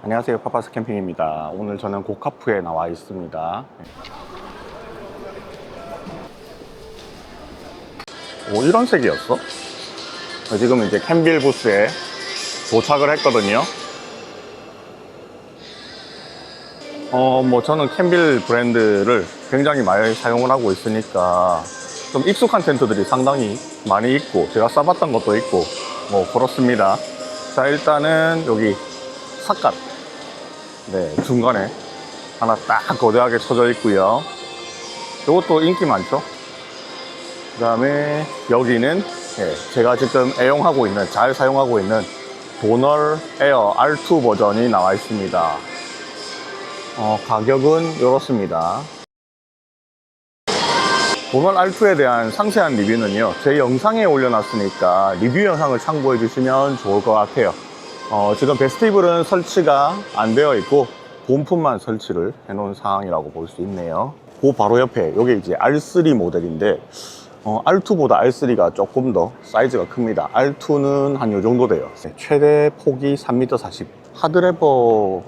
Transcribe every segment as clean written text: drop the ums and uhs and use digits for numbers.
안녕하세요, 파파스 캠핑입니다. 오늘 저는 고카프에 나와 있습니다. 오, 이런 색이었어? 지금 이제 캠빌 부스에 도착을 했거든요. 저는 캠빌 브랜드를 굉장히 많이 사용을 하고 있으니까 좀 익숙한 텐트들이 상당히 많이 있고, 제가 써봤던 것도 있고, 그렇습니다. 자, 일단은 여기 삿갓. 네, 중간에 하나 딱 거대하게 쳐져 있고요. 이것도 인기 많죠. 그 다음에 여기는 제가 지금 애용하고 있는, 잘 사용하고 있는 도널 에어 R2 버전이 나와 있습니다. 가격은 이렇습니다. 도널 R2에 대한 상세한 리뷰는요, 제 영상에 올려놨으니까 리뷰 영상을 참고해 주시면 좋을 것 같아요. 지금 베스티블은 설치가 안 되어 있고 본품만 설치를 해 놓은 상황이라고 볼 수 있네요. 그 바로 옆에 이게 이제 R3 모델인데 R2보다 R3가 조금 더 사이즈가 큽니다. R2는 한 요 정도 돼요. 최대 폭이 3m 40 하드레버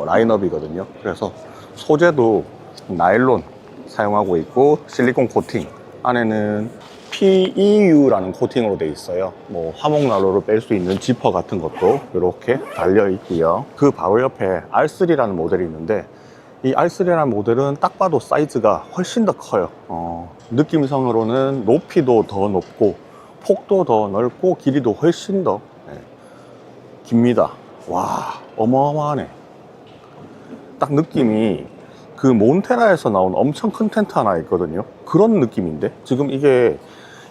라인업이거든요. 그래서 소재도 나일론 사용하고 있고 실리콘 코팅, 안에는 PEU라는 코팅으로 되어 있어요. 화목난로를 뺄 수 있는 지퍼 같은 것도 이렇게 달려 있고요. 그 바로 옆에 R3라는 모델이 있는데, 이 R3라는 모델은 딱 봐도 사이즈가 훨씬 더 커요. 느낌상으로는 높이도 더 높고 폭도 더 넓고 길이도 훨씬 더 깁니다. 와, 어마어마하네. 딱 느낌이 그 몬테라에서 나온 엄청 큰 텐트 하나 있거든요. 그런 느낌인데, 지금 이게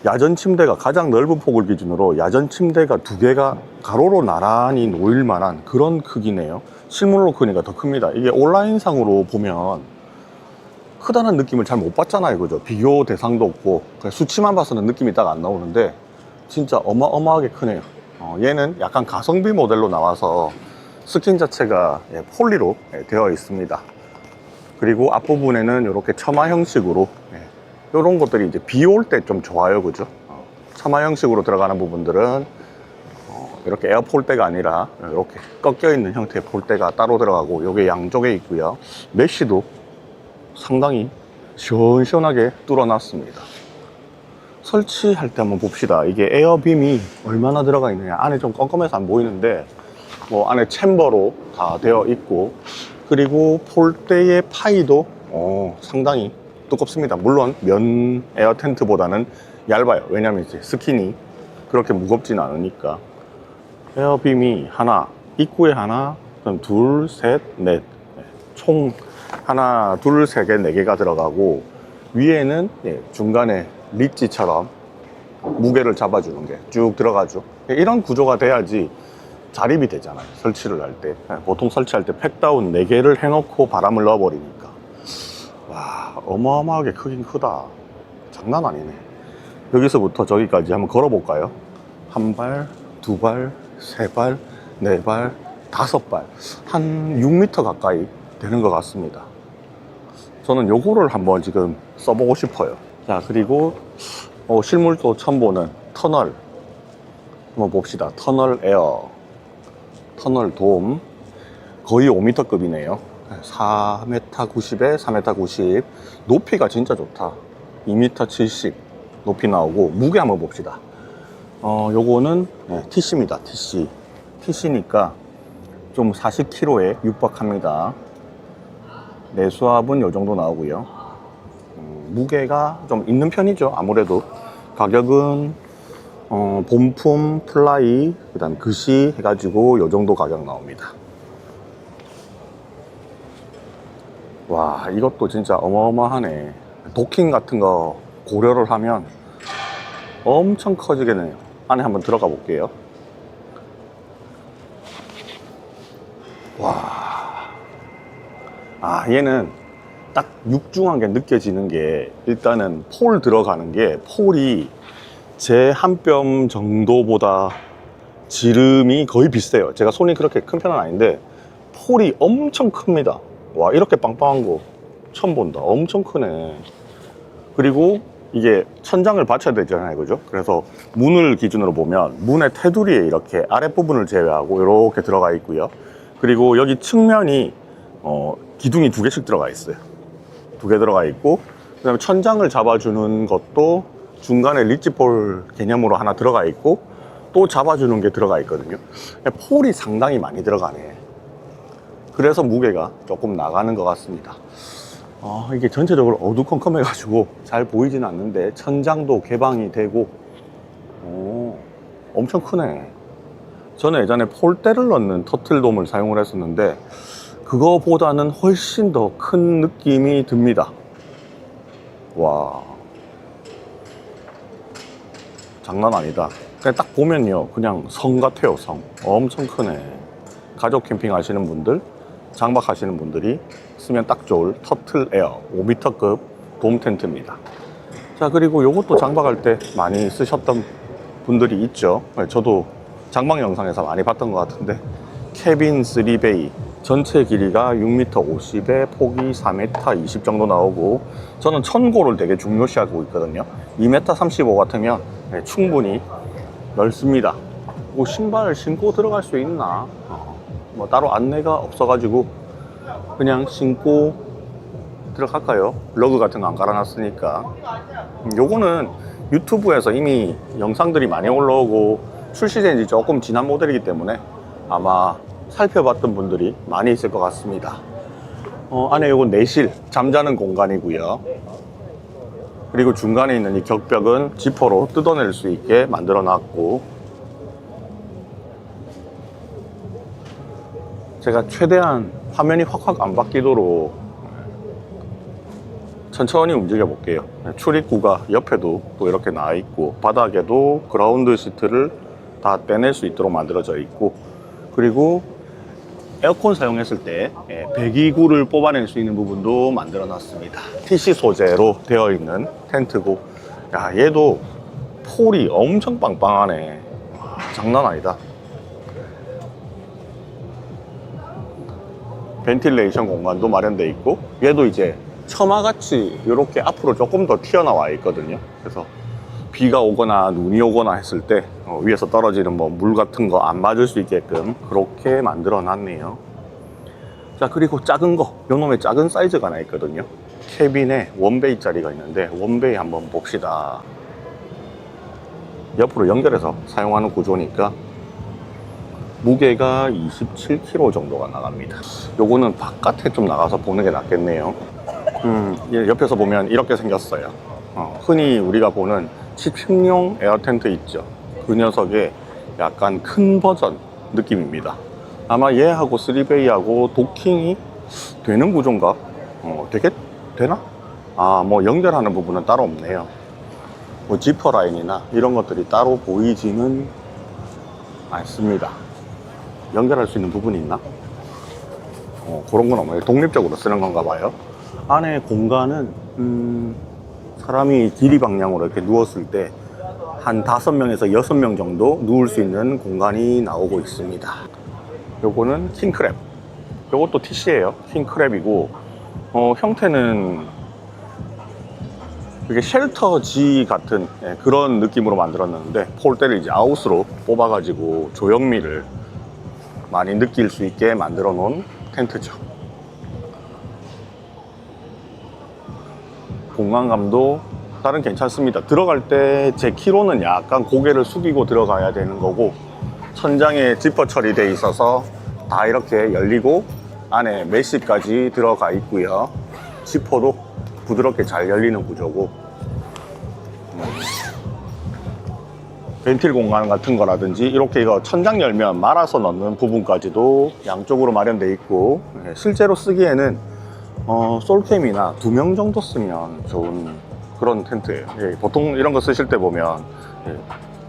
야전 침대가, 가장 넓은 폭을 기준으로 야전 침대가 두 개가 가로로 나란히 놓일 만한 그런 크기네요. 실물로 크니까 더 큽니다. 이게 온라인상으로 보면 크다는 느낌을 잘 못 받잖아요, 그죠? 비교 대상도 없고 그냥 수치만 봐서는 느낌이 딱 안 나오는데 진짜 어마어마하게 크네요. 얘는 약간 가성비 모델로 나와서 스킨 자체가 폴리로 되어 있습니다. 그리고 앞부분에는 이렇게 처마 형식으로 이런 것들이 이제 비 올 때 좀 좋아요, 그죠? 처마 형식으로 들어가는 부분들은 이렇게 에어 폴대가 아니라 이렇게 꺾여 있는 형태의 폴대가 따로 들어가고, 요게 양쪽에 있고요. 메쉬도 상당히 시원시원하게 뚫어놨습니다. 설치할 때 한번 봅시다. 이게 에어빔이 얼마나 들어가 있느냐. 안에 좀 껌껌해서 안 보이는데 안에 챔버로 다 되어 있고, 그리고 폴대의 파이도 상당히 두껍습니다. 물론 면 에어 텐트보다는 얇아요. 왜냐면 이제 스킨이 그렇게 무겁진 않으니까. 에어빔이 하나, 입구에 하나, 그럼 둘, 셋, 넷, 총 하나, 둘, 세 개, 네 개가 들어가고, 위에는 중간에 리치처럼 무게를 잡아주는 게 쭉 들어가죠. 이런 구조가 돼야지 자립이 되잖아요, 설치를 할 때. 보통 설치할 때 팩다운 4개를 해놓고 바람을 넣어버리니까. 와, 어마어마하게 크긴 크다. 장난 아니네. 여기서부터 저기까지 한번 걸어볼까요? 한 발, 두 발, 세 발, 네 발, 다섯 발. 한 6m 가까이 되는 것 같습니다. 저는 요거를 한번 지금 써보고 싶어요. 자, 그리고 실물도 처음 보는 터널 한번 봅시다. 터널 에어, 터널 돔, 거의 5m급이네요 4m 90에 4m 90. 높이가 진짜 좋다. 2m 70 높이 나오고, 무게 한번 봅시다. 요거는 TC입니다. TC니까 좀 40kg에 육박합니다. 내수압은 요 정도 나오고요. 무게가 좀 있는 편이죠. 아무래도 가격은 본품 플라이, 그 다음 그시 해가지고 요 정도 가격 나옵니다. 와, 이것도 진짜 어마어마하네. 도킹 같은 거 고려를 하면 엄청 커지겠네요. 안에 한번 들어가 볼게요. 와, 얘는 딱 육중한 게 느껴지는 게, 일단은 폴 들어가는 게, 폴이 제 한 뼘 정도보다 지름이 거의 비슷해요. 제가 손이 그렇게 큰 편은 아닌데 폴이 엄청 큽니다. 와, 이렇게 빵빵한 거 처음 본다. 엄청 크네. 그리고 이게 천장을 받쳐야 되잖아요, 그죠? 그래서 문을 기준으로 보면 문의 테두리에 이렇게 아랫부분을 제외하고 이렇게 들어가 있고요. 그리고 여기 측면이 기둥이 2개씩 들어가 있어요. 2개 들어가 있고, 그 다음에 천장을 잡아주는 것도 중간에 리치폴 개념으로 하나 들어가 있고, 또 잡아주는 게 들어가 있거든요. 폴이 상당히 많이 들어가네. 그래서 무게가 조금 나가는 것 같습니다. 이게 전체적으로 어두컴컴해 가지고 잘 보이진 않는데 천장도 개방이 되고, 엄청 크네. 저는 예전에 폴대를 넣는 터틀돔을 사용을 했었는데 그거보다는 훨씬 더 큰 느낌이 듭니다. 와, 장난 아니다. 그냥 딱 보면요, 그냥 성 같아요. 성 엄청 크네. 가족 캠핑 하시는 분들, 장박 하시는 분들이 쓰면 딱 좋을 터틀 에어 5m급 돔 텐트입니다. 자, 그리고 요것도 장박할 때 많이 쓰셨던 분들이 있죠. 저도 장박 영상에서 많이 봤던 것 같은데, 캐빈 3베이 전체 길이가 6m 50에 폭이 4m 20 정도 나오고, 저는 천고를 되게 중요시하고 있거든요. 2m 35 같으면 충분히 넓습니다. 뭐 신발 신고 들어갈 수 있나? 뭐 따로 안내가 없어가지고 그냥 신고 들어갈까요? 러그 같은 거 안 갈아놨으니까. 요거는 유튜브에서 이미 영상들이 많이 올라오고 출시된 지 조금 지난 모델이기 때문에 아마 살펴봤던 분들이 많이 있을 것 같습니다. 안에 요건 내실, 잠자는 공간이고요. 그리고 중간에 있는 이 격벽은 지퍼로 뜯어낼 수 있게 만들어 놨고, 제가 최대한 화면이 확확 안 바뀌도록 천천히 움직여 볼게요. 출입구가 옆에도 또 이렇게 나와 있고, 바닥에도 그라운드 시트를 다 떼낼 수 있도록 만들어져 있고, 그리고 에어컨 사용했을 때 배기구를 뽑아낼 수 있는 부분도 만들어 놨습니다. TC 소재로 되어 있는 텐트고, 야, 얘도 폴이 엄청 빵빵하네. 와, 장난 아니다. 벤틸레이션 공간도 마련되어 있고, 얘도 이제 처마같이 이렇게 앞으로 조금 더 튀어나와 있거든요. 그래서 비가 오거나 눈이 오거나 했을 때 위에서 떨어지는 뭐 물 같은 거 안 맞을 수 있게끔 그렇게 만들어 놨네요. 자, 그리고 작은 거, 요놈의 작은 사이즈가 하나 있거든요. 캐빈에 원베이 짜리가 있는데, 원베이 한번 봅시다. 옆으로 연결해서 사용하는 구조니까 무게가 27kg 정도가 나갑니다. 요거는 바깥에 좀 나가서 보는 게 낫겠네요. 옆에서 보면 이렇게 생겼어요. 흔히 우리가 보는 집식용 에어 텐트 있죠. 그 녀석의 약간 큰 버전 느낌입니다. 아마 얘하고 3베이하고 도킹이 되는 구조인가? 되나? 뭐 연결하는 부분은 따로 없네요. 뭐 지퍼 라인이나 이런 것들이 따로 보이지는 않습니다. 연결할 수 있는 부분이 있나? 그런 건 없네요. 독립적으로 쓰는 건가 봐요. 안에 공간은 사람이 길이 방향으로 이렇게 누웠을 때 한 5명에서 6명 정도 누울 수 있는 공간이 나오고 있습니다. 요거는 킹크랩. 요것도 TC예요. 킹크랩이고, 형태는 이게 쉘터지 같은 그런 느낌으로 만들었는데, 폴대를 이제 아웃으로 뽑아가지고 조형미를 많이 느낄 수 있게 만들어 놓은 텐트죠. 공간감도 다른 괜찮습니다. 들어갈 때 제 키로는 약간 고개를 숙이고 들어가야 되는 거고, 천장에 지퍼 처리되어 있어서 다 이렇게 열리고 안에 메쉬까지 들어가 있고요. 지퍼도 부드럽게 잘 열리는 구조고, 벤틸 공간 같은 거라든지 이렇게 이거 천장 열면 말아서 넣는 부분까지도 양쪽으로 마련되어 있고, 실제로 쓰기에는 솔캠이나 2명 정도 쓰면 좋은 그런 텐트예요. 보통 이런 거 쓰실 때 보면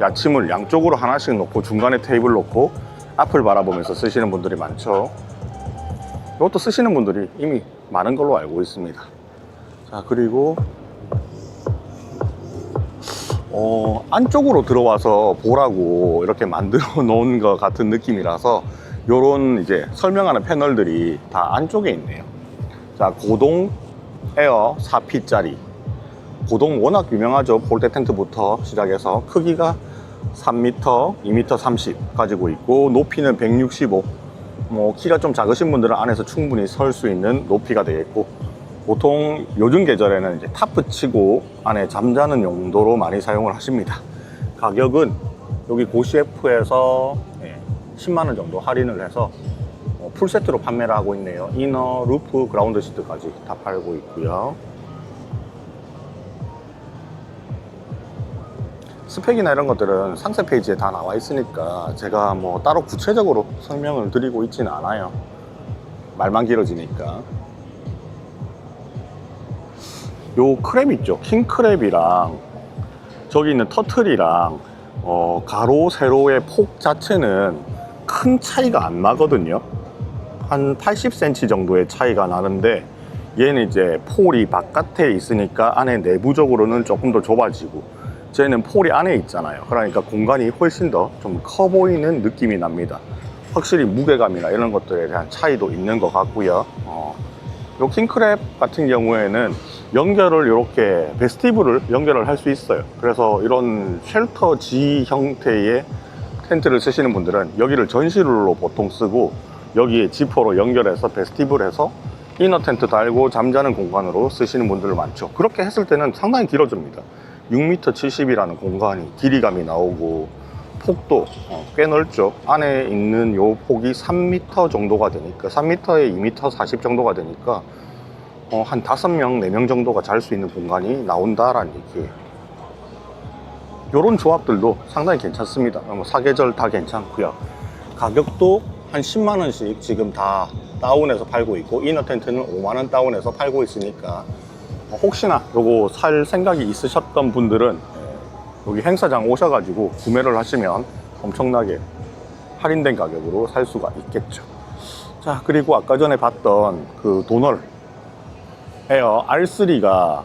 야침을 양쪽으로 하나씩 놓고 중간에 테이블 놓고 앞을 바라보면서 쓰시는 분들이 많죠. 이것도 쓰시는 분들이 이미 많은 걸로 알고 있습니다. 자, 그리고 안쪽으로 들어와서 보라고 이렇게 만들어 놓은 것 같은 느낌이라서 요런 이제 설명하는 패널들이 다 안쪽에 있네요. 자, 고동 에어 4P짜리. 고동 워낙 유명하죠. 폴대 텐트부터 시작해서 크기가 3m, 2m 30 가지고 있고, 높이는 165, 뭐 키가 좀 작으신 분들은 안에서 충분히 설 수 있는 높이가 되겠고, 보통 요즘 계절에는 이제 타프 치고 안에 잠자는 용도로 많이 사용을 하십니다. 가격은 여기 고시F에서 10만원 정도 할인을 해서 풀세트로 판매를 하고 있네요. 이너, 루프, 그라운드 시트까지 다 팔고 있고요. 스펙이나 이런 것들은 상세 페이지에 다 나와 있으니까 제가 뭐 따로 구체적으로 설명을 드리고 있지는 않아요. 말만 길어지니까. 요 크랩 있죠, 킹크랩이랑 저기 있는 터틀이랑 가로 세로의 폭 자체는 큰 차이가 안 나거든요. 한 80cm 정도의 차이가 나는데, 얘는 이제 폴이 바깥에 있으니까 안에 내부적으로는 조금 더 좁아지고, 쟤는 폴이 안에 있잖아요. 그러니까 공간이 훨씬 더 좀 커 보이는 느낌이 납니다. 확실히 무게감이나 이런 것들에 대한 차이도 있는 것 같고요. 요 킹크랩 같은 경우에는 연결을 이렇게 베스티블을 연결을 할 수 있어요. 그래서 이런 쉘터 G 형태의 텐트를 쓰시는 분들은 여기를 전시룰로 보통 쓰고, 여기에 지퍼로 연결해서 베스티블해서 이너 텐트 달고 잠자는 공간으로 쓰시는 분들 많죠. 그렇게 했을 때는 상당히 길어집니다. 6m 70이라는 공간이 길이감이 나오고, 폭도 꽤 넓죠. 안에 있는 요 폭이 3m 정도가 되니까, 3m에 2m 40 정도가 되니까 한 5명, 4명 정도가 잘 수 있는 공간이 나온다라는 얘기예요. 요런 조합들도 상당히 괜찮습니다. 사계절 다 괜찮고요. 가격도 한 10만원씩 지금 다 다운해서 팔고 있고, 이너 텐트는 5만원 다운해서 팔고 있으니까 혹시나 요거 살 생각이 있으셨던 분들은 여기 행사장 오셔가지고 구매를 하시면 엄청나게 할인된 가격으로 살 수가 있겠죠. 자, 그리고 아까 전에 봤던 그 도널 에어 R3가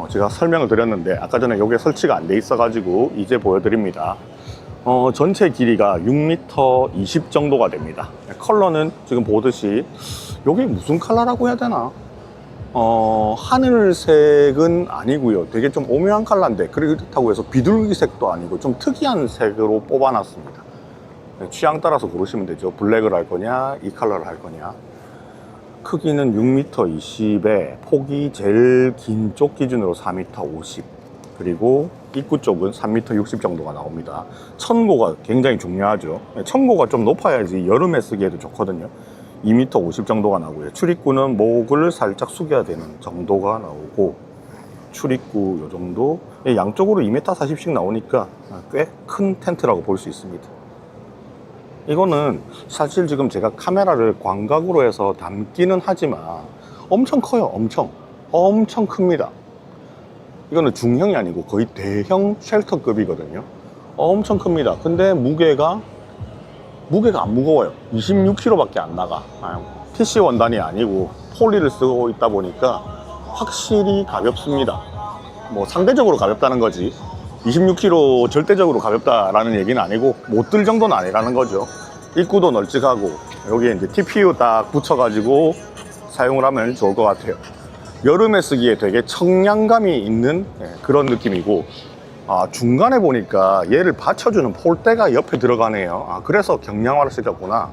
제가 설명을 드렸는데, 아까 전에 요게 설치가 안 돼 있어 가지고 이제 보여드립니다. 전체 길이가 6m 20 정도가 됩니다. 컬러는 지금 보듯이, 요게 무슨 컬러라고 해야 되나? 하늘색은 아니고요. 되게 좀 오묘한 컬러인데, 그렇다고 해서 비둘기색도 아니고 좀 특이한 색으로 뽑아놨습니다. 취향 따라서 고르시면 되죠. 블랙을 할 거냐, 이 컬러를 할 거냐. 크기는 6m 20에 폭이 제일 긴 쪽 기준으로 4m 50, 그리고 입구 쪽은 3m 60 정도가 나옵니다. 천고가 굉장히 중요하죠. 천고가 좀 높아야지 여름에 쓰기에도 좋거든요. 2m 50 정도가 나오고요. 출입구는 목을 살짝 숙여야 되는 정도가 나오고, 출입구 요 정도, 양쪽으로 2m 40씩 나오니까 꽤 큰 텐트라고 볼 수 있습니다. 이거는 사실 지금 제가 카메라를 광각으로 해서 담기는 하지만 엄청 커요. 엄청 큽니다. 이거는 중형이 아니고 거의 대형 쉘터급이거든요. 엄청 큽니다. 근데 무게가 안 무거워요. 26kg 밖에 안 나가. PC 원단이 아니고 폴리를 쓰고 있다 보니까 확실히 가볍습니다. 뭐 상대적으로 가볍다는 거지, 26kg 절대적으로 가볍다라는 얘기는 아니고 못 들 정도는 아니라는 거죠. 입구도 널찍하고, 여기에 이제 TPU 딱 붙여가지고 사용을 하면 좋을 것 같아요. 여름에 쓰기에 되게 청량감이 있는 그런 느낌이고, 중간에 보니까 얘를 받쳐주는 폴대가 옆에 들어가네요. 그래서 경량화를 시켰구나.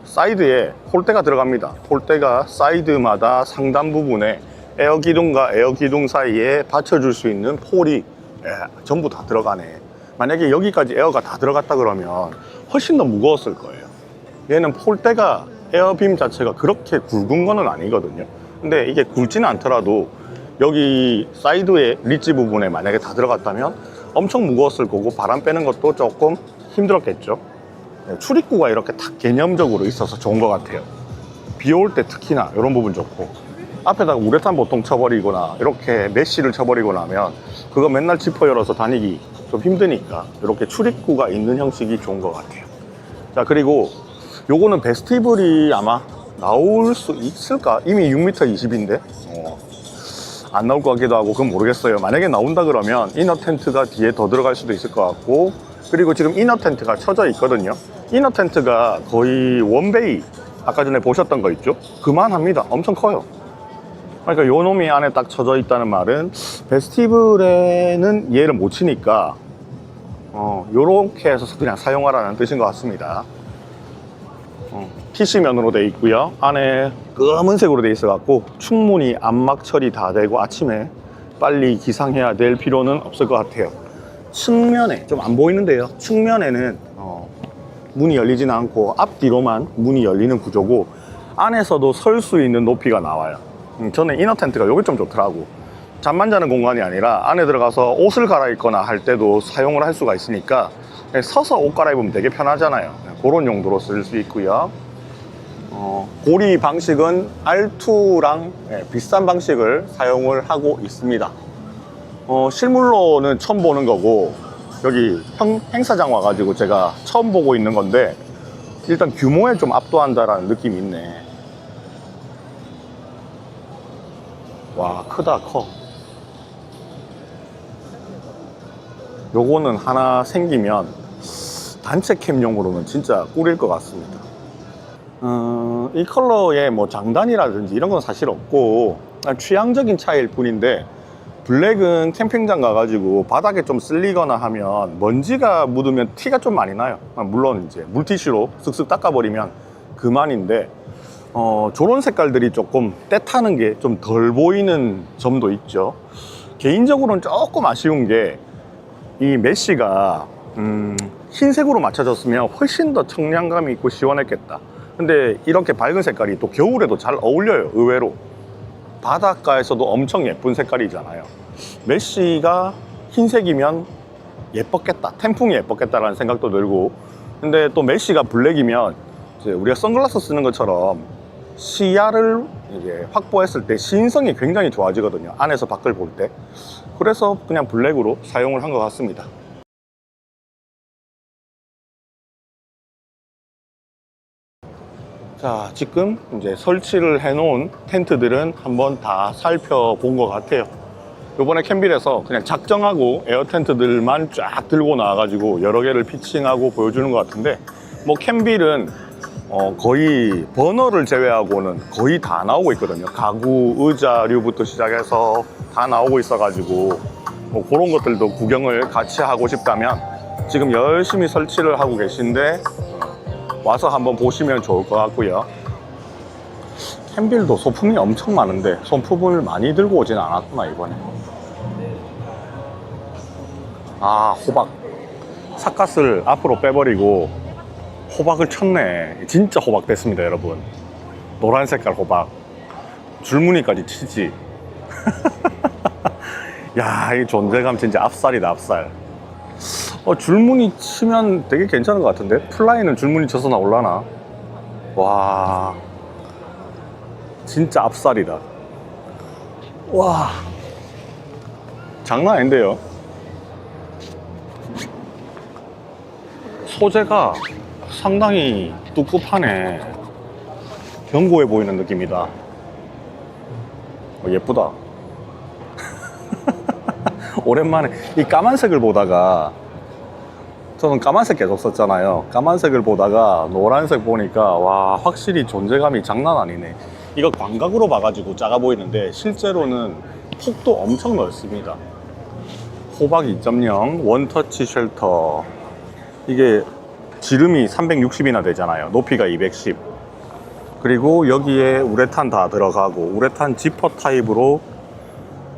사이드에 폴대가 들어갑니다. 폴대가 사이드마다 상단 부분에 에어 기둥과 에어 기둥 사이에 받쳐줄 수 있는 폴이 전부 다 들어가네. 만약에 여기까지 에어가 다 들어갔다 그러면 훨씬 더 무거웠을 거예요. 얘는 폴대가, 에어빔 자체가 그렇게 굵은 거는 아니거든요. 근데 이게 굵지는 않더라도 여기 사이드의 리지 부분에 만약에 다 들어갔다면 엄청 무거웠을 거고, 바람 빼는 것도 조금 힘들었겠죠. 출입구가 이렇게 딱 개념적으로 있어서 좋은 것 같아요. 비 올 때 특히나 이런 부분 좋고, 앞에다가 우레탄 보통 쳐버리거나 이렇게 메쉬를 쳐버리거나 하면 그거 맨날 지퍼 열어서 다니기 좀 힘드니까 이렇게 출입구가 있는 형식이 좋은 것 같아요. 자, 그리고 요거는 베스티블이 아마 나올 수 있을까? 이미 6m 20인데 안 나올 것 같기도 하고, 그건 모르겠어요. 만약에 나온다 그러면 이너 텐트가 뒤에 더 들어갈 수도 있을 것 같고, 그리고 지금 이너 텐트가 쳐져 있거든요. 이너 텐트가 거의 원베이, 아까 전에 보셨던 거 있죠? 그만합니다. 엄청 커요. 그러니까 요 놈이 안에 딱 쳐져 있다는 말은 베스티블에는 얘를 못 치니까 요렇게 해서 그냥 사용하라는 뜻인 것 같습니다. PC면으로 되어 있고요. 안에 검은색으로 되어 있어 갖고 충분히 암막 처리 다 되고 아침에 빨리 기상해야 될 필요는 없을 것 같아요. 측면에 좀 안 보이는데요, 측면에는 문이 열리지는 않고 앞뒤로만 문이 열리는 구조고, 안에서도 설 수 있는 높이가 나와요. 저는 이너 텐트가 여기 좀 좋더라고. 잠만 자는 공간이 아니라 안에 들어가서 옷을 갈아입거나 할 때도 사용을 할 수가 있으니까 서서 옷 갈아입으면 되게 편하잖아요. 그런 용도로 쓸 수 있고요. 고리 방식은 R2랑 비슷한 방식을 사용을 하고 있습니다. 실물로는 처음 보는 거고, 여기 행사장 와가지고 제가 처음 보고 있는 건데, 일단 규모에 좀 압도한다라는 느낌이 있네. 와, 크다, 커. 요거는 하나 생기면 단체 캠용으로는 진짜 꿀일 것 같습니다. 이 컬러에 뭐 장단이라든지 이런 건 사실 없고, 취향적인 차이일 뿐인데, 블랙은 캠핑장 가가지고 바닥에 좀 쓸리거나 하면 먼지가 묻으면 티가 좀 많이 나요. 물론 이제 물티슈로 쓱쓱 닦아버리면 그만인데, 저런 색깔들이 조금 때 타는 게 좀 덜 보이는 점도 있죠. 개인적으로는 조금 아쉬운 게, 이 메쉬가 흰색으로 맞춰졌으면 훨씬 더 청량감이 있고 시원했겠다. 근데 이렇게 밝은 색깔이 또 겨울에도 잘 어울려요. 의외로 바닷가에서도 엄청 예쁜 색깔이잖아요. 메쉬가 흰색이면 예뻤겠다, 태풍이 예뻤겠다라는 생각도 들고, 근데 또 메쉬가 블랙이면 이제 우리가 선글라스 쓰는 것처럼 시야를 이제 확보했을 때 시인성이 굉장히 좋아지거든요, 안에서 밖을 볼 때. 그래서 그냥 블랙으로 사용을 한 것 같습니다. 자, 지금 이제 설치를 해 놓은 텐트들은 한번 다 살펴본 것 같아요. 요번에 캠빌에서 그냥 작정하고 에어 텐트들만 쫙 들고 나와가지고 여러 개를 피칭하고 보여주는 것 같은데, 뭐 캠빌은 거의 버너를 제외하고는 거의 다 나오고 있거든요. 가구, 의자류부터 시작해서 다 나오고 있어가지고 뭐 그런 것들도 구경을 같이 하고 싶다면 지금 열심히 설치를 하고 계신데 와서 한번 보시면 좋을 것 같고요. 캠빌도 소품이 엄청 많은데 소품을 많이 들고 오진 않았구나 이번에. 아, 호박. 삿갓을 앞으로 빼버리고 호박을 쳤네. 진짜 호박 됐습니다, 여러분. 노란 색깔 호박. 줄무늬까지 치지. 야, 이 존재감 진짜 압살이다, 압살. 줄무늬 치면 되게 괜찮은 것 같은데? 플라이는 줄무늬 쳐서 나올라나? 와, 진짜 압살이다. 와, 장난 아닌데요? 소재가 상당히 뚝뚝하네. 견고해 보이는 느낌이다. 예쁘다. 오랜만에 이 까만색을 보다가, 저는 까만색 계속 썼잖아요. 까만색을 보다가 노란색 보니까 와, 확실히 존재감이 장난 아니네. 이거 광각으로 봐가지고 작아 보이는데 실제로는 폭도 엄청 넓습니다. 호박 2.0 원터치 쉘터. 이게 지름이 360이나 되잖아요. 높이가 210. 그리고 여기에 우레탄 다 들어가고, 우레탄 지퍼 타입으로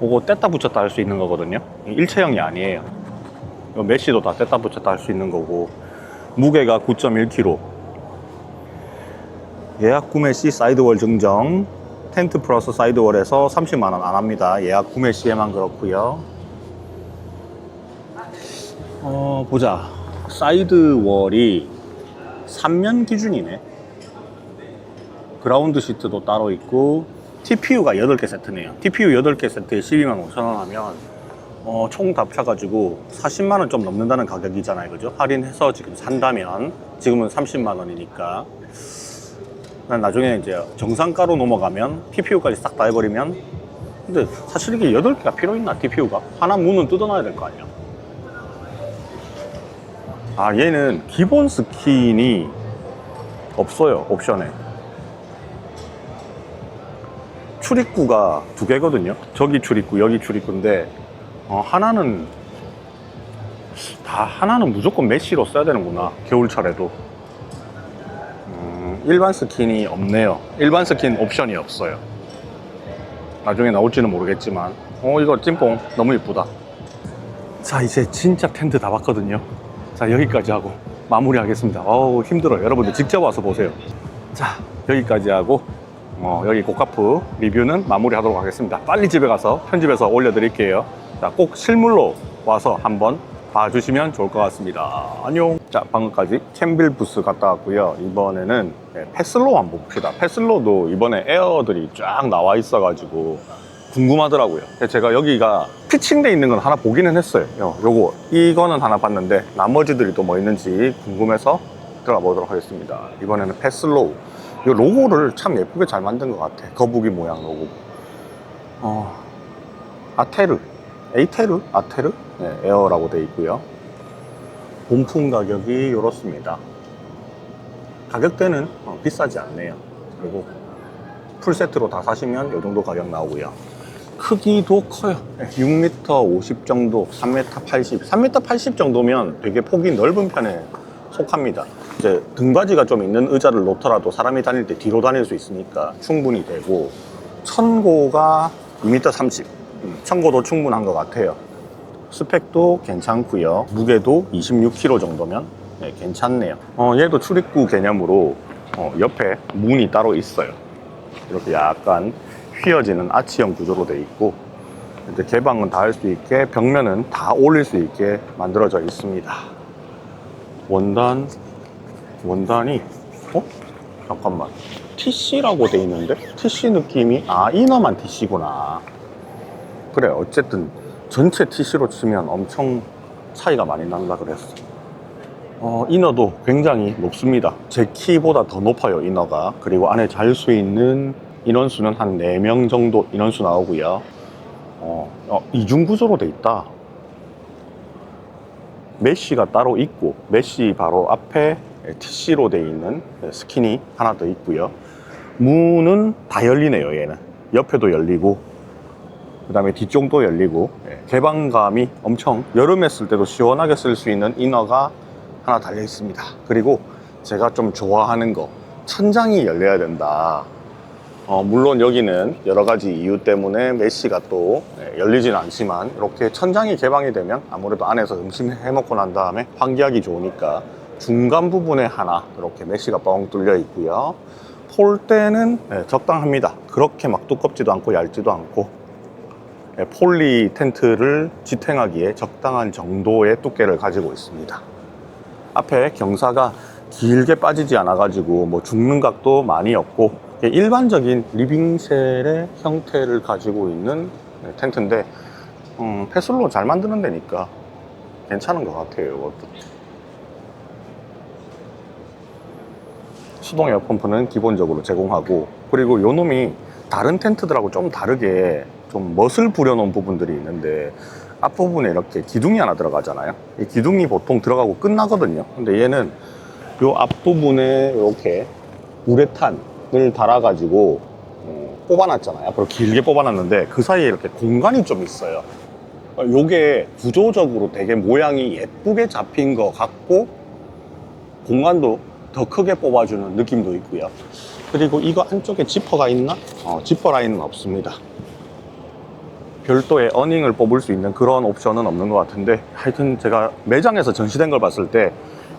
이거 뗐다 붙였다 할 수 있는 거거든요. 일체형이 아니에요. 메쉬도 다 뗐다 붙였다 할 수 있는 거고, 무게가 9.1kg. 예약 구매 시 사이드월 증정. 텐트 플러스 사이드월에서 30만원 안 합니다. 예약 구매 시에만 그렇고요. 보자. 사이드월이 3면 기준이네. 그라운드 시트도 따로 있고, TPU가 8개 세트네요. TPU 8개 세트에 125,000원 하면 총 다 합쳐가지고 40만원 좀 넘는다는 가격이잖아요, 그죠? 할인해서 지금 산다면 지금은 30만원이니까 나중에 이제 정상가로 넘어가면 TPU까지 싹 다 해버리면, 근데 사실 이게 8개가 필요 있나? TPU가 하나 문은 뜯어놔야 될 거 아니야. 아, 얘는 기본 스킨이 없어요, 옵션에. 출입구가 2개거든요. 저기 출입구, 여기 출입구인데 하나는 무조건 메쉬로 써야 되는구나, 겨울철에도. 일반 스킨이 없네요. 일반 스킨 옵션이 없어요. 나중에 나올지는 모르겠지만 이거 찐뽕 너무 이쁘다. 자, 이제 진짜 텐트 다 봤거든요. 자, 여기까지 하고 마무리 하겠습니다. 어우, 힘들어요. 여러분들 직접 와서 보세요. 자, 여기까지 하고 여기 고카프 리뷰는 마무리 하도록 하겠습니다. 빨리 집에 가서 편집해서 올려드릴게요. 자, 꼭 실물로 와서 한번 봐주시면 좋을 것 같습니다. 안녕. 자, 방금까지 캠빌 부스 갔다 왔고요. 이번에는 패슬로 한번 봅시다. 패슬로도 이번에 에어들이 쫙 나와 있어가지고 궁금하더라고요. 제가 여기가 피칭돼 있는 건 하나 보기는 했어요. 요거 이거는 하나 봤는데 나머지들이 또 뭐 있는지 궁금해서 들어가 보도록 하겠습니다. 이번에는 패슬로우. 이 로고를 참 예쁘게 잘 만든 것 같아. 거북이 모양 로고. 아테르, 에이테르, 아테르, 네, 에어라고 되어 있고요. 본품 가격이 이렇습니다. 가격대는 비싸지 않네요. 그리고 풀 세트로 다 사시면 이 정도 가격 나오고요. 크기도 커요. 6m 50 정도, 3m 80. 3m 80 정도면 되게 폭이 넓은 편에 속합니다. 이제 등받이가 좀 있는 의자를 놓더라도 사람이 다닐 때 뒤로 다닐 수 있으니까 충분히 되고, 천고가 2m 30. 천고도 충분한 것 같아요. 스펙도 괜찮고요. 무게도 26kg 정도면 괜찮네요. 얘도 출입구 개념으로 옆에 문이 따로 있어요. 이렇게 약간 휘어지는 아치형 구조로 되어 있고, 이제 개방은 다 할 수 있게, 벽면은 다 올릴 수 있게 만들어져 있습니다. 원단이 잠깐만, TC라고 돼 있는데? TC 느낌이, 이너만 TC구나. 그래, 어쨌든 전체 TC로 치면 엄청 차이가 많이 난다 그랬어. 이너도 굉장히 높습니다. 제 키보다 더 높아요, 이너가. 그리고 안에 잘 수 있는 인원수는 한 4명 정도 인원수 나오고요. 이중 구조로 돼 있다. 메쉬가 따로 있고, 메쉬 바로 앞에 TC로 돼 있는 스킨이 하나 더 있고요. 문은 다 열리네요. 얘는 옆에도 열리고, 그 다음에 뒤쪽도 열리고, 개방감이 엄청, 여름에 쓸 때도 시원하게 쓸 수 있는 이너가 하나 달려 있습니다. 그리고 제가 좀 좋아하는 거, 천장이 열려야 된다. 물론 여기는 여러 가지 이유 때문에 메쉬가 또 열리진 않지만, 이렇게 천장이 개방이 되면 아무래도 안에서 음식 해먹고 난 다음에 환기하기 좋으니까 중간 부분에 하나 이렇게 메쉬가 뻥 뚫려 있고요. 폴대는 적당합니다. 그렇게 막 두껍지도 않고 얇지도 않고, 폴리 텐트를 지탱하기에 적당한 정도의 두께를 가지고 있습니다. 앞에 경사가 길게 빠지지 않아 가지고 뭐 죽는 각도 많이 없고, 일반적인 리빙셀의 형태를 가지고 있는 텐트인데, 패슬로 잘 만드는 데니까 괜찮은 것 같아요. 이것도. 수동 에어펌프는 기본적으로 제공하고, 그리고 요 놈이 다른 텐트들하고 좀 다르게 좀 멋을 부려놓은 부분들이 있는데, 앞부분에 이렇게 기둥이 하나 들어가잖아요. 이 기둥이 보통 들어가고 끝나거든요. 근데 얘는 요 앞부분에 이렇게 우레탄을 달아가지고 뽑아놨잖아요. 앞으로 길게 뽑아놨는데 그 사이에 이렇게 공간이 좀 있어요. 요게 구조적으로 되게 모양이 예쁘게 잡힌 것 같고, 공간도 더 크게 뽑아주는 느낌도 있고요. 그리고 이거 안쪽에 지퍼가 있나? 지퍼 라인은 없습니다. 별도의 어닝을 뽑을 수 있는 그런 옵션은 없는 것 같은데, 하여튼 제가 매장에서 전시된 걸 봤을 때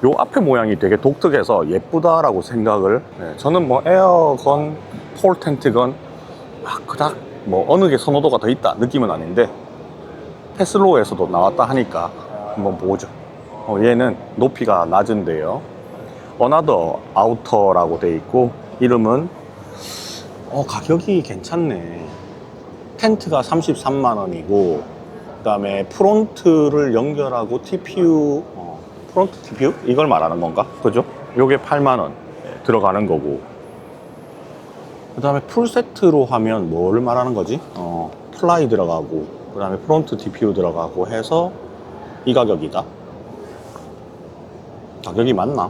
요 앞에 모양이 되게 독특해서 예쁘다라고 생각을, 저는 뭐 에어건 폴 텐트건 그닥 뭐 어느 게 선호도가 더 있다 느낌은 아닌데, 패슬로우에서도 나왔다 하니까 한번 보죠. 얘는 높이가 낮은데요, 어나더 아우터라고 돼 있고, 이름은 가격이 괜찮네. 텐트가 33만 원이고, 그 다음에 프론트를 연결하고 TPU, 프론트 TPU? 이걸 말하는 건가? 그죠? 요게 8만 원 들어가는 거고, 그 다음에 풀 세트로 하면 뭘 말하는 거지? 플라이 들어가고, 그 다음에 프론트 TPU 들어가고 해서 이 가격이다. 가격이 맞나?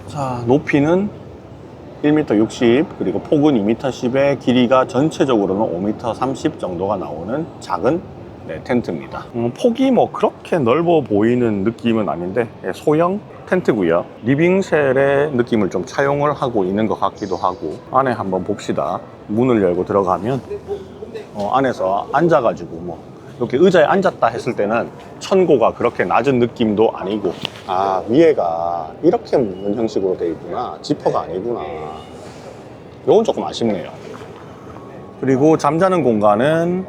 자, 높이는 1m 60, 그리고 폭은 2m 10에 길이가 전체적으로는 5m 30 정도가 나오는 작은 네, 텐트입니다. 폭이 뭐 그렇게 넓어 보이는 느낌은 아닌데 소형 텐트고요. 리빙쉘의 느낌을 좀 차용을 하고 있는 것 같기도 하고. 안에 한번 봅시다. 문을 열고 들어가면 안에서 앉아가지고 뭐 이렇게 의자에 앉았다 했을 때는 천고가 그렇게 낮은 느낌도 아니고, 아, 위에가 이렇게 묶는 형식으로 되어 있구나. 지퍼가 아니구나. 이건 조금 아쉽네요. 그리고 잠자는 공간은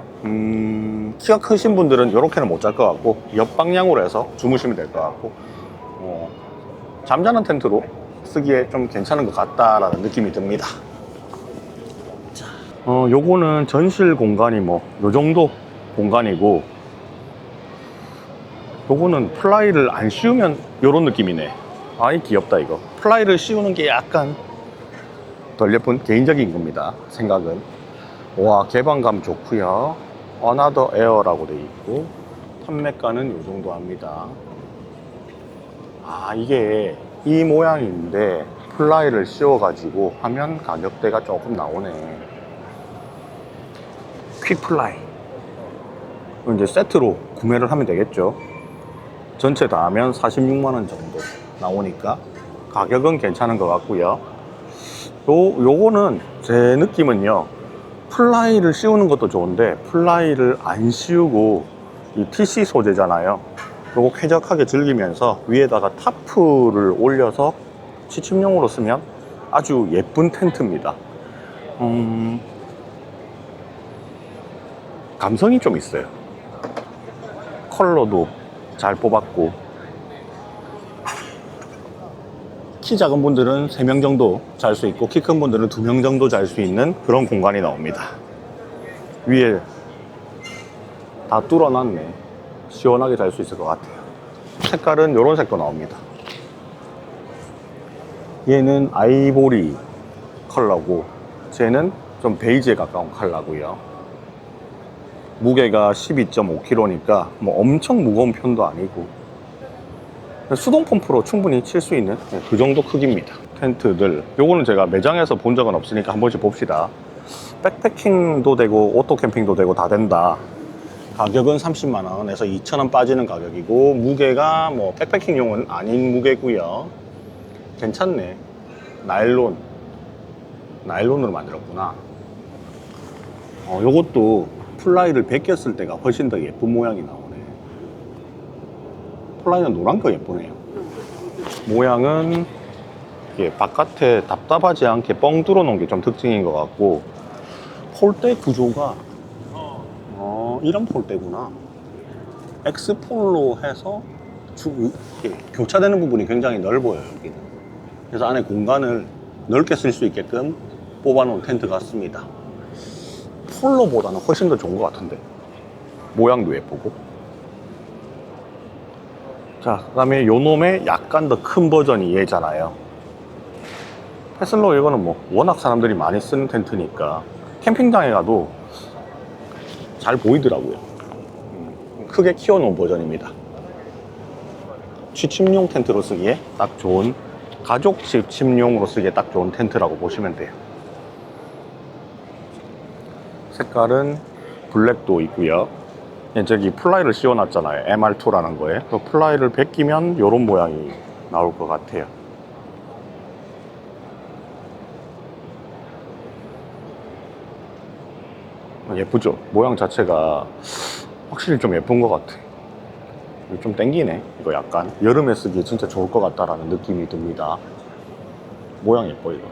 키가 크신 분들은 이렇게는 못 잘 것 같고 옆방향으로 해서 주무시면 될 것 같고, 잠자는 텐트로 쓰기에 좀 괜찮은 것 같다라는 느낌이 듭니다. 요거는 전실 공간이 뭐 요 정도 공간이고, 요거는 플라이를 안 씌우면 요런 느낌이네. 아이 귀엽다. 이거 플라이를 씌우는 게 약간 덜 예쁜 개인적인 겁니다. 생각은. 와, 개방감 좋고요. Another Air라고 돼 있고 판매가는 요 정도 합니다. 아, 이게 이 모양인데 플라이를 씌워 가지고 하면 가격대가 조금 나오네. 퀵플라이 이제 세트로 구매를 하면 되겠죠. 전체 다 하면 46만원 정도 나오니까 가격은 괜찮은 것 같고요. 요거는 제 느낌은요, 플라이를 씌우는 것도 좋은데 플라이를 안 씌우고 이 TC 소재잖아요. 요거 쾌적하게 즐기면서 위에다가 타프를 올려서 취침용으로 쓰면 아주 예쁜 텐트입니다. 감성이 좀 있어요. 컬러도 잘 뽑았고, 키 작은 분들은 3명 정도 잘 수 있고 키 큰 분들은 2명 정도 잘 수 있는 그런 공간이 나옵니다. 위에 다 뚫어놨네. 시원하게 잘 수 있을 것 같아요. 색깔은 이런 색도 나옵니다. 얘는 아이보리 컬러고 쟤는 좀 베이지에 가까운 컬러고요. 무게가 12.5kg니까 뭐 엄청 무거운 편도 아니고 수동 펌프로 충분히 칠 수 있는 그 정도 크기입니다. 텐트들 요거는 제가 매장에서 본 적은 없으니까 한 번씩 봅시다. 백패킹도 되고 오토 캠핑도 되고 다 된다. 가격은 30만원에서 2,000원 빠지는 가격이고 무게가 뭐 백패킹용은 아닌 무게고요. 괜찮네. 나일론으로 만들었구나. 요것도 플라이를 벗겼을 때가 훨씬 더 예쁜 모양이 나오네. 플라이는 노란 거 예쁘네요. 모양은 이게 바깥에 답답하지 않게 뻥 뚫어 놓은 게 좀 특징인 것 같고, 폴대 구조가 이런 폴대구나. X폴로 해서 교차되는 부분이 굉장히 넓어요. 여기는. 그래서 안에 공간을 넓게 쓸 수 있게끔 뽑아놓은 텐트 같습니다. 폴로보다는 훨씬 더 좋은 것 같은데 모양도 예쁘고. 자, 그 다음에 요 놈의 약간 더 큰 버전이 얘잖아요. 페슬로 이거는 뭐 워낙 사람들이 많이 쓰는 텐트니까 캠핑장에 가도 잘 보이더라고요. 크게 키워놓은 버전입니다. 취침용 텐트로 쓰기에 딱 좋은, 가족 취침용으로 쓰기에 딱 좋은 텐트라고 보시면 돼요. 색깔은 블랙도 있고요. 저기 플라이를 씌워놨잖아요. MR2라는 거에. 그 플라이를 벗기면 이런 모양이 나올 것 같아요. 예쁘죠? 모양 자체가 확실히 좀 예쁜 것 같아. 좀 땡기네. 이거 약간 여름에 쓰기 진짜 좋을 것 같다라는 느낌이 듭니다. 모양 예뻐. 이거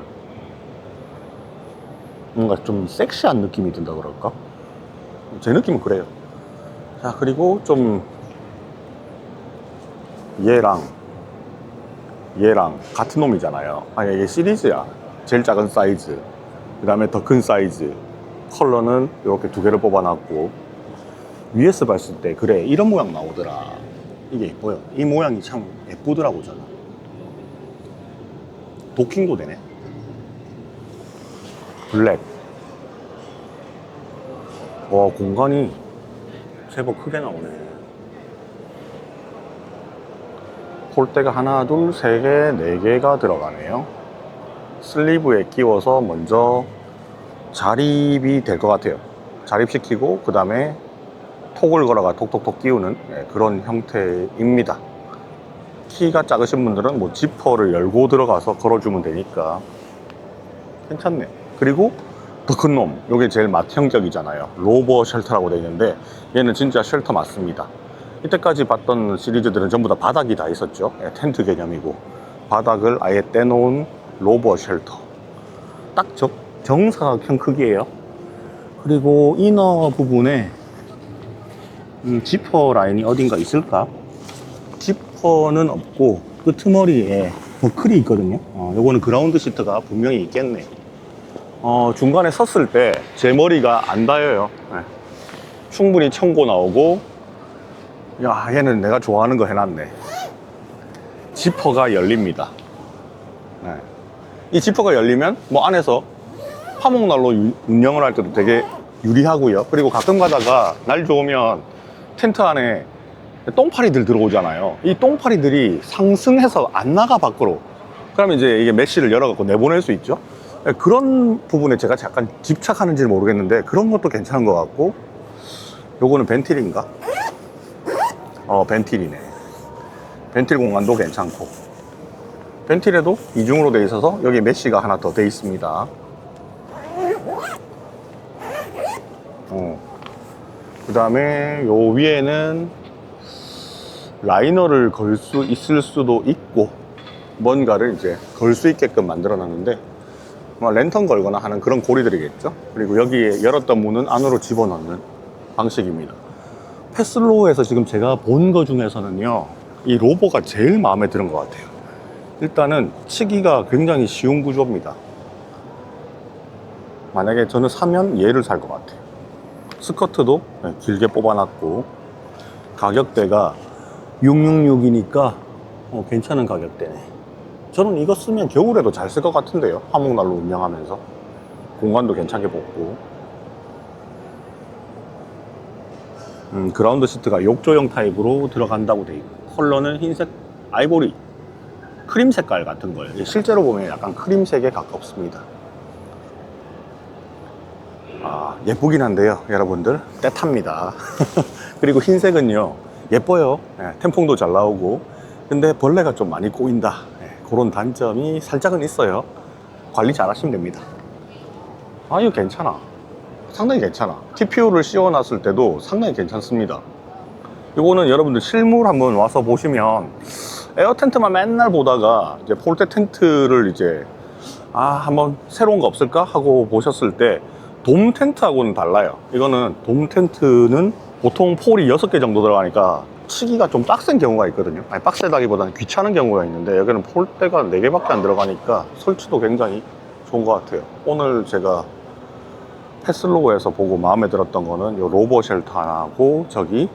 뭔가 좀 섹시한 느낌이 든다 그럴까? 제 느낌은 그래요. 자, 그리고 좀 얘랑 같은 놈이잖아요. 아니, 이게 시리즈야. 제일 작은 사이즈, 그 다음에 더 큰 사이즈. 컬러는 이렇게 두 개를 뽑아놨고, 위에서 봤을 때 그래, 이런 모양 나오더라. 이게 예뻐요. 이 모양이 참 예쁘더라고. 저는 도킹도 되네. 블랙. 와, 공간이 제법 크게 나오네. 폴대가 하나, 둘, 세 개, 네 개가 들어가네요. 슬리브에 끼워서 먼저 자립이 될 것 같아요. 자립시키고 그 다음에 톡을 걸어가 톡톡톡 끼우는 그런 형태입니다. 키가 작으신 분들은 뭐 지퍼를 열고 들어가서 걸어주면 되니까 괜찮네. 그리고 더 큰 놈, 요게 제일 맏형격이잖아요. 로버 쉘터라고 되어 있는데 얘는 진짜 쉘터 맞습니다. 이때까지 봤던 시리즈들은 전부 다 바닥이 다 있었죠. 텐트 개념이고 바닥을 아예 떼놓은 로버 쉘터. 딱 정사각형 크기예요. 그리고 이너 부분에 지퍼 라인이 어딘가 있을까? 지퍼는 없고 끄트머리에 버클이 있거든요. 요거는 그라운드 시트가 분명히 있겠네. 중간에 섰을 때 제 머리가 안 닿여요. 충분히 청고 나오고, 야, 얘는 내가 좋아하는 거 해놨네. 지퍼가 열립니다. 이 지퍼가 열리면 뭐 안에서 화목난로 운영을 할 때도 되게 유리하고요. 그리고 가끔 가다가 날 좋으면 텐트 안에 똥파리들 들어오잖아요. 이 똥파리들이 상승해서 안 나가 밖으로. 그러면 이제 이게 메쉬를 열어갖고 내보낼 수 있죠. 그런 부분에 제가 약간 집착하는지는 모르겠는데 그런 것도 괜찮은 것 같고, 요거는 벤틸인가? 벤틸이네. 벤틸 공간도 괜찮고, 벤틸에도 이중으로 되어 있어서 여기 메쉬가 하나 더 되어 있습니다. 그 다음에 요 위에는 라이너를 걸 수 있을 수도 있고 뭔가를 이제 걸 수 있게끔 만들어 놨는데 뭐 랜턴 걸거나 하는 그런 고리들이겠죠. 그리고 여기에 열었던 문은 안으로 집어넣는 방식입니다. 패슬로우에서 지금 제가 본 거 중에서는요, 이 로버가 제일 마음에 드는 것 같아요. 일단은 치기가 굉장히 쉬운 구조입니다. 만약에 저는 사면 얘를 살 것 같아요. 스커트도 길게 뽑아놨고 가격대가 666이니까 괜찮은 가격대네. 저는 이거 쓰면 겨울에도 잘 쓸 것 같은데요. 화목난로 운영하면서 공간도 괜찮게 뽑고. 그라운드 시트가 욕조형 타입으로 들어간다고 돼 있고, 컬러는 흰색, 아이보리, 크림 색깔 같은 거예요. 실제로 보면 약간 크림색에 가깝습니다. 예쁘긴 한데요, 여러분들 때탑니다. 그리고 흰색은요 예뻐요. 텐풍도 잘 나오고, 근데 벌레가 좀 많이 꼬인다. 그런 단점이 살짝은 있어요. 관리 잘 하시면 됩니다. 이거 괜찮아. 상당히 괜찮아. TPO를 씌워놨을 때도 상당히 괜찮습니다. 이거는 여러분들 실물 한번 와서 보시면, 에어 텐트만 맨날 보다가 이제 폴대 텐트를 이제 한번 새로운 거 없을까 하고 보셨을 때 돔 텐트하고는 달라요. 이거는 돔 텐트는 보통 폴이 6개 정도 들어가니까 치기가 좀 빡센 경우가 있거든요. 아니, 빡세다기보다는 귀찮은 경우가 있는데 여기는 폴대가 4개밖에 안 들어가니까 설치도 굉장히 좋은 것 같아요. 오늘 제가 패슬로우에서 보고 마음에 들었던 거는 요 로버 쉘터 하나하고, 저기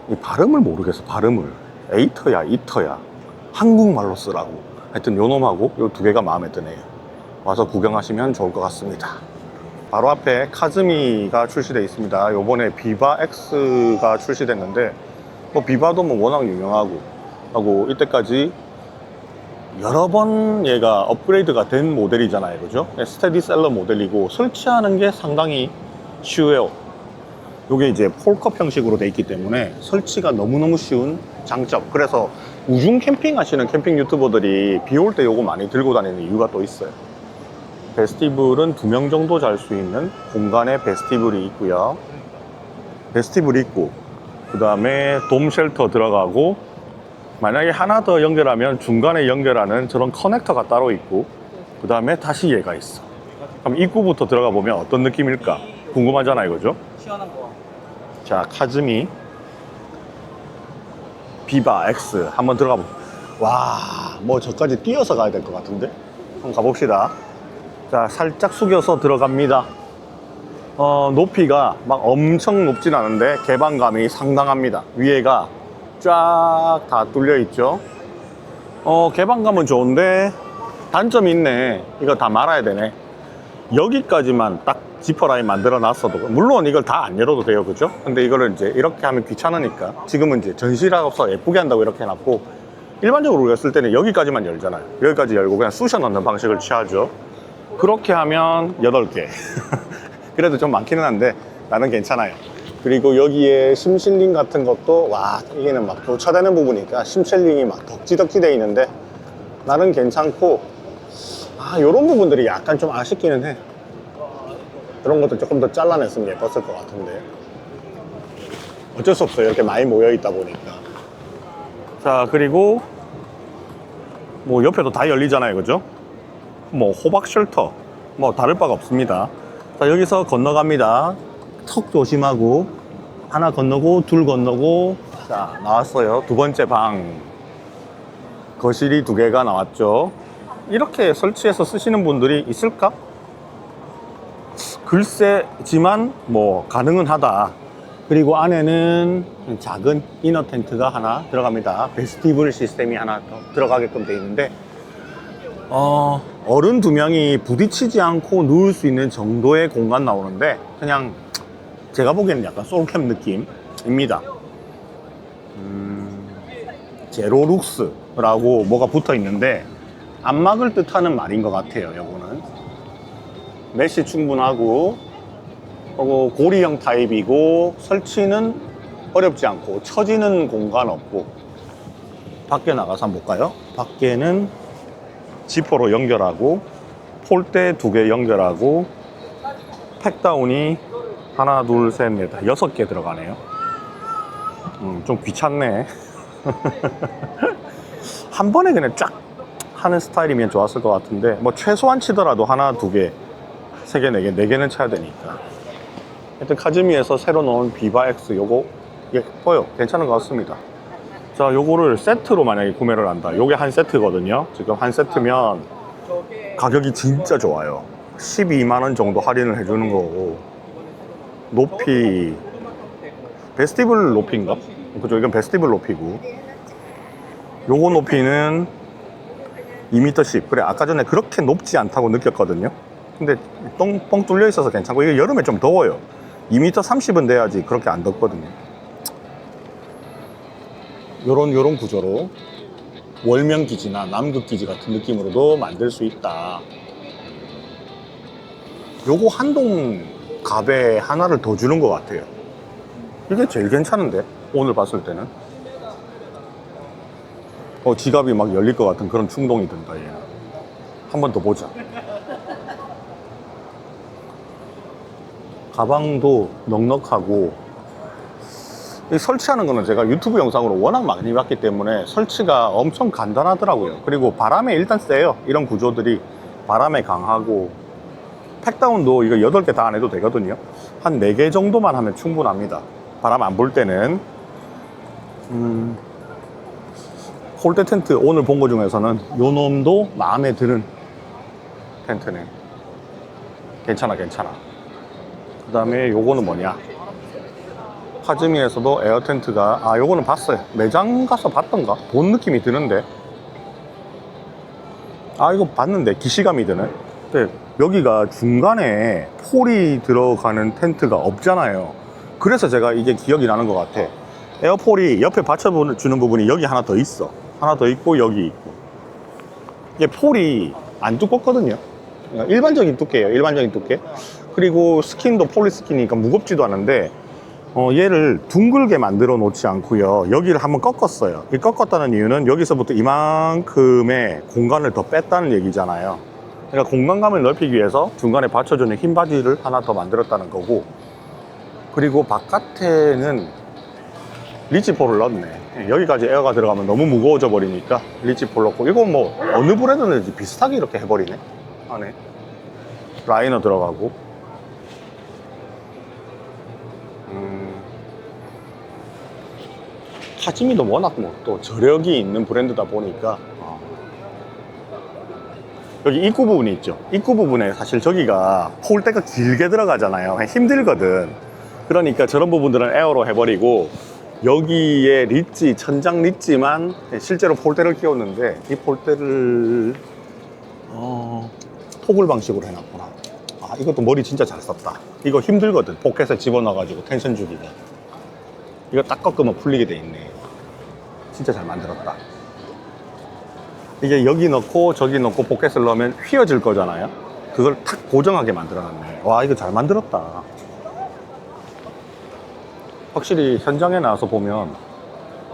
이 발음을 모르겠어. 발음을 에이터야 이터야 한국말로 쓰라고. 하여튼 요 놈하고 요 2개가 마음에 드네요. 와서 구경하시면 좋을 것 같습니다. 바로 앞에 카즈미가 출시되어 있습니다. 요번에 비바 X가 출시됐는데, 뭐 비바도 뭐 워낙 유명하고 하고 이때까지 여러 번 얘가 업그레이드가 된 모델이잖아요. 그죠? 스테디셀러 모델이고 설치하는 게 상당히 쉬워요. 요게 이제 폴컵 형식으로 돼 있기 때문에 설치가 너무너무 쉬운 장점. 그래서 우중 캠핑 하시는 캠핑 유튜버들이 비 올 때 요거 많이 들고 다니는 이유가 또 있어요. 베스티블은 2명 정도 잘 수 있는 공간에 베스티블이 있고요. 베스티블이 있고, 그 다음에 돔 쉘터 들어가고, 만약에 하나 더 연결하면 중간에 연결하는 저런 커넥터가 따로 있고, 그 다음에 다시 얘가 있어. 그럼 입구부터 들어가 보면 어떤 느낌일까 궁금하잖아요. 그죠? 시원한 거. 자, 카즈미 비바 X 한번 들어가 볼게요. 와, 뭐 저까지 뛰어서 가야 될 것 같은데? 한번 가봅시다. 자, 살짝 숙여서 들어갑니다. 높이가 막 엄청 높진 않은데 개방감이 상당합니다. 위에가 쫙 다 뚫려 있죠. 개방감은 좋은데 단점이 있네. 이거 다 말아야 되네. 여기까지만 딱 지퍼 라인 만들어 놨어도, 물론 이걸 다 안 열어도 돼요. 그죠? 근데 이거를 이제 이렇게 하면 귀찮으니까 지금은 이제 전시라서 예쁘게 한다고 이렇게 해놨고, 일반적으로 우리가 쓸 때는 여기까지만 열잖아요. 여기까지 열고 그냥 쑤셔 넣는 방식을 취하죠. 그렇게 하면 8개. 그래도 좀 많기는 한데 나는 괜찮아요. 그리고 여기에 심실링 같은 것도, 와, 이게는 막 교차되는 부분이니까 심실링이 막 덕지덕지 돼 있는데 나는 괜찮고, 아, 요런 부분들이 약간 좀 아쉽기는 해. 그런 것도 조금 더 잘라냈으면 예뻤을 것 같은데 어쩔 수 없어요. 이렇게 많이 모여 있다 보니까. 자, 그리고 뭐 옆에도 다 열리잖아요, 그죠? 뭐 호박 쉘터 뭐 다를 바가 없습니다. 자, 여기서 건너갑니다. 턱 조심하고 하나 건너고 둘 건너고. 자, 나왔어요. 두 번째 방. 거실이 두 개가 나왔죠. 이렇게 설치해서 쓰시는 분들이 있을까? 글쎄지만 뭐 가능은 하다. 그리고 안에는 작은 이너 텐트가 하나 들어갑니다. 베스티블 시스템이 하나 더 들어가게끔 되어 있는데 어른 두 명이 부딪히지 않고 누울 수 있는 정도의 공간 나오는데 그냥 제가 보기에는 약간 솔캠 느낌입니다. 제로룩스라고 뭐가 붙어 있는데 안 막을 듯하는 말인 것 같아요. 요거는 메시 충분하고 고리형 타입이고 설치는 어렵지 않고 처지는 공간 없고. 밖에 나가서 한번 볼까요? 밖에는 지퍼로 연결하고 폴대 두 개 연결하고 팩다운이 하나 둘 셋 넷 6개 들어가네요. 좀 귀찮네. 한 번에 그냥 쫙 하는 스타일이면 좋았을 것 같은데 뭐 최소한 치더라도 하나 두 개 3개 4개 4개는 쳐야 되니까. 하여튼 카즈미에서 새로 나온 비바X 요거 예뻐요. 괜찮은 것 같습니다. 자, 요거를 세트로 만약에 구매를 한다. 요게 한 세트거든요. 지금 한 세트면 가격이 진짜 좋아요. 12만원 정도 할인을 해주는 거고, 높이 베스티블 높이인가? 그죠? 이건 베스티블 높이고, 요거 높이는 2m10. 그래, 아까 전에 그렇게 높지 않다고 느꼈거든요. 근데 뻥 뚫려 있어서 괜찮고, 이게 여름에 좀 더워요. 2m30은 돼야지 그렇게 안 덥거든요. 요런 구조로 월명기지나 남극기지 같은 느낌으로도 만들 수 있다. 요거 한동 갑에 하나를 더 주는 것 같아요. 이게 제일 괜찮은데 오늘 봤을 때는 지갑이 막 열릴 것 같은 그런 충동이 든다. 얘는 한 번 더 보자. 가방도 넉넉하고, 설치하는 거는 제가 유튜브 영상으로 워낙 많이 봤기 때문에 설치가 엄청 간단하더라고요. 그리고 바람에 일단 세요. 이런 구조들이 바람에 강하고, 팩다운도 이거 8개 다 안 해도 되거든요. 한 4개 정도만 하면 충분합니다. 바람 안 불 때는. 폴대 텐트 오늘 본 거 중에서는 요 놈도 마음에 드는 텐트네. 괜찮아. 그 다음에 요거는 뭐냐, 카즈미에서도 에어 텐트가, 요거는 봤어요. 매장 가서 봤던가? 본 느낌이 드는데, 이거 봤는데 기시감이 드네. 근데 여기가 중간에 폴이 들어가는 텐트가 없잖아요. 그래서 제가 이게 기억이 나는 것 같아. 에어폴이 옆에 받쳐주는 부분이 여기 하나 더 있어. 하나 더 있고 여기 있고. 이게 폴이 안 두껍거든요. 일반적인 두께예요. 일반적인 두께. 그리고 스킨도 폴리스킨이니까 무겁지도 않은데, 얘를 둥글게 만들어 놓지 않고요. 여기를 한번 꺾었어요. 이 꺾었다는 이유는 여기서부터 이만큼의 공간을 더 뺐다는 얘기잖아요. 그러니까 공간감을 넓히기 위해서 중간에 받쳐주는 흰 바지를 하나 더 만들었다는 거고, 그리고 바깥에는 리치폴을 넣었네. 여기까지 에어가 들어가면 너무 무거워져 버리니까 리치폴 넣고, 이건 뭐 어느 브랜드든지 비슷하게 이렇게 해버리네. 안에 라이너 들어가고. 카즈미도 워낙 뭐 또 저력이 있는 브랜드다 보니까. 여기 입구 부분이 있죠. 입구 부분에 사실 저기가 폴대가 길게 들어가잖아요. 힘들거든. 그러니까 저런 부분들은 에어로 해버리고, 여기에 리지, 천장 리지만 실제로 폴대를 끼웠는데, 이 폴대를 토글 방식으로 해놨구나. 이것도 머리 진짜 잘 썼다. 이거 힘들거든. 포켓에 집어넣어가지고 텐션 주기가. 이거 딱 꺾으면 풀리게 돼 있네. 진짜 잘 만들었다. 이게 여기 넣고 저기 넣고 포켓을 넣으면 휘어질 거잖아요. 그걸 탁 고정하게 만들어놨네. 와, 이거 잘 만들었다. 확실히 현장에 나와서 보면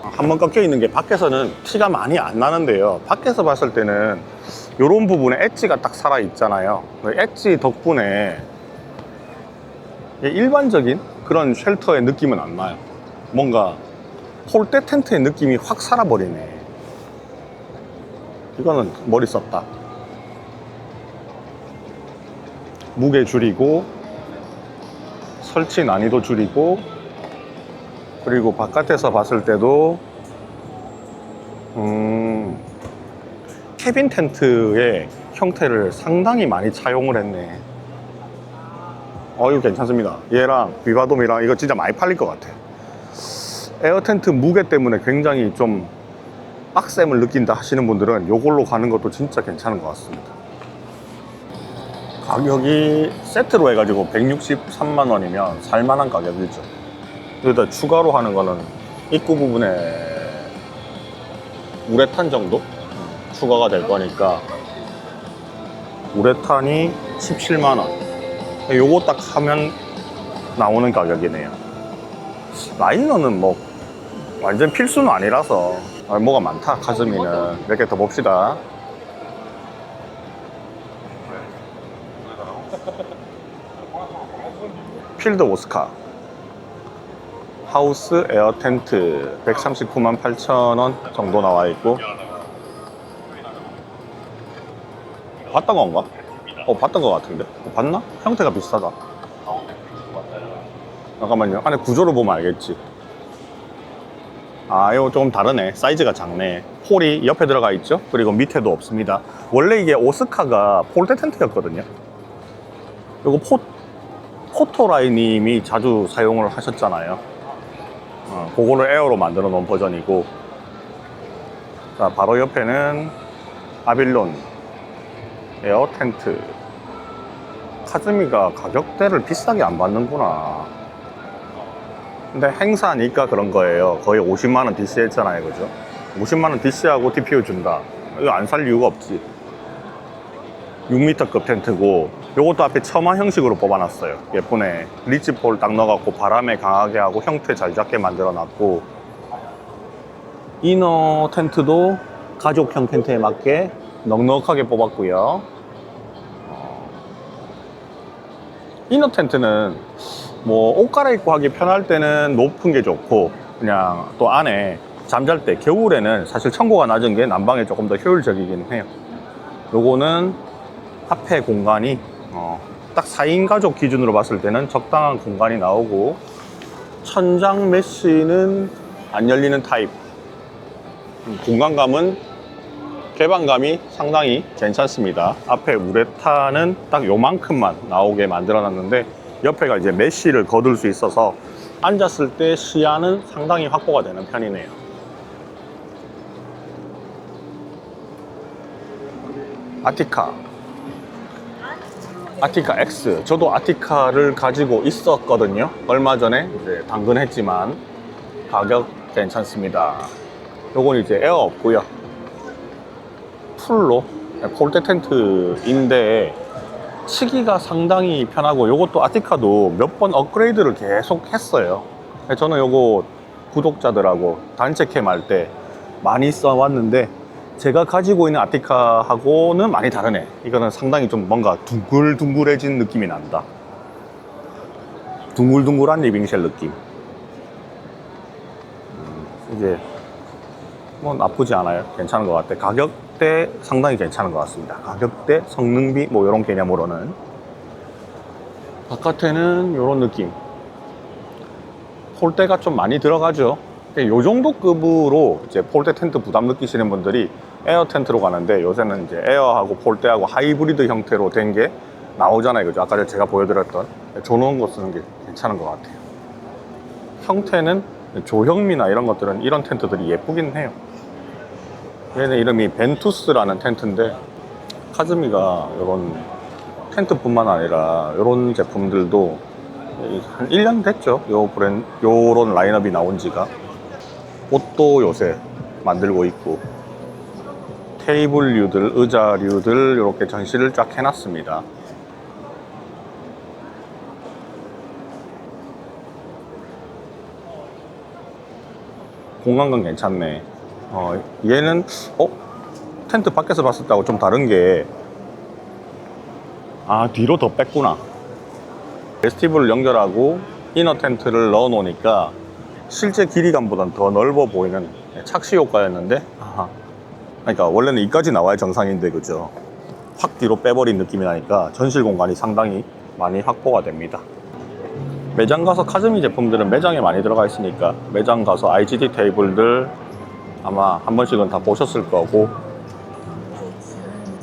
한번 꺾여 있는 게 밖에서는 티가 많이 안 나는데요, 밖에서 봤을 때는 이런 부분에 엣지가 딱 살아 있잖아요. 엣지 덕분에 일반적인 그런 쉘터의 느낌은 안 나요. 뭔가 폴대 텐트의 느낌이 확 살아버리네. 이거는 머리 썼다. 무게 줄이고 설치 난이도 줄이고, 그리고 바깥에서 봤을 때도 캐빈 텐트의 형태를 상당히 많이 차용을 했네. 이거 괜찮습니다. 얘랑 비바돔이랑 이거 진짜 많이 팔릴 것 같아. 에어 텐트 무게 때문에 굉장히 좀 빡셈을 느낀다 하시는 분들은 이걸로 가는 것도 진짜 괜찮은 것 같습니다. 가격이 세트로 해가지고 163만 원이면 살만한 가격이죠. 여기다 추가로 하는 거는 입구 부분에 우레탄 정도 추가가 될 거니까 우레탄이 17만 원. 요거 딱 하면 나오는 가격이네요. 라이너는 뭐 완전 필수는 아니라서. 뭐가 많다. 카즈미는 몇 개 더 봅시다. 필드 오스카 하우스 에어 텐트 139만 8천 원 정도 나와 있고. 봤던 건가? 봤던 것 같은데. 봤나? 형태가 비슷하다. 잠깐만요. 안에 구조를 보면 알겠지. 이거 조금 다르네. 사이즈가 작네. 폴이 옆에 들어가 있죠. 그리고 밑에도 없습니다. 원래 이게 오스카가 폴대 텐트였거든요. 요거 포토라이님이 자주 사용을 하셨잖아요. 그거를 에어로 만들어 놓은 버전이고. 자, 바로 옆에는 아빌론 에어 텐트. 카즈미가 가격대를 비싸게 안 받는구나. 근데 행사니까 그런 거예요. 거의 50만원 DC 했잖아요, 그죠? 50만원 DC하고 TPU 준다. 이거 안 살 이유가 없지. 6m급 텐트고, 요것도 앞에 처마 형식으로 뽑아놨어요. 예쁘네. 리치폴 딱 넣어갖고 바람에 강하게 하고 형태 잘 잡게 만들어놨고, 이너 텐트도 가족형 텐트에 맞게 넉넉하게 뽑았고요. 이너 텐트는 뭐 옷 갈아입고 하기 편할 때는 높은 게 좋고, 그냥 또 안에 잠잘 때 겨울에는 사실 청고가 낮은 게 난방에 조금 더 효율적이긴 해요. 요거는 앞에 공간이 딱 4인 가족 기준으로 봤을 때는 적당한 공간이 나오고, 천장 메쉬는 안 열리는 타입. 공간감은 개방감이 상당히 괜찮습니다. 앞에 우레탄은 딱 요만큼만 나오게 만들어 놨는데, 옆에가 이제 메쉬를 거둘 수 있어서 앉았을 때 시야는 상당히 확보가 되는 편이네요. 아티카 X. 저도 아티카를 가지고 있었거든요. 얼마 전에 이제 당근했지만 가격 괜찮습니다. 요건 이제 에어 없고요. 풀로 폴대 텐트인데 치기가 상당히 편하고, 요것도 아티카도 몇 번 업그레이드를 계속 했어요. 저는 요거 구독자들하고 단체 캠 할 때 많이 써왔는데, 제가 가지고 있는 아티카하고는 많이 다르네. 이거는 상당히 좀 뭔가 둥글둥글해진 느낌이 난다. 둥글둥글한 리빙쉘 느낌. 이게 뭐 나쁘지 않아요. 괜찮은 것 같아. 가격대 상당히 괜찮은 것 같습니다. 가격대, 성능비 뭐 이런 개념으로는. 바깥에는 이런 느낌. 폴대가 좀 많이 들어가죠. 요 정도 급으로 이제 폴대 텐트 부담 느끼시는 분들이 에어 텐트로 가는데, 요새는 이제 에어하고 폴대하고 하이브리드 형태로 된 게 나오잖아요, 그죠? 아까 제가 보여드렸던 조놓은 거 쓰는 게 괜찮은 것 같아요. 형태는 조형미나 이런 것들은 이런 텐트들이 예쁘긴 해요. 얘는 이름이 벤투스라는 텐트인데, 카즈미가 이런 텐트뿐만 아니라 이런 제품들도 한 1년 됐죠. 요런 라인업이 나온 지가. 옷도 요새 만들고 있고, 테이블류들, 의자류들 이렇게 전시를 쫙 해놨습니다. 공간감 괜찮네. 얘는 텐트 밖에서 봤을 때하고 좀 다른 게, 뒤로 더 뺐구나. 베스티블을 연결하고 이너 텐트를 넣어 놓으니까 실제 길이감보단 더 넓어 보이는 착시 효과였는데, 그러니까 원래는 이까지 나와야 정상인데, 그죠? 확 뒤로 빼버린 느낌이 나니까 전실 공간이 상당히 많이 확보가 됩니다. 매장 가서 카즈미 제품들은 매장에 많이 들어가 있으니까 매장 가서 IGD 테이블들 아마 한 번씩은 다 보셨을 거고,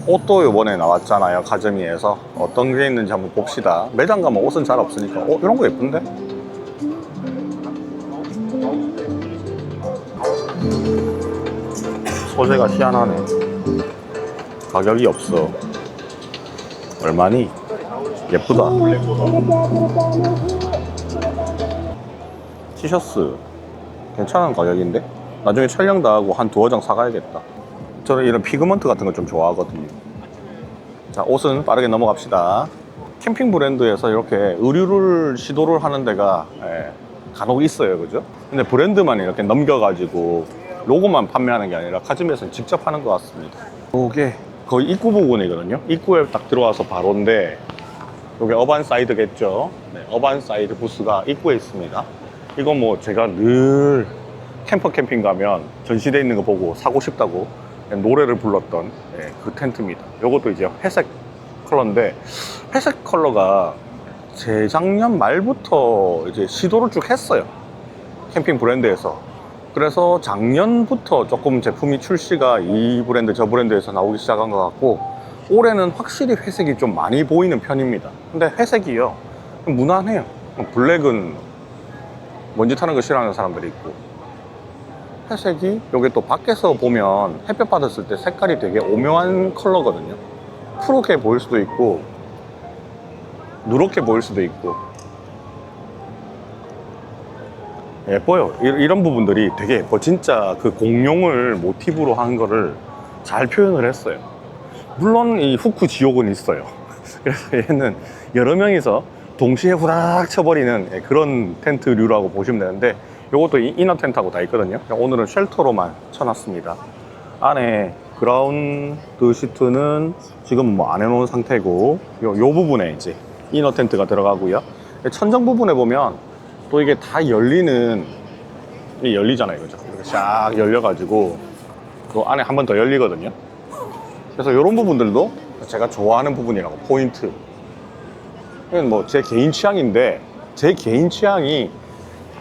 옷도 이번에 나왔잖아요. 카즈미에서 어떤 게 있는지 한번 봅시다. 매장 가면 옷은 잘 없으니까 이런 거 예쁜데? 소재가 희한하네. 가격이 없어. 얼마니? 예쁘다. 티셔츠 괜찮은 가격인데? 나중에 촬영 다 하고 한 두어 장 사가야겠다. 저는 이런 피그먼트 같은 거 좀 좋아하거든요. 자, 옷은 빠르게 넘어갑시다. 캠핑 브랜드에서 이렇게 의류를 시도를 하는 데가 간혹 있어요, 그죠? 근데 브랜드만 이렇게 넘겨가지고 로고만 판매하는 게 아니라 카즈미에서는 직접 하는 것 같습니다. 이게 거의 입구 부분이거든요. 입구에 딱 들어와서 바로인데, 이게 어반사이드겠죠. 네, 어반사이드 부스가 입구에 있습니다. 이건 뭐 제가 늘 캠퍼 캠핑 가면 전시되어 있는 거 보고 사고 싶다고 노래를 불렀던 그 텐트입니다. 이것도 이제 회색 컬러인데, 회색 컬러가 재작년 말부터 이제 시도를 쭉 했어요. 캠핑 브랜드에서. 그래서 작년부터 조금 제품이 출시가 이 브랜드 저 브랜드에서 나오기 시작한 것 같고, 올해는 확실히 회색이 좀 많이 보이는 편입니다. 근데 회색이요, 무난해요. 블랙은 먼지 타는 거 싫어하는 사람들이 있고, 회색이 여기 또 밖에서 보면 햇볕 받았을 때 색깔이 되게 오묘한 컬러거든요. 푸르게 보일 수도 있고 누렇게 보일 수도 있고 예뻐요. 이런 부분들이 되게 예뻐. 진짜 그 공룡을 모티브로 한 거를 잘 표현을 했어요. 물론 이 후크 지옥은 있어요. 그래서 얘는 여러 명이서 동시에 후다닥 쳐버리는 그런 텐트류라고 보시면 되는데, 이것도 이너 텐트하고 다 있거든요. 오늘은 쉘터로만 쳐놨습니다. 안에 그라운드 시트는 지금 뭐 안 해놓은 상태고, 요 부분에 이제 이너 텐트가 들어가고요. 천정 부분에 보면 또 이게 다 열리잖아요, 그죠? 이렇게 샥 열려가지고 또 안에 한 번 더 열리거든요. 그래서 이런 부분들도 제가 좋아하는 부분이라고, 포인트. 이건 뭐 제 개인 취향인데, 제 개인 취향이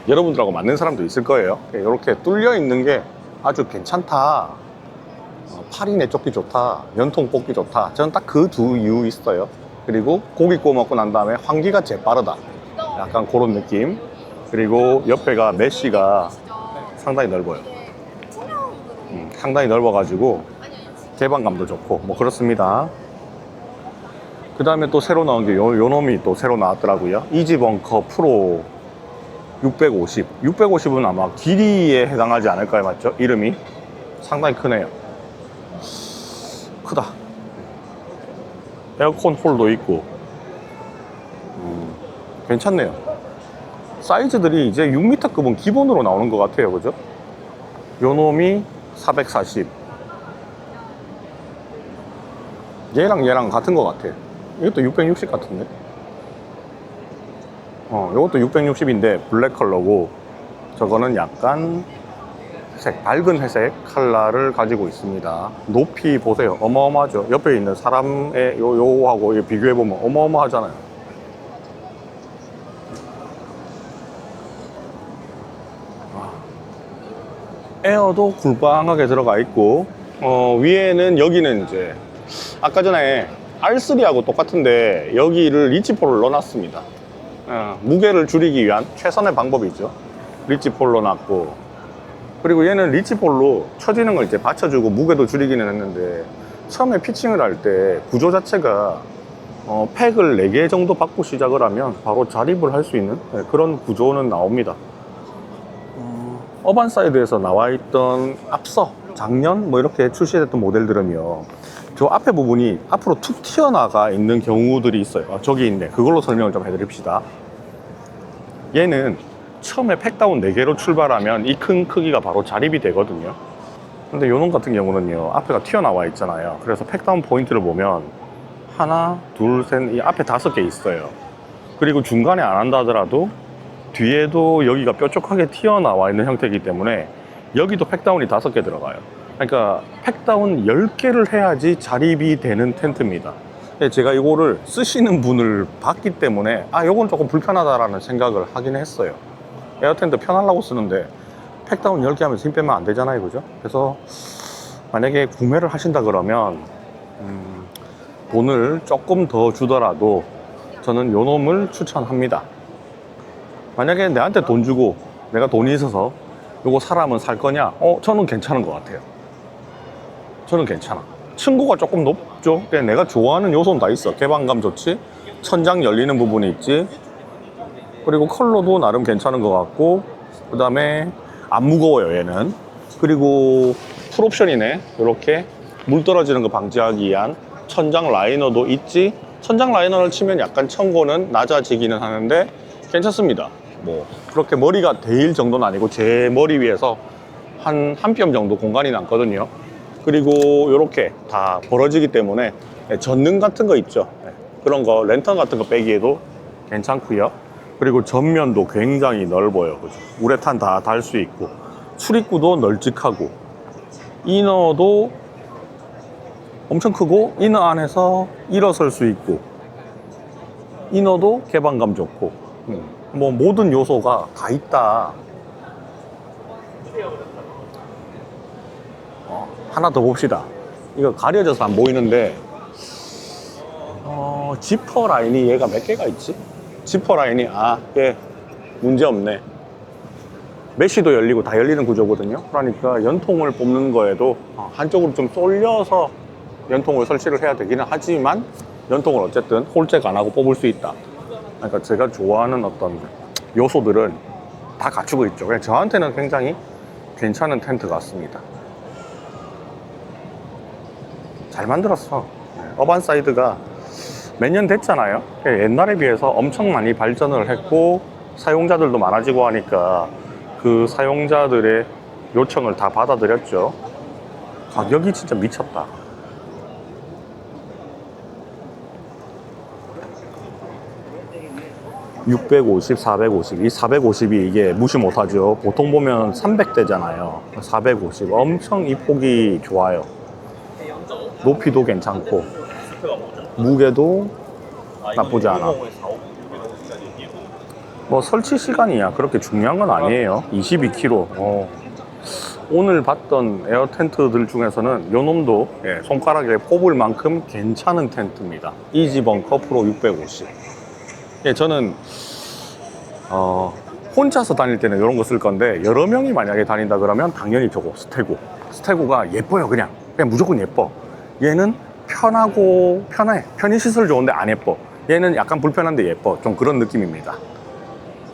여러분들하고 맞는 사람도 있을 거예요. 이렇게 뚫려 있는 게 아주 괜찮다, 팔이 내쫓기 좋다, 연통 뽑기 좋다. 저는 딱 그 두 이유 있어요. 그리고 고기 구워 먹고 난 다음에 환기가 재빠르다, 약간 그런 느낌. 그리고 옆에가 메쉬가 상당히 넓어요. 상당히 넓어가지고 개방감도 좋고 뭐 그렇습니다. 그 다음에 또 새로 나온 게 요 놈이 또 새로 나왔더라고요. 이지벙커 프로 650은 아마 길이에 해당하지 않을까요? 맞죠? 이름이 상당히 크네요. 크다. 에어컨 홀도 있고 괜찮네요. 사이즈들이 이제 6m급은 기본으로 나오는 것 같아요, 그죠? 요 놈이 440. 얘랑 같은 것 같아. 이것도 660 같은데? 이것도 660인데 블랙 컬러고, 저거는 약간 회색, 밝은 회색 컬러를 가지고 있습니다. 높이 보세요. 어마어마하죠? 옆에 있는 사람의 요하고 비교해보면 어마어마하잖아요. 에어도 굴방하게 들어가 있고, 위에는, 여기는 이제 아까 전에 R3하고 똑같은데 여기를 리치폴을 넣어놨습니다. 무게를 줄이기 위한 최선의 방법이죠. 리치폴 넣어놨고, 그리고 얘는 리치폴로 쳐지는 걸 이제 받쳐주고 무게도 줄이기는 했는데, 처음에 피칭을 할 때 구조 자체가 팩을 4개 정도 받고 시작을 하면 바로 자립을 할 수 있는 그런 구조는 나옵니다. 어반사이드에서 나와있던 앞서 작년 뭐 이렇게 출시됐던 모델들은요, 저 앞에 부분이 앞으로 툭 튀어나가 있는 경우들이 있어요. 저기 있네. 그걸로 설명을 좀 해드립시다. 얘는 처음에 팩다운 4개로 출발하면 이 큰 크기가 바로 자립이 되거든요. 근데 요놈 같은 경우는요, 앞에가 튀어나와 있잖아요. 그래서 팩다운 포인트를 보면 하나, 둘, 셋, 이 앞에 5개 있어요. 그리고 중간에 안 한다 하더라도 뒤에도 여기가 뾰족하게 튀어나와 있는 형태이기 때문에 여기도 팩다운이 5개 들어가요. 그러니까 팩다운 10개를 해야지 자립이 되는 텐트입니다. 제가 이거를 쓰시는 분을 봤기 때문에 요건 조금 불편하다라는 생각을 하긴 했어요. 에어텐트 편하려고 쓰는데 팩다운 10개 하면서 힘 빼면 안 되잖아요, 그죠? 그래서 만약에 구매를 하신다 그러면 돈을 조금 더 주더라도 저는 요 놈을 추천합니다. 만약에 내한테 돈 주고 내가 돈이 있어서 요거 사라면 살 거냐? 저는 괜찮은 것 같아요. 저는 괜찮아. 층고가 조금 높죠? 내가 좋아하는 요소는 다 있어. 개방감 좋지? 천장 열리는 부분이 있지? 그리고 컬러도 나름 괜찮은 것 같고, 그 다음에 안 무거워요, 얘는. 그리고 풀옵션이네. 이렇게 물 떨어지는 거 방지하기 위한 천장 라이너도 있지? 천장 라이너를 치면 약간 청고는 낮아지기는 하는데 괜찮습니다. 뭐 그렇게 머리가 데일 정도는 아니고 제 머리 위에서 한 뼘 정도 공간이 남거든요. 그리고 이렇게 다 벌어지기 때문에 전등 같은 거 있죠, 그런 거 랜턴 같은 거 빼기에도 괜찮고요. 그리고 전면도 굉장히 넓어요, 그죠? 우레탄 다 달 수 있고, 출입구도 널찍하고, 이너도 엄청 크고, 이너 안에서 일어설 수 있고, 이너도 개방감 좋고, 뭐 모든 요소가 다 있다. 하나 더 봅시다. 이거 가려져서 안 보이는데 지퍼 라인이 얘가 몇 개가 있지? 지퍼 라인이 예, 문제 없네. 메쉬도 열리고 다 열리는 구조거든요. 그러니까 연통을 뽑는 거에도 한쪽으로 좀 쏠려서 연통을 설치를 해야 되기는 하지만 연통을 어쨌든 홀잭 안 하고 뽑을 수 있다. 그러니까 제가 좋아하는 어떤 요소들은 다 갖추고 있죠. 그냥 저한테는 굉장히 괜찮은 텐트 같습니다. 잘 만들었어. 어반사이드가 몇 년 됐잖아요. 옛날에 비해서 엄청 많이 발전을 했고 사용자들도 많아지고 하니까 그 사용자들의 요청을 다 받아들였죠. 가격이 진짜 미쳤다. (650, 450) 이 450이 이게 무시 못하죠. 보통 보면 300대잖아요 450 엄청 이 폭이 좋아요. 높이도 괜찮고 무게도 나쁘지 않아. 뭐 설치 시간이야 그렇게 중요한 건 아니에요. 22kg. 오늘 봤던 에어 텐트들 중에서는 요 놈도 손가락에 꼽을 만큼 괜찮은 텐트입니다. 이지벙커 프로 650. 저는 혼자서 다닐 때는 이런 거 쓸 건데 여러 명이 만약에 다닌다 그러면 당연히 저거 스테고가 예뻐요. 그냥 무조건 예뻐. 얘는 편해. 편의시설 좋은데 안 예뻐. 얘는 약간 불편한데 예뻐. 좀 그런 느낌입니다.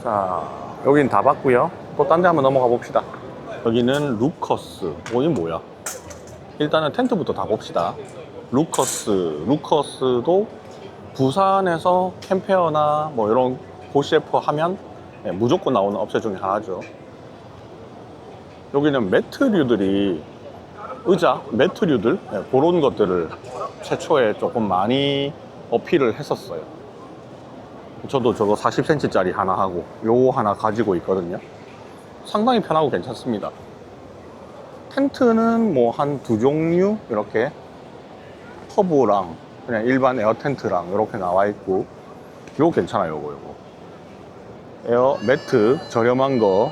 자, 여긴 다 봤고요. 또 딴 데 한번 넘어가 봅시다. 여기는 루커스. 이게 뭐야? 일단은 텐트부터 다 봅시다. 루커스도 부산에서 캠페어나 뭐 이런 고셰프 하면 무조건 나오는 업체 중에 하나죠. 여기는 매트류들이 매트류들 그런 것들을 최초에 조금 많이 어필을 했었어요. 저도 저거 40cm 짜리 하나 하고 요거 하나 가지고 있거든요. 상당히 편하고 괜찮습니다. 텐트는 뭐 한 2종류 이렇게 커브랑 그냥 일반 에어 텐트랑 이렇게 나와 있고, 요거 괜찮아요. 요거 에어 매트 저렴한 거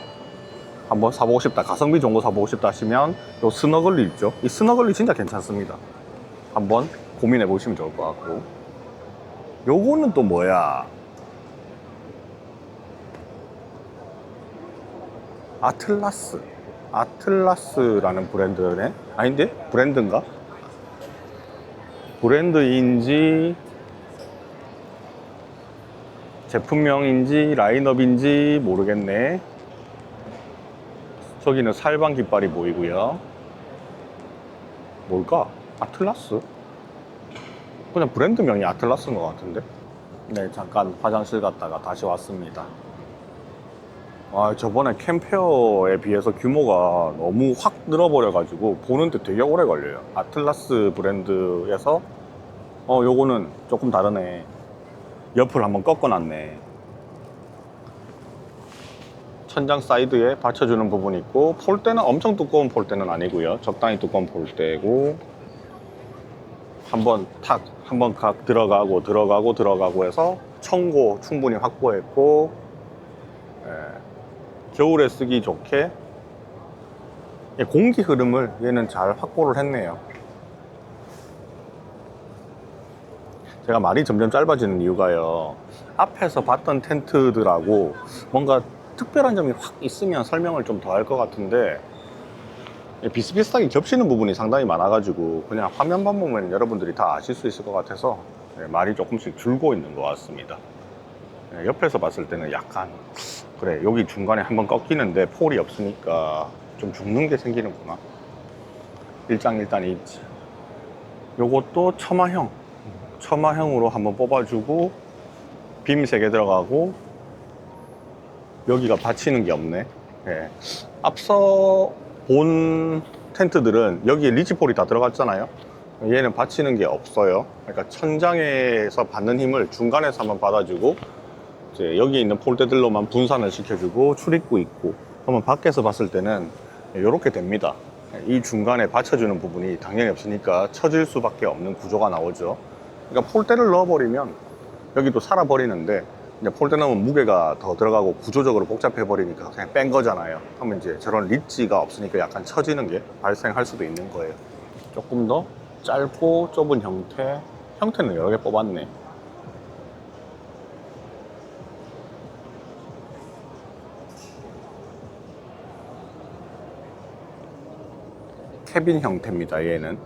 한번 사보고 싶다, 가성비 좋은 거 사보고 싶다 하시면 요 스너글리 있죠. 이 스너글리 진짜 괜찮습니다. 한번 고민해 보시면 좋을 것 같고, 요거는 또 뭐야? 아틀라스라는 브랜드네? 아닌데? 브랜드인가? 브랜드인지 제품명인지 라인업인지 모르겠네. 저기는 살방 깃발이 보이고요. 뭘까? 아틀라스? 그냥 브랜드명이 아틀라스인 것 같은데. 네, 잠깐 화장실 갔다가 다시 왔습니다. 저번에 캠페어에 비해서 규모가 너무 확 늘어버려가지고 보는데 되게 오래 걸려요. 아틀라스 브랜드에서 요거는 조금 다르네. 옆을 한번 꺾어놨네. 천장 사이드에 받쳐주는 부분이 있고, 폴대는 엄청 두꺼운 폴대는 아니고요. 적당히 두꺼운 폴대고, 한번 각 들어가고 해서 청고 충분히 확보했고, 겨울에 쓰기 좋게 공기 흐름을 얘는 잘 확보를 했네요. 제가 말이 점점 짧아지는 이유가요, 앞에서 봤던 텐트들하고 뭔가 특별한 점이 확 있으면 설명을 좀 더 할 것 같은데 비슷비슷하게 겹치는 부분이 상당히 많아가지고 그냥 화면만 보면 여러분들이 다 아실 수 있을 것 같아서 말이 조금씩 줄고 있는 것 같습니다. 옆에서 봤을 때는 약간 그래, 여기 중간에 한번 꺾이는데 폴이 없으니까 좀 죽는 게 생기는구나. 일장일단이 있지. 요것도 처마형으로 한번 뽑아주고, 빔 3개 들어가고, 여기가 받치는 게 없네. 앞서 본 텐트들은 여기에 리치폴이 다 들어갔잖아요. 얘는 받치는 게 없어요. 그러니까 천장에서 받는 힘을 중간에서 한번 받아주고, 이제 여기 있는 폴대들로만 분산을 시켜주고, 출입구 있고, 그러면 밖에서 봤을 때는 이렇게 됩니다. 이 중간에 받쳐주는 부분이 당연히 없으니까 처질 수밖에 없는 구조가 나오죠. 그러니까 폴대를 넣어버리면 여기도 살아버리는데, 이제 폴대 넣으면 무게가 더 들어가고 구조적으로 복잡해 버리니까 그냥 뺀 거잖아요. 그러면 이제 저런 리치가 없으니까 약간 처지는 게 발생할 수도 있는 거예요. 조금 더 짧고 좁은 형태는 여러 개 뽑았네. 캐빈 형태입니다, 얘는.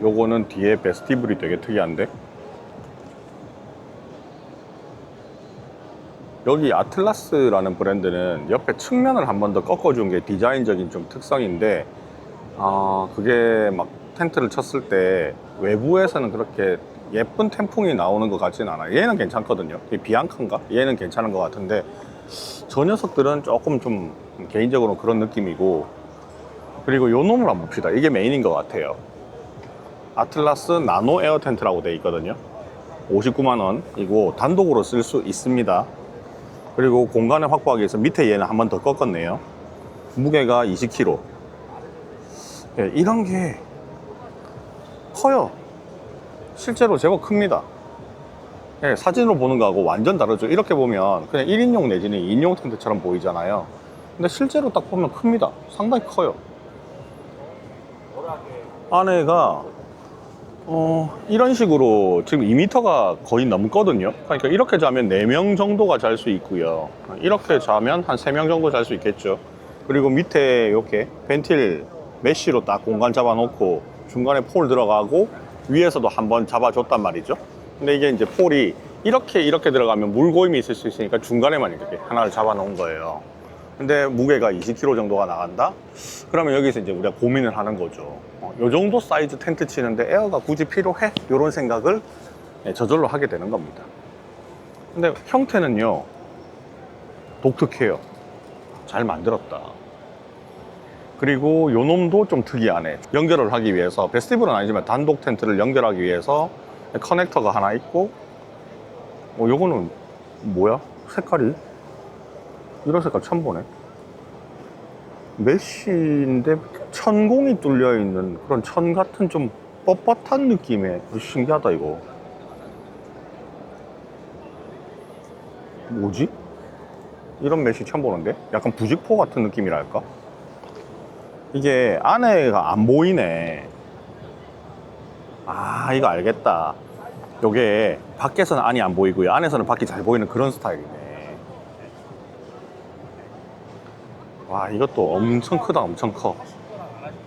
요거는 뒤에 베스티블이 되게 특이한데? 여기 아틀라스라는 브랜드는 옆에 측면을 한 번 더 꺾어준 게 디자인적인 좀 특성인데, 그게 막 텐트를 쳤을 때 외부에서는 그렇게 예쁜 텐풍이 나오는 것 같지는 않아요. 얘는 괜찮거든요. 비앙카인가? 얘는 괜찮은 것 같은데, 저 녀석들은 조금 좀 개인적으로 그런 느낌이고, 그리고 요 놈을 한번 봅시다. 이게 메인인 것 같아요. 아틀라스 나노 에어 텐트라고 되어 있거든요. 59만원이고 단독으로 쓸 수 있습니다. 그리고 공간을 확보하기 위해서 밑에 얘는 한 번 더 꺾었네요. 무게가 20kg. 이런 게 커요. 실제로 제법 큽니다. 사진으로 보는 거하고 완전 다르죠. 이렇게 보면 그냥 1인용 내지는 2인용 텐트처럼 보이잖아요. 근데 실제로 딱 보면 큽니다. 상당히 커요. 안에가 이런 식으로 지금 2m가 거의 넘거든요. 그러니까 이렇게 자면 4명 정도가 잘 수 있고요. 이렇게 자면 한 3명 정도 잘 수 있겠죠. 그리고 밑에 이렇게 벤틸 메쉬로 딱 공간 잡아놓고 중간에 폴 들어가고 위에서도 한번 잡아줬단 말이죠. 근데 이게 이제 폴이 이렇게 들어가면 물고임이 있을 수 있으니까 중간에만 이렇게 하나를 잡아놓은 거예요. 근데 무게가 20kg 정도가 나간다? 그러면 여기서 이제 우리가 고민을 하는 거죠. 요 정도 사이즈 텐트 치는데 에어가 굳이 필요해? 이런 생각을 저절로 하게 되는 겁니다. 근데 형태는요, 독특해요. 잘 만들었다. 그리고 요 놈도 좀 특이하네. 연결을 하기 위해서, 베스티블은 아니지만 단독 텐트를 연결하기 위해서 커넥터가 하나 있고, 요거는 뭐야? 색깔이? 이런 색깔 처음 보네. 메쉬인데 천공이 뚫려 있는 그런 천 같은 좀 뻣뻣한 느낌의, 신기하다 이거. 뭐지? 이런 메쉬 처음 보는데? 약간 부직포 같은 느낌이랄까? 이게 안에가 안 보이네. 이거 알겠다. 요게 밖에서는 안이 안 보이고요, 안에서는 밖이 잘 보이는 그런 스타일이네. 와, 이것도 엄청 크다. 엄청 커.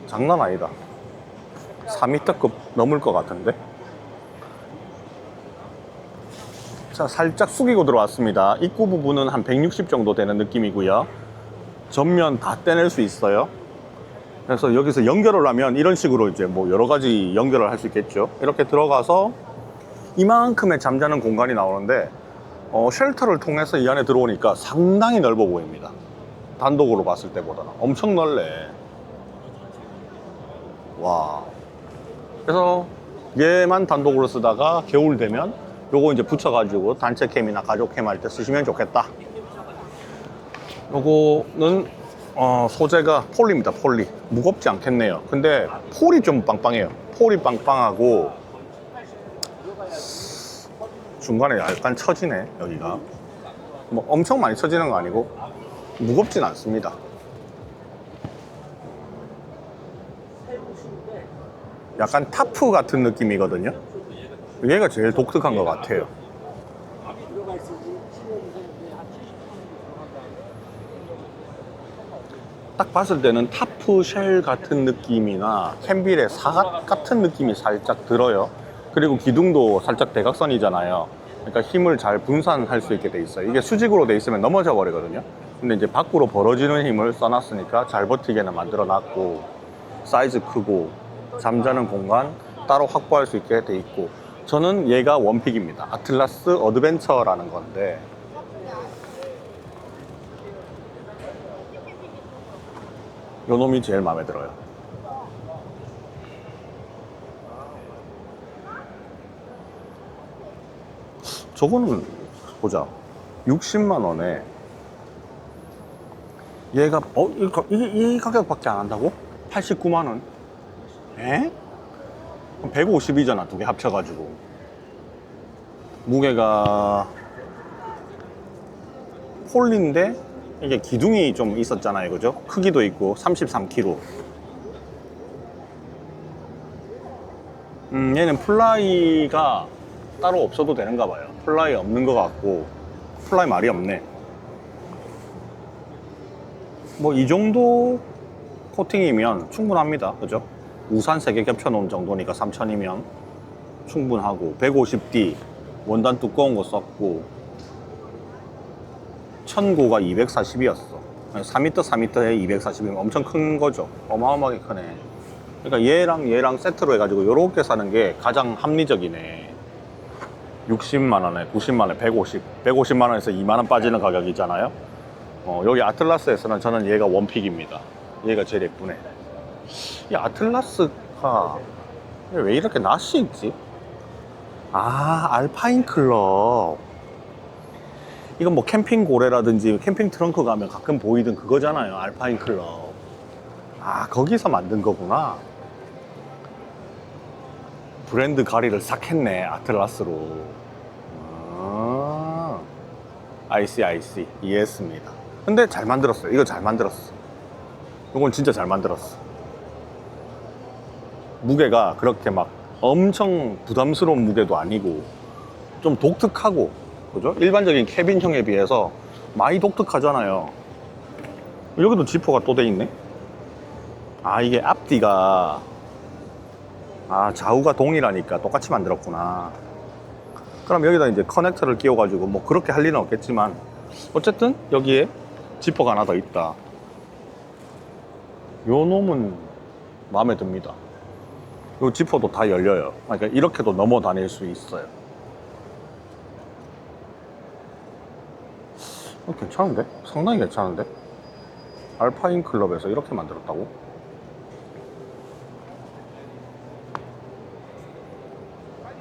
장난 아니다. 4m급 넘을 것 같은데. 자, 살짝 숙이고 들어왔습니다. 입구 부분은 한 160 정도 되는 느낌이고요. 전면 다 떼낼 수 있어요. 그래서 여기서 연결을 하면 이런 식으로 이제 뭐 여러 가지 연결을 할 수 있겠죠. 이렇게 들어가서 이만큼의 잠자는 공간이 나오는데 쉘터를 통해서 이 안에 들어오니까 상당히 넓어 보입니다. 단독으로 봤을 때보다는 엄청 넓네. 와. 그래서 얘만 단독으로 쓰다가 겨울 되면 요거 이제 붙여가지고 단체 캠이나 가족 캠 할 때 쓰시면 좋겠다. 요거는 소재가 폴리입니다. 폴리. 무겁지 않겠네요. 근데 폴이 좀 빵빵해요. 폴이 빵빵하고 중간에 약간 처지네. 여기가 뭐 엄청 많이 처지는 거 아니고 무겁진 않습니다. 약간 타프 같은 느낌이거든요. 얘가 제일 독특한 것 같아요. 딱 봤을 때는 타프 쉘 같은 느낌이나 캔빌의 사각 같은 느낌이 살짝 들어요. 그리고 기둥도 살짝 대각선이잖아요. 그러니까 힘을 잘 분산할 수 있게 돼 있어요. 이게 수직으로 돼 있으면 넘어져 버리거든요. 근데 이제 밖으로 벌어지는 힘을 써놨으니까 잘 버티게는 만들어 놨고, 사이즈 크고 잠자는 공간 따로 확보할 수 있게 돼 있고, 저는 얘가 원픽입니다. 아틀라스 어드벤처라는 건데, 요 놈이 제일 마음에 들어요. 저거는 보자. 60만 원에 얘가 이 가격밖에 안 한다고? 89만 원? 에? 150이잖아, 두 개 합쳐가지고. 무게가 폴리인데 이게 기둥이 좀 있었잖아요, 그죠? 크기도 있고 33kg. 얘는 플라이가 따로 없어도 되는가 봐요. 플라이 없는 것 같고, 플라이 말이 없네. 뭐 이 정도 코팅이면 충분합니다, 그죠? 우산 3개 겹쳐놓은 정도니까 3000이면 충분하고, 150D 원단 두꺼운 거 썼고, 1000고가 240이었어. 4m 4m에 240이면 엄청 큰 거죠. 어마어마하게 크네. 그러니까 얘랑 세트로 해가지고 요렇게 사는 게 가장 합리적이네. 60만 원에 90만 원에 150만 원에서 2만 원 빠지는 가격이잖아요. 여기 아틀라스에서는 저는 얘가 원픽입니다. 얘가 제일 예쁘네. 이 아틀라스가 왜 이렇게 낫이 있지? 아, 알파인 클럽. 이건 뭐 캠핑 고래라든지 캠핑 트렁크 가면 가끔 보이던 그거잖아요. 알파인 클럽. 아, 거기서 만든 거구나. 브랜드 가리를 싹 했네, 아틀라스로. 아, I see. 이해했습니다. 근데 잘 만들었어요. 이거 잘 만들었어. 이건 진짜 잘 만들었어. 무게가 그렇게 막 엄청 부담스러운 무게도 아니고, 좀 독특하고, 그죠? 일반적인 캐빈형에 비해서 많이 독특하잖아요. 여기도 지퍼가 또 돼 있네. 아, 이게 앞뒤가 좌우가 동일하니까 똑같이 만들었구나. 그럼 여기다 이제 커넥터를 끼워가지고 뭐 그렇게 할 일은 없겠지만, 어쨌든 여기에 지퍼가 하나 더 있다. 요 놈은 마음에 듭니다. 요 지퍼도 다 열려요. 그러니까 이렇게도 넘어 다닐 수 있어요. 괜찮은데? 상당히 괜찮은데? 알파인 클럽에서 이렇게 만들었다고?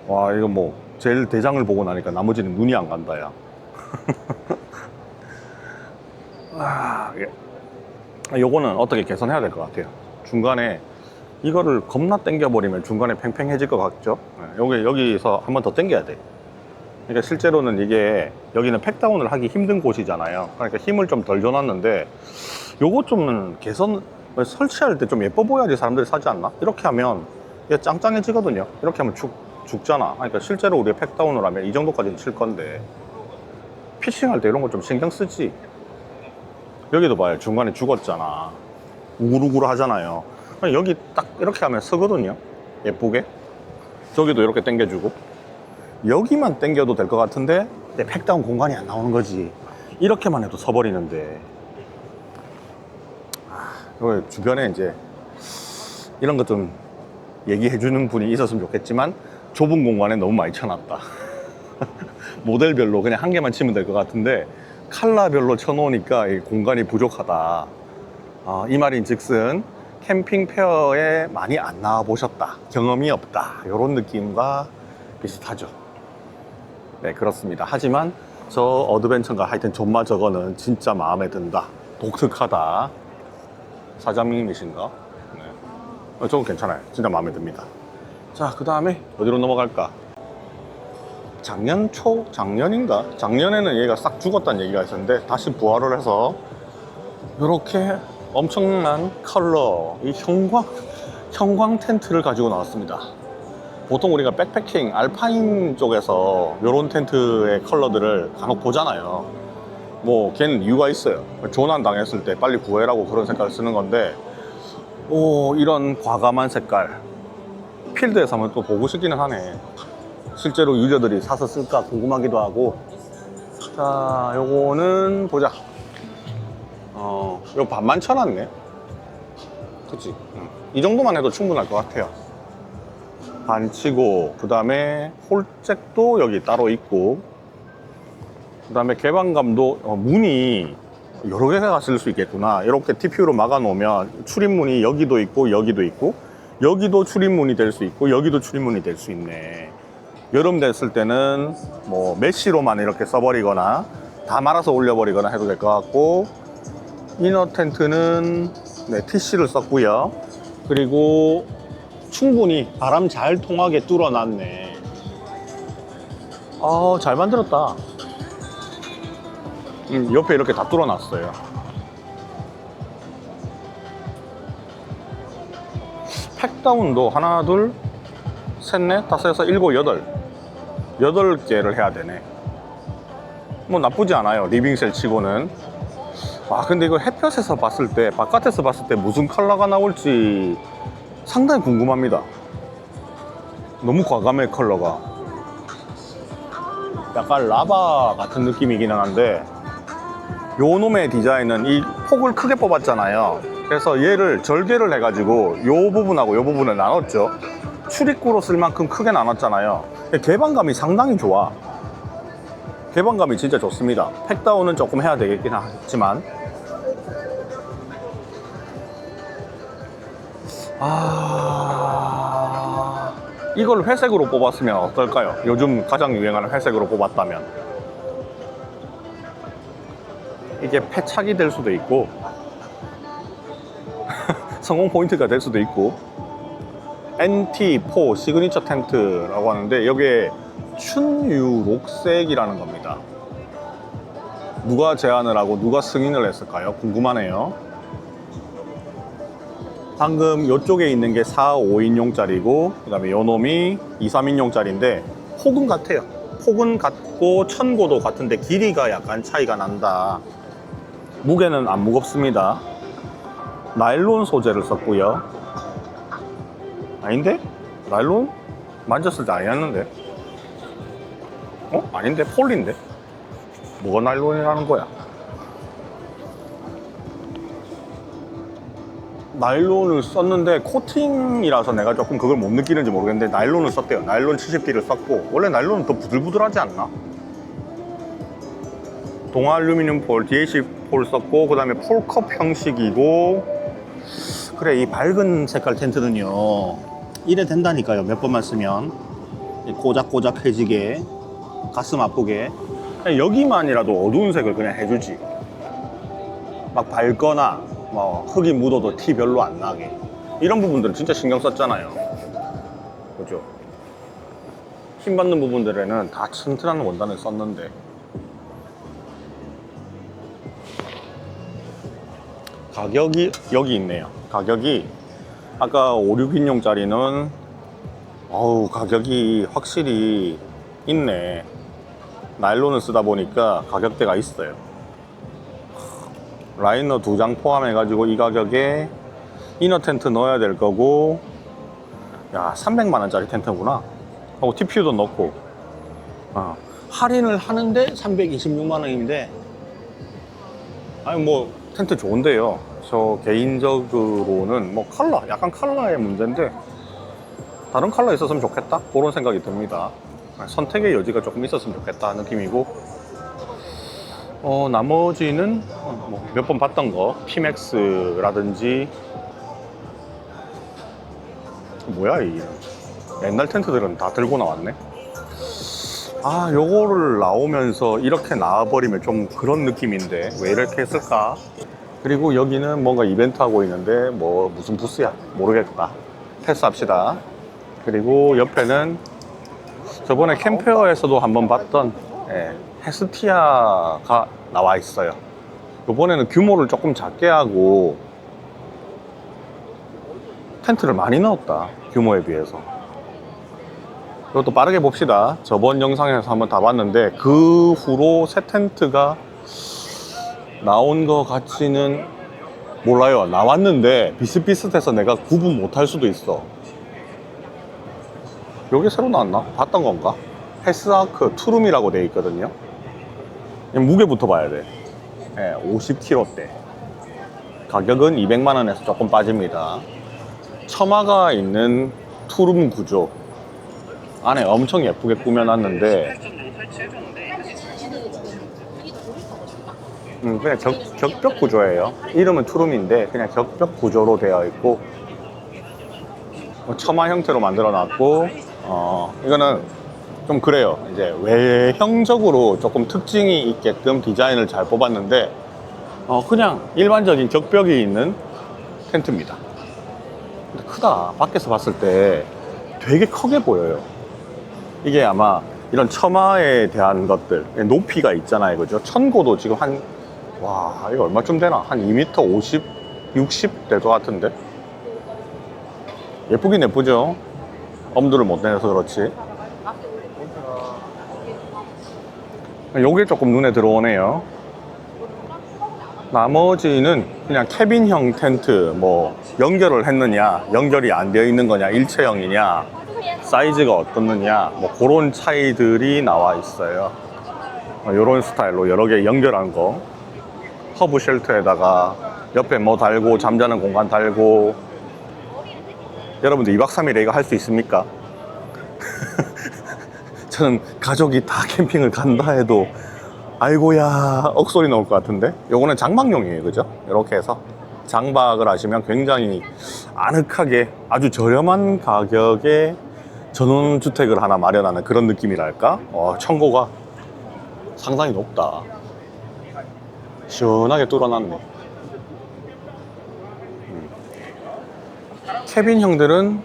와, 이거 뭐 제일 대장을 보고 나니까 나머지는 눈이 안 간다, 야. 요거는 어떻게 개선해야 될 것 같아요. 중간에 이거를 겁나 당겨버리면 중간에 팽팽해질 것 같죠? 여기서 한 번 더 당겨야 돼. 그러니까 실제로는 이게 여기는 팩다운을 하기 힘든 곳이잖아요. 그러니까 힘을 좀 덜 줘놨는데, 요거 좀 개선, 설치할 때 좀 예뻐 보여야지 사람들이 사지 않나? 이렇게 하면 이게 짱짱해지거든요. 이렇게 하면 죽잖아. 그러니까 실제로 우리가 팩다운을 하면 이 정도까지는 칠 건데, 피칭할 때 이런 거 좀 신경 쓰지. 여기도 봐요. 중간에 죽었잖아. 우글우글 하잖아요. 여기 딱 이렇게 하면 서거든요. 예쁘게. 저기도 이렇게 당겨주고. 여기만 당겨도 될 것 같은데 내 팩다운 공간이 안 나오는 거지. 이렇게만 해도 서버리는데, 여기 주변에 이제 이런 것 좀 얘기해 주는 분이 있었으면 좋겠지만 좁은 공간에 너무 많이 쳐놨다. 모델별로 그냥 한 개만 치면 될 것 같은데 컬러별로 쳐놓으니까 이 공간이 부족하다. 이 말인 즉슨 캠핑 페어에 많이 안 나와 보셨다, 경험이 없다, 이런 느낌과 비슷하죠. 네, 그렇습니다. 하지만 저 어드벤처인가 하여튼 존마 저거는 진짜 마음에 든다, 독특하다. 사장님이신가? 네. 저건 괜찮아요. 진짜 마음에 듭니다. 자, 그 다음에 어디로 넘어갈까? 작년인가? 작년에는 얘가 싹 죽었다는 얘기가 있었는데 다시 부활을 해서 이렇게 엄청난 컬러, 이 형광 텐트를 가지고 나왔습니다. 보통 우리가 백패킹, 알파인 쪽에서 이런 텐트의 컬러들을 간혹 보잖아요. 뭐 걔는 이유가 있어요. 조난 당했을 때 빨리 구해라고 그런 색깔을 쓰는 건데, 이런 과감한 색깔 필드에서 한번 또 보고 싶기는 하네. 실제로 유저들이 사서 쓸까 궁금하기도 하고. 자, 요거는 보자. 요 반만 쳐놨네. 그치? 이 정도만 해도 충분할 것 같아요. 반 치고, 그 다음에 홀잭도 여기 따로 있고, 그 다음에 개방감도 문이 여러 개가 쓸 수 있겠구나. 이렇게 TPU로 막아 놓으면 출입문이 여기도 있고 여기도 있고, 여기도 출입문이 될 수 있고 여기도 출입문이 될 수 있네. 여름 됐을 때는 뭐 메쉬로만 이렇게 써버리거나 다 말아서 올려버리거나 해도 될 것 같고, 이너 텐트는 TC를 썼고요. 그리고 충분히 바람 잘 통하게 뚫어놨네. 잘 만들었다. 옆에 이렇게 다 뚫어놨어요. 팩다운도 하나, 둘, 셋, 넷, 다섯, 여섯, 일곱, 여덟 개를 해야 되네. 뭐 나쁘지 않아요, 리빙셀 치고는. 근데 이거 햇볕에서 봤을 때, 바깥에서 봤을 때 무슨 컬러가 나올지 상당히 궁금합니다. 너무 과감해, 컬러가. 약간 라바 같은 느낌이기는 한데, 요 놈의 디자인은 이 폭을 크게 뽑았잖아요. 그래서 얘를 절개를 해가지고 요 부분하고 요 부분을 나눴죠. 출입구로 쓸 만큼 크게 나눴잖아요. 개방감이 상당히 좋아. 개방감이 진짜 좋습니다. 팩다운은 조금 해야 되겠긴 하지만, 이걸 회색으로 뽑았으면 어떨까요? 요즘 가장 유행하는 회색으로 뽑았다면 이게 패착이 될 수도 있고 성공 포인트가 될 수도 있고. NT4 시그니처 텐트라고 하는데 여기에 춘유록색이라는 겁니다. 누가 제안을 하고 누가 승인을 했을까요? 궁금하네요. 방금 이쪽에 있는 게 4, 5인용짜리고 그 다음에 요 놈이 2, 3인용짜리인데 폭은 같아요. 폭은 같고 천고도 같은데 길이가 약간 차이가 난다. 무게는 안 무겁습니다. 나일론 소재를 썼고요. 아닌데? 나일론? 만졌을 때 아니었는데? 아닌데? 폴리인데? 뭐가 나일론이라는 거야? 나일론을 썼는데 코팅이라서 내가 조금 그걸 못 느끼는지 모르겠는데 나일론을 썼대요. 나일론 70D를 썼고, 원래 나일론은 더 부들부들하지 않나? 동아 알루미늄 폴, DAC 폴 썼고, 그 다음에 폴컵 형식이고. 그래, 이 밝은 색깔 텐트는요 이래 된다니까요. 몇 번만 쓰면 꼬작꼬작해지게, 가슴 아프게. 여기만이라도 어두운 색을 그냥 해주지. 막 밝거나 뭐 흙이 묻어도 티 별로 안 나게, 이런 부분들은 진짜 신경 썼잖아요. 그죠? 힘 받는 부분들에는 다 튼튼한 원단을 썼는데. 가격이 여기 있네요. 가격이 아까 5, 6인용짜리는 가격이 확실히 있네. 나일론을 쓰다 보니까 가격대가 있어요. 라이너 2장 포함해가지고 이 가격에 이너 텐트 넣어야 될 거고, 야, 300만원짜리 텐트구나 하고 TPU도 넣고. 할인을 하는데 326만원인데 아니 뭐 텐트 좋은데요. 저 개인적으로는 뭐 컬러, 약간 컬러의 문제인데 다른 컬러 있었으면 좋겠다 그런 생각이 듭니다. 선택의 여지가 조금 있었으면 좋겠다 느낌이고, 나머지는 뭐 몇 번 봤던 거 피맥스라든지, 뭐야 이 옛날 텐트들은 다 들고 나왔네. 아, 요거를 나오면서 이렇게 나와버리면 좀 그런 느낌인데 왜 이렇게 했을까? 그리고 여기는 뭔가 이벤트 하고 있는데 뭐 무슨 부스야 모르겠다, 패스합시다. 그리고 옆에는 저번에 캠페어에서도 한번 봤던 헤스티아가 나와 있어요. 이번에는 규모를 조금 작게 하고 텐트를 많이 넣었다, 규모에 비해서. 이것도 빠르게 봅시다. 저번 영상에서 한번 다 봤는데 그 후로 새 텐트가 나온 것 같지는 몰라요. 나왔는데 비슷비슷해서 내가 구분 못할 수도 있어. 여기 새로 나왔나? 봤던 건가? 헤스아크 투룸이라고 되어 있거든요. 무게부터 봐야 돼. 50kg대. 가격은 200만원에서 조금 빠집니다. 처마가 있는 투룸 구조. 안에 엄청 예쁘게 꾸며놨는데 그냥 격벽 구조예요. 이름은 투룸인데 그냥 격벽 구조로 되어 있고, 처마 형태로 만들어 놨고, 이거는 좀 그래요. 이제 외형적으로 조금 특징이 있게끔 디자인을 잘 뽑았는데, 그냥 일반적인 격벽이 있는 텐트입니다. 근데 크다. 밖에서 봤을 때 되게 크게 보여요. 이게 아마 이런 처마에 대한 것들, 높이가 있잖아요, 그죠? 천고도 지금 와, 이거 얼마쯤 되나? 한 2m 50, 60 될 것 같은데? 예쁘긴 예쁘죠? 엄두를 못 내서 그렇지. 요게 조금 눈에 들어오네요. 나머지는 그냥 캐빈형 텐트, 뭐 연결을 했느냐, 연결이 안 되어 있는 거냐, 일체형이냐, 사이즈가 어떻느냐, 뭐 그런 차이들이 나와 있어요. 요런 스타일로 여러 개 연결한 거, 허브 쉘터에다가 옆에 뭐 달고 잠자는 공간 달고. 여러분들 2박 3일에 이거 할 수 있습니까? 저는 가족이 다 캠핑을 간다 해도 아이고야 억소리 나올 것 같은데. 요거는 장박용이에요, 그죠? 이렇게 해서 장박을 하시면 굉장히 아늑하게 아주 저렴한 가격에 전원주택을 하나 마련하는 그런 느낌이랄까? 청고가 상당히 높다. 시원하게 뚫어놨네. 캐빈형들은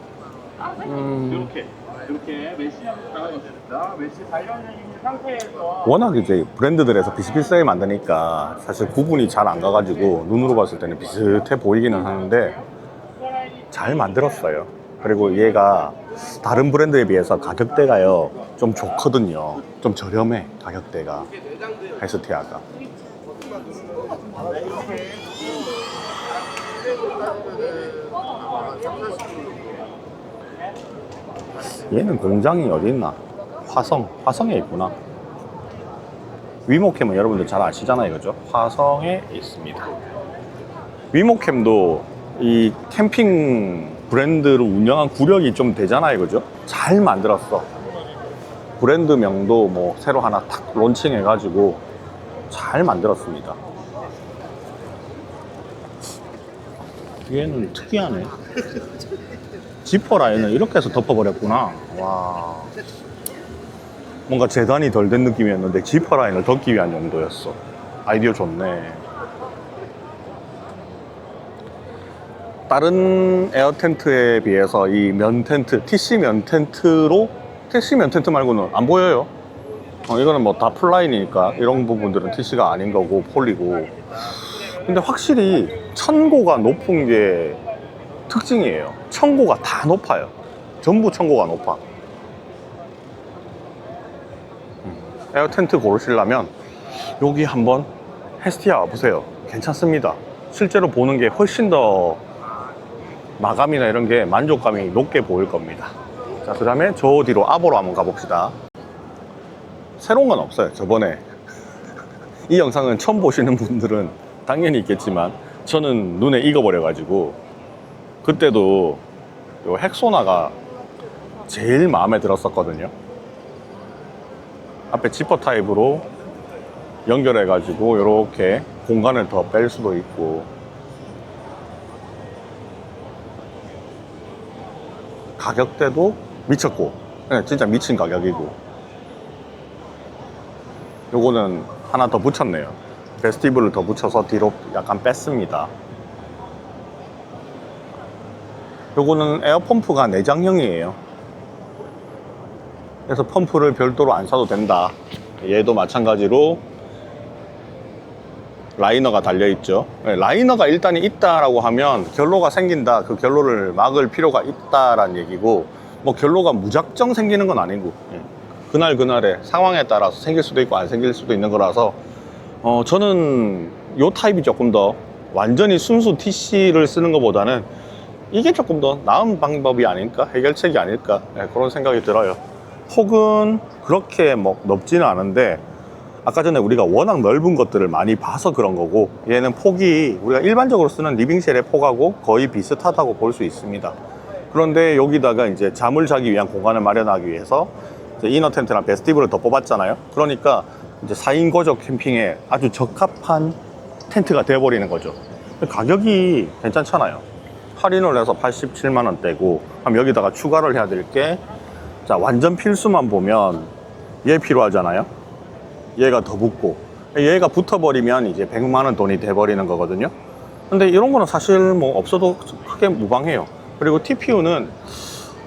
이렇게 메시하고 나가겠습니다. 메시 발견된 상태에서 워낙 이제 브랜드들에서 비슷비슷하게 만드니까 사실 구분이 잘 안 가가지고 눈으로 봤을 때는 비슷해 보이기는 하는데 잘 만들었어요. 그리고 얘가 다른 브랜드에 비해서 가격대가요 좀 좋거든요. 좀 저렴해, 가격대가. 헤스티아가. 얘는 공장이 어디 있나? 화성에 있구나. 위모캠은 여러분들 잘 아시잖아요, 그죠? 화성에 있습니다. 위모캠도 이 캠핑 브랜드를 운영한 구력이 좀 되잖아요, 그죠? 잘 만들었어. 브랜드명도 뭐 새로 하나 탁 론칭해가지고 잘 만들었습니다. 얘는 특이하네. 지퍼 라인을 이렇게 해서 덮어버렸구나. 와, 뭔가 재단이 덜 된 느낌이었는데 지퍼 라인을 덮기 위한 용도였어. 아이디어 좋네. 다른 에어 텐트에 비해서 이 면 텐트, TC 면 텐트로, TC 면 텐트 말고는 안 보여요. 이거는 뭐 다 풀라인이니까 이런 부분들은 TC가 아닌 거고 폴리고. 근데 확실히 천고가 높은 게 특징이에요. 천고가 다 높아요. 전부 천고가 높아. 에어 텐트 고르시려면 여기 한번 헤스티아 와보세요. 괜찮습니다. 실제로 보는 게 훨씬 더 마감이나 이런 게 만족감이 높게 보일 겁니다. 자, 그 다음에 저 뒤로 아보로 한번 가봅시다. 새로운 건 없어요. 저번에 이 영상은 처음 보시는 분들은 당연히 있겠지만 저는 눈에 익어버려가지고 그때도 요 헥소나가 제일 마음에 들었었거든요. 앞에 지퍼 타입으로 연결해가지고 이렇게 공간을 더 뺄 수도 있고, 가격대도 미쳤고, 네, 진짜 미친 가격이고. 요거는 하나 더 붙였네요. 베스티블을 더 붙여서 뒤로 약간 뺐습니다. 요거는 에어펌프가 내장형이에요. 그래서 펌프를 별도로 안 사도 된다. 얘도 마찬가지로 라이너가 달려있죠. 라이너가 일단 있다라고 하면 결로가 생긴다, 그 결로를 막을 필요가 있다라는 얘기고, 뭐 결로가 무작정 생기는 건 아니고, 그날 그날의 상황에 따라서 생길 수도 있고 안 생길 수도 있는 거라서 저는 요 타입이 조금 더 완전히 순수 TC를 쓰는 것보다는 이게 조금 더 나은 방법이 아닐까, 해결책이 아닐까, 그런 생각이 들어요. 폭은 그렇게 뭐 넓지는 않은데 아까 전에 우리가 워낙 넓은 것들을 많이 봐서 그런 거고, 얘는 폭이 우리가 일반적으로 쓰는 리빙셀의 폭하고 거의 비슷하다고 볼 수 있습니다. 그런데 여기다가 이제 잠을 자기 위한 공간을 마련하기 위해서 이제 이너 텐트랑 베스티블을 더 뽑았잖아요. 그러니까 이제 4인 거적 캠핑에 아주 적합한 텐트가 되어버리는 거죠. 가격이 괜찮잖아요. 할인을 해서 87만 원대고, 그럼 여기다가 추가를 해야 될 게, 자, 완전 필수만 보면 얘 필요하잖아요. 얘가 더 붙고, 얘가 붙어버리면 이제 100만 원 돈이 돼버리는 거거든요. 근데 이런 거는 사실 뭐 없어도 크게 무방해요. 그리고 TPU는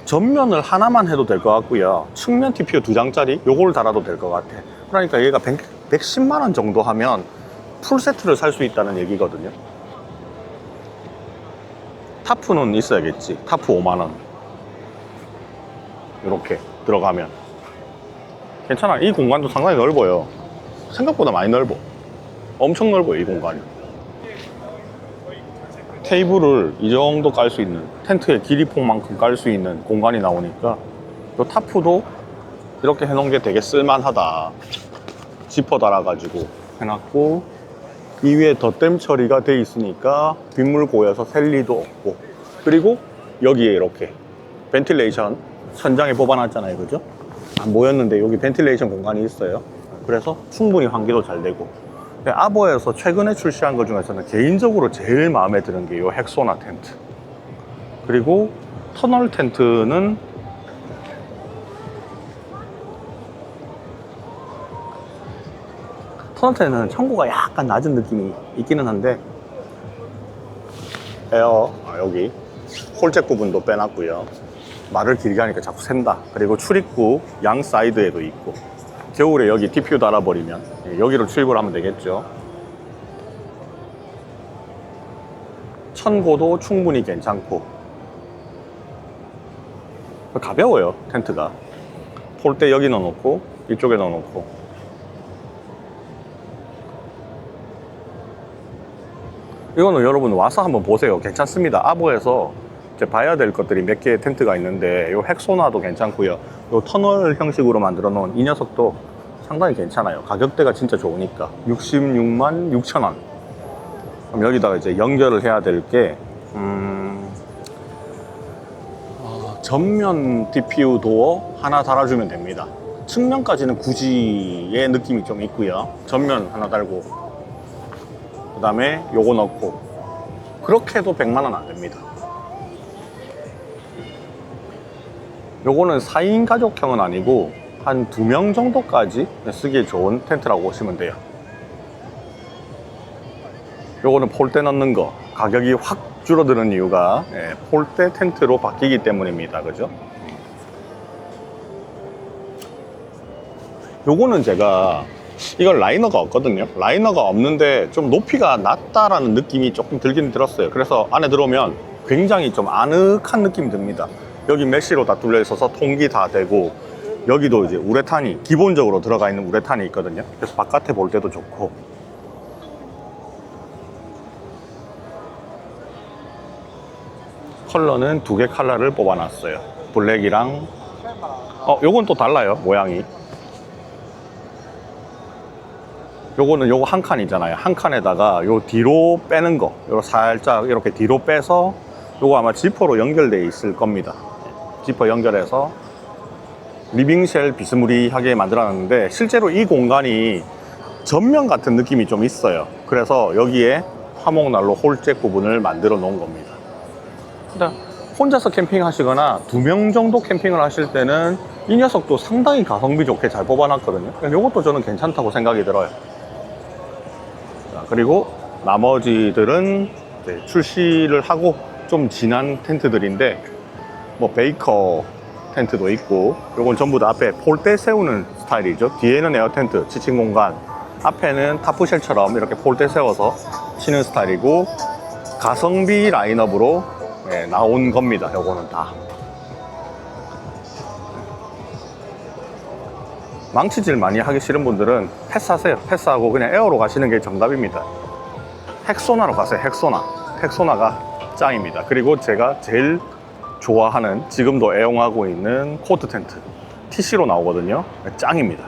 전면을 하나만 해도 될 것 같고요. 측면 TPU 2장짜리 요걸 달아도 될 것 같아. 그러니까 얘가 110만 원 정도 하면 풀 세트를 살 수 있다는 얘기거든요. 타프는 있어야겠지. 타프 5만 원. 이렇게 들어가면 괜찮아. 이 공간도 상당히 넓어요. 생각보다 많이 넓어. 엄청 넓어요, 이 공간이. 테이블을 이 정도 깔 수 있는, 텐트의 길이 폭만큼 깔 수 있는 공간이 나오니까 이 타프도 이렇게 해놓은 게 되게 쓸만하다. 지퍼 달아가지고 해놨고, 이 위에 덧댐 처리가 돼 있으니까 빗물 고여서 셀 리도 없고, 그리고 여기에 이렇게 벤틸레이션 천장에 뽑아놨잖아요, 그죠? 안 보였는데 여기 벤틸레이션 공간이 있어요. 그래서 충분히 환기도 잘 되고. 아버에서 최근에 출시한 것 중에서는 개인적으로 제일 마음에 드는 게 이 헥소나 텐트. 그리고 터널 텐트는 터널 텐트는 청고가 약간 낮은 느낌이 있기는 한데, 에어 여기 홀잭 부분도 빼놨고요. 말을 길게 하니까 자꾸 샌다. 그리고 출입구 양 사이드에도 있고, 겨울에 여기 TPU 달아버리면 여기로 출입을 하면 되겠죠. 천고도 충분히 괜찮고, 가벼워요, 텐트가. 폴대 여기 넣어놓고 이쪽에 넣어놓고. 이거는 여러분 와서 한번 보세요. 괜찮습니다. 아보에서 이제 봐야 될 것들이 몇 개의 텐트가 있는데, 요 헥소나도 괜찮고요. 요 터널 형식으로 만들어 놓은 이 녀석도 상당히 괜찮아요. 가격대가 진짜 좋으니까 66만 6천 원. 그럼 여기다가 이제 연결을 해야 될 게 전면 DPU 도어 하나 달아주면 됩니다. 측면까지는 굳이의 느낌이 좀 있고요. 전면 하나 달고, 그 다음에 요거 넣고, 그렇게 해도 100만 원 안 됩니다. 요거는 4인 가족형은 아니고 한 2명 정도까지 쓰기에 좋은 텐트라고 보시면 돼요. 요거는 폴대 넣는 거 가격이 확 줄어드는 이유가 폴대 텐트로 바뀌기 때문입니다. 그죠? 요거는 제가, 이건 라이너가 없거든요. 라이너가 없는데 좀 높이가 낮다라는 느낌이 조금 들긴 들었어요. 그래서 안에 들어오면 굉장히 좀 아늑한 느낌이 듭니다. 여기 메쉬로 다 뚫려 있어서 통기 다 되고, 여기도 이제 우레탄이 기본적으로 들어가 있는 우레탄이 있거든요. 그래서 바깥에 볼 때도 좋고. 컬러는 2개 컬러를 뽑아놨어요. 블랙이랑, 요건 또 달라요, 모양이. 요거는 요거 한 칸이잖아요. 한 칸에다가 요 뒤로 빼는 거, 요 살짝 이렇게 뒤로 빼서 요거 아마 지퍼로 연결돼 있을 겁니다. 지퍼 연결해서 리빙쉘 비스무리하게 만들어놨는데, 실제로 이 공간이 전면 같은 느낌이 좀 있어요. 그래서 여기에 화목난로 홀잭 부분을 만들어 놓은 겁니다. 일단 혼자서 캠핑 하시거나 2명 정도 캠핑을 하실 때는 이 녀석도 상당히 가성비 좋게 잘 뽑아놨거든요. 이것도 저는 괜찮다고 생각이 들어요. 자, 그리고 나머지들은 이제 출시를 하고 좀 진한 텐트들인데, 뭐 베이커 텐트도 있고, 요건 전부 다 앞에 폴대 세우는 스타일이죠. 뒤에는 에어 텐트, 지침 공간, 앞에는 타프쉘처럼 이렇게 폴대 세워서 치는 스타일이고, 가성비 라인업으로 나온 겁니다. 요거는 다 망치질 많이 하기 싫은 분들은 패스하세요. 패스하고 그냥 에어로 가시는 게 정답입니다. 헥소나로 가세요. 헥소나가 짱입니다. 그리고 제가 제일 좋아하는, 지금도 애용하고 있는 코트 텐트 TC로 나오거든요. 짱입니다.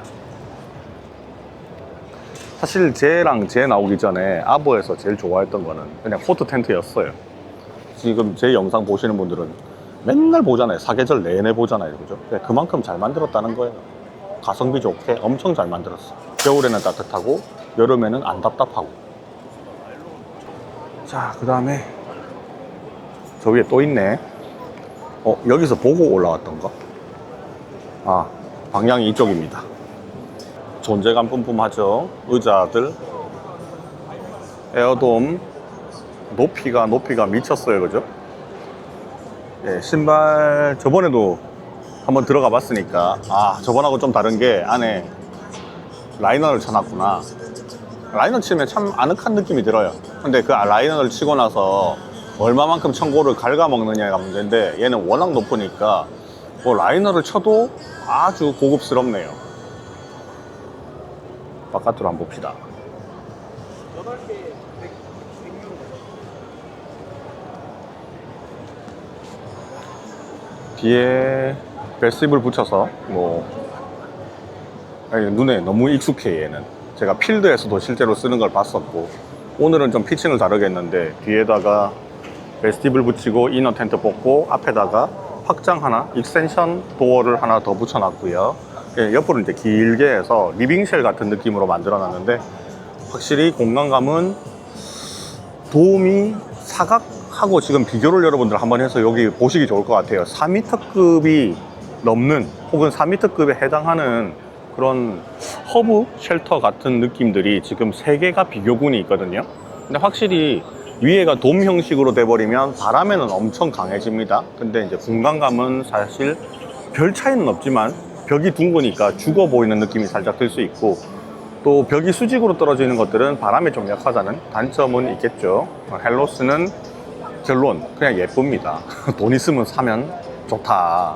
사실 쟤랑 쟤 나오기 전에 아버에서 제일 좋아했던 거는 그냥 코트 텐트였어요. 지금 제 영상 보시는 분들은 맨날 보잖아요. 사계절 내내 보잖아요. 그죠? 그만큼 잘 만들었다는 거예요. 가성비 좋게 엄청 잘 만들었어. 겨울에는 따뜻하고 여름에는 안 답답하고. 자, 그 다음에 저 위에 또 있네. 여기서 보고 올라왔던가? 아, 방향이 이쪽입니다. 존재감 뿜뿜하죠. 의자들, 에어돔, 높이가 미쳤어요. 그죠? 예, 신발 저번에도 한번 들어가 봤으니까, 아, 저번하고 좀 다른 게 안에 라이너를 쳐놨구나. 라이너 치면 참 아늑한 느낌이 들어요. 근데 그 라이너를 치고 나서 얼마만큼 천고를 갉아먹느냐가 문제인데, 얘는 워낙 높으니까 뭐 라이너를 쳐도 아주 고급스럽네요. 바깥으로 한번 봅시다. 뒤에 베스티블 붙여서 눈에 너무 익숙해. 얘는 제가 필드에서도 실제로 쓰는 걸 봤었고, 오늘은 좀 피칭을 다르게 했는데 뒤에다가 베스티블 붙이고 이너 텐트 뽑고 앞에다가 확장 하나, 익스텐션 도어를 하나 더 붙여놨고요. 옆으로 이제 길게 해서 리빙쉘 같은 느낌으로 만들어 놨는데, 확실히 공간감은 도움이 사각하고 지금 비교를 여러분들 한번 해서 여기 보시기 좋을 것 같아요. 4m급이 넘는 혹은 4m급에 해당하는 그런 허브 쉘터 같은 느낌들이 지금 3개가 비교군이 있거든요. 근데 확실히 위에가 돔 형식으로 돼버리면 바람에는 엄청 강해집니다. 근데 이제 공간감은 사실 별 차이는 없지만 벽이 둥그니까 죽어 보이는 느낌이 살짝 들 수 있고, 또 벽이 수직으로 떨어지는 것들은 바람에 좀 약하다는 단점은 있겠죠. 헬로스는 결론 그냥 예쁩니다. 돈 있으면 사면 좋다.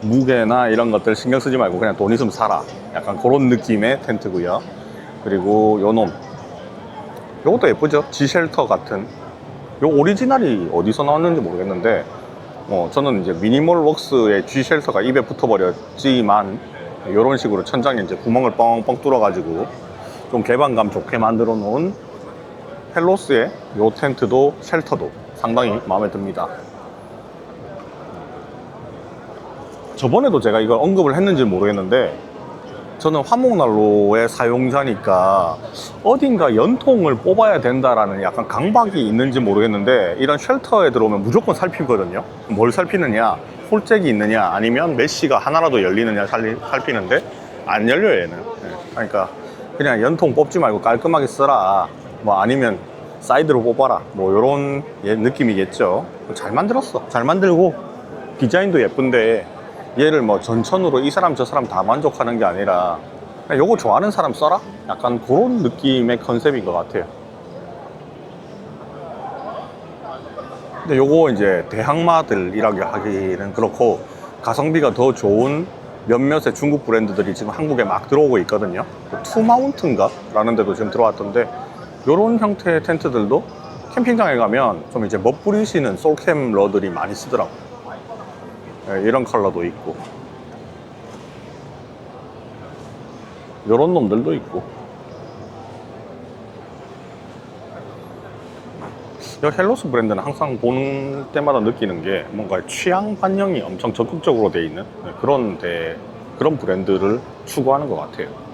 무게나 이런 것들 신경 쓰지 말고 그냥 돈 있으면 사라. 약간 그런 느낌의 텐트고요. 그리고 요놈, 요것도 예쁘죠? G쉘터 같은. 요 오리지널이 어디서 나왔는지 모르겠는데, 저는 이제 미니멀웍스의 G쉘터가 입에 붙어버렸지만, 이런 식으로 천장에 이제 구멍을 뻥뻥 뚫어가지고 좀 개방감 좋게 만들어 놓은 헬로스의 요 텐트도 쉘터도 상당히 마음에 듭니다. 저번에도 제가 이걸 언급을 했는지 모르겠는데, 저는 화목난로의 사용자니까 어딘가 연통을 뽑아야 된다라는 약간 강박이 있는지 모르겠는데, 이런 쉘터에 들어오면 무조건 살피거든요. 뭘 살피느냐, 홀잭이 있느냐, 아니면 메쉬가 하나라도 열리느냐 살피는데 안 열려요, 얘는. 그러니까 그냥 연통 뽑지 말고 깔끔하게 써라, 뭐 아니면 사이드로 뽑아라, 뭐 요런 느낌이겠죠. 잘 만들었어. 잘 만들고 디자인도 예쁜데, 얘를 뭐 전천후로 이 사람 저 사람 다 만족하는 게 아니라 그냥 요거 좋아하는 사람 써라? 약간 그런 느낌의 컨셉인 것 같아요. 근데 요거 이제 대항마들이라고 하기는 그렇고, 가성비가 더 좋은 몇몇의 중국 브랜드들이 지금 한국에 막 들어오고 있거든요. 투마운트인가? 라는 데도 지금 들어왔던데, 요런 형태의 텐트들도 캠핑장에 가면 좀 이제 멋부리시는 솔캠 러들이 많이 쓰더라고요. 이런 컬러도 있고, 요런 놈들도 있고. 이 헬로스 브랜드는 항상 보는 때마다 느끼는 게 뭔가 취향 반영이 엄청 적극적으로 돼 있는 그런 브랜드를 추구하는 것 같아요.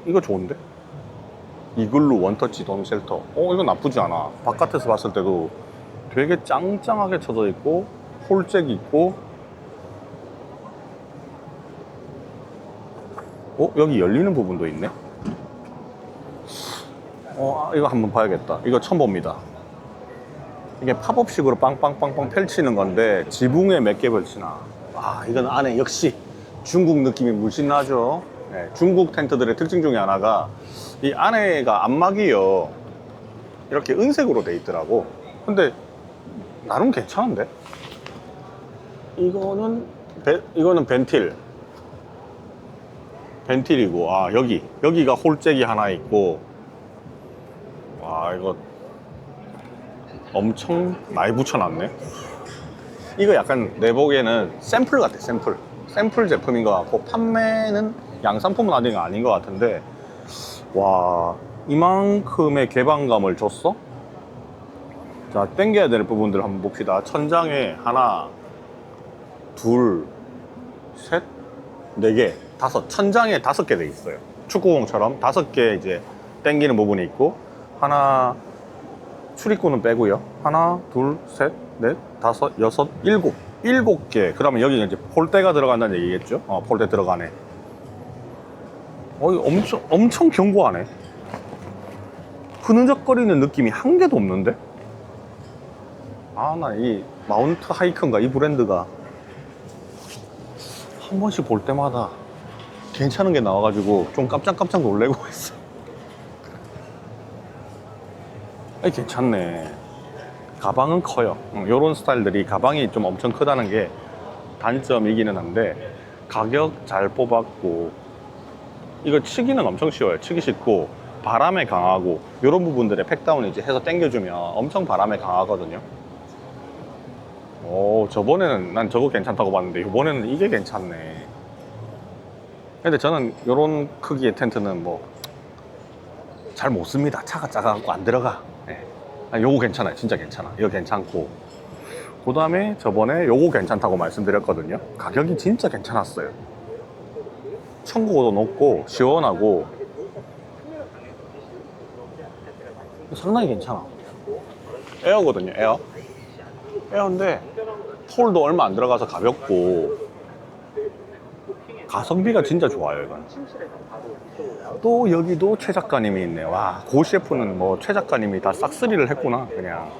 이거 좋은데? 이글루 원터치 돔 쉘터. 이거 나쁘지 않아. 바깥에서 봤을 때도 되게 짱짱하게 쳐져 있고, 홀잭 있고, 여기 열리는 부분도 있네? 이거 한번 봐야겠다. 이거 처음 봅니다. 이게 팝업식으로 빵빵빵빵 펼치는 건데, 지붕에 몇 개 걸치나. 이건 안에 역시 중국 느낌이 물씬 나죠? 네, 중국 텐트들의 특징 중에 하나가 이 안에가 안막이요. 이렇게 은색으로 돼 있더라고. 근데 나름 괜찮은데? 이거는 벤틸이고, 여기가 홀잭이 하나 있고, 이거 엄청 많이 붙여놨네. 이거 약간 내 보기에는 샘플 같아, 샘플 제품인 것 같고, 판매는 양산품은 아닌 것 같은데, 와, 이만큼의 개방감을 줬어? 자, 당겨야 될 부분들 한번 봅시다. 천장에 하나, 둘, 셋, 네 개, 다섯. 천장에 5개 돼 있어요. 축구공처럼 5개 이제 당기는 부분이 있고, 하나, 출입구는 빼고요. 하나, 둘, 셋, 넷, 다섯, 여섯, 일곱. 7개. 그러면 여기 이제 폴대가 들어간다는 얘기겠죠? 폴대 들어가네. 이거 엄청 견고하네. 흐느적거리는 느낌이 한 개도 없는데? 나 이 마운트 하이크인가 이 브랜드가 한 번씩 볼 때마다 괜찮은 게 나와가지고 좀 깜짝 놀래고 있어. 괜찮네. 가방은 커요. 요런 스타일들이 가방이 좀 엄청 크다는 게 단점이기는 한데, 가격 잘 뽑았고, 이거 치기는 엄청 쉬워요. 치기 쉽고 바람에 강하고, 이런 부분들에 팩다운 이제 해서 당겨주면 엄청 바람에 강하거든요. 저번에는 난 저거 괜찮다고 봤는데 이번에는 이게 괜찮네. 근데 저는 이런 크기의 텐트는 뭐 잘 못 씁니다. 차가 작아갖고 안 들어가. 요거 괜찮아요. 진짜 괜찮아. 이거 괜찮고, 그 다음에 저번에 요거 괜찮다고 말씀드렸거든요. 가격이 진짜 괜찮았어요. 청고도 높고 시원하고 상당히 괜찮아. 에어거든요. 에어인데 폴도 얼마 안 들어가서 가볍고 가성비가 진짜 좋아요. 이건 또 여기도 최 작가님이 있네. 와, 고 셰프는 뭐 최 작가님이 다 싹쓸이를 했구나. 그냥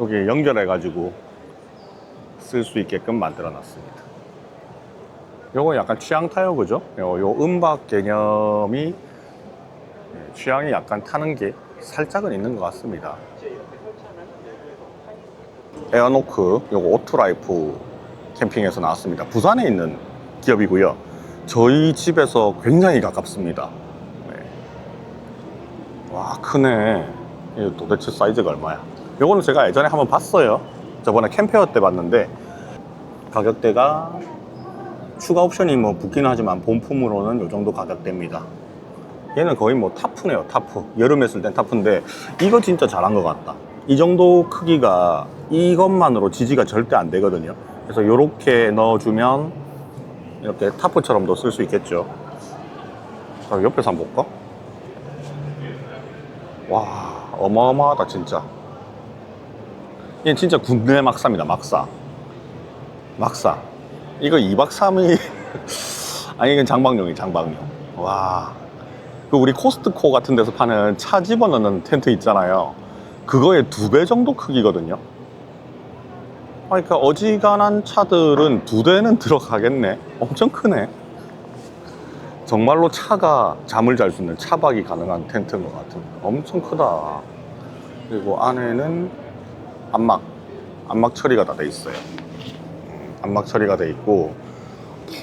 여기 연결해 가지고 쓸 수 있게끔 만들어 놨습니다. 요거 약간 취향 타요, 그죠? 요 음박 개념이 취향이 약간 타는 게 살짝은 있는 것 같습니다. 에어노크, 요거 오토라이프 캠핑에서 나왔습니다. 부산에 있는 기업이고요. 저희 집에서 굉장히 가깝습니다. 와, 크네. 이거 도대체 사이즈가 얼마야? 요거는 제가 예전에 한번 봤어요. 저번에 캠페어 때 봤는데, 가격대가 추가 옵션이 뭐 붙기는 하지만 본품으로는 요 정도 가격대입니다. 얘는 거의 뭐 타프네요. 타프. 여름에 쓸 땐 타프인데 이거 진짜 잘한 것 같다. 이 정도 크기가 이것만으로 지지가 절대 안 되거든요. 그래서 이렇게 넣어주면 이렇게 타프처럼도 쓸 수 있겠죠. 자, 옆에서 한번 볼까? 와, 어마어마하다 진짜. 얘는 진짜 군대 막사입니다. 막사. 이거 2박 3일 아니, 이건 장박용이 장박용. 와, 그 우리 코스트코 같은 데서 파는 차 집어넣는 텐트 있잖아요. 그거의 2배 정도 크기거든요. 그러니까 어지간한 차들은 2대는 들어가겠네. 엄청 크네. 정말로 차가 잠을 잘 수 있는 차박이 가능한 텐트인 것 같은. 엄청 크다. 그리고 안에는 안막 처리가 다 돼 있어요. 안막 처리가 돼 있고,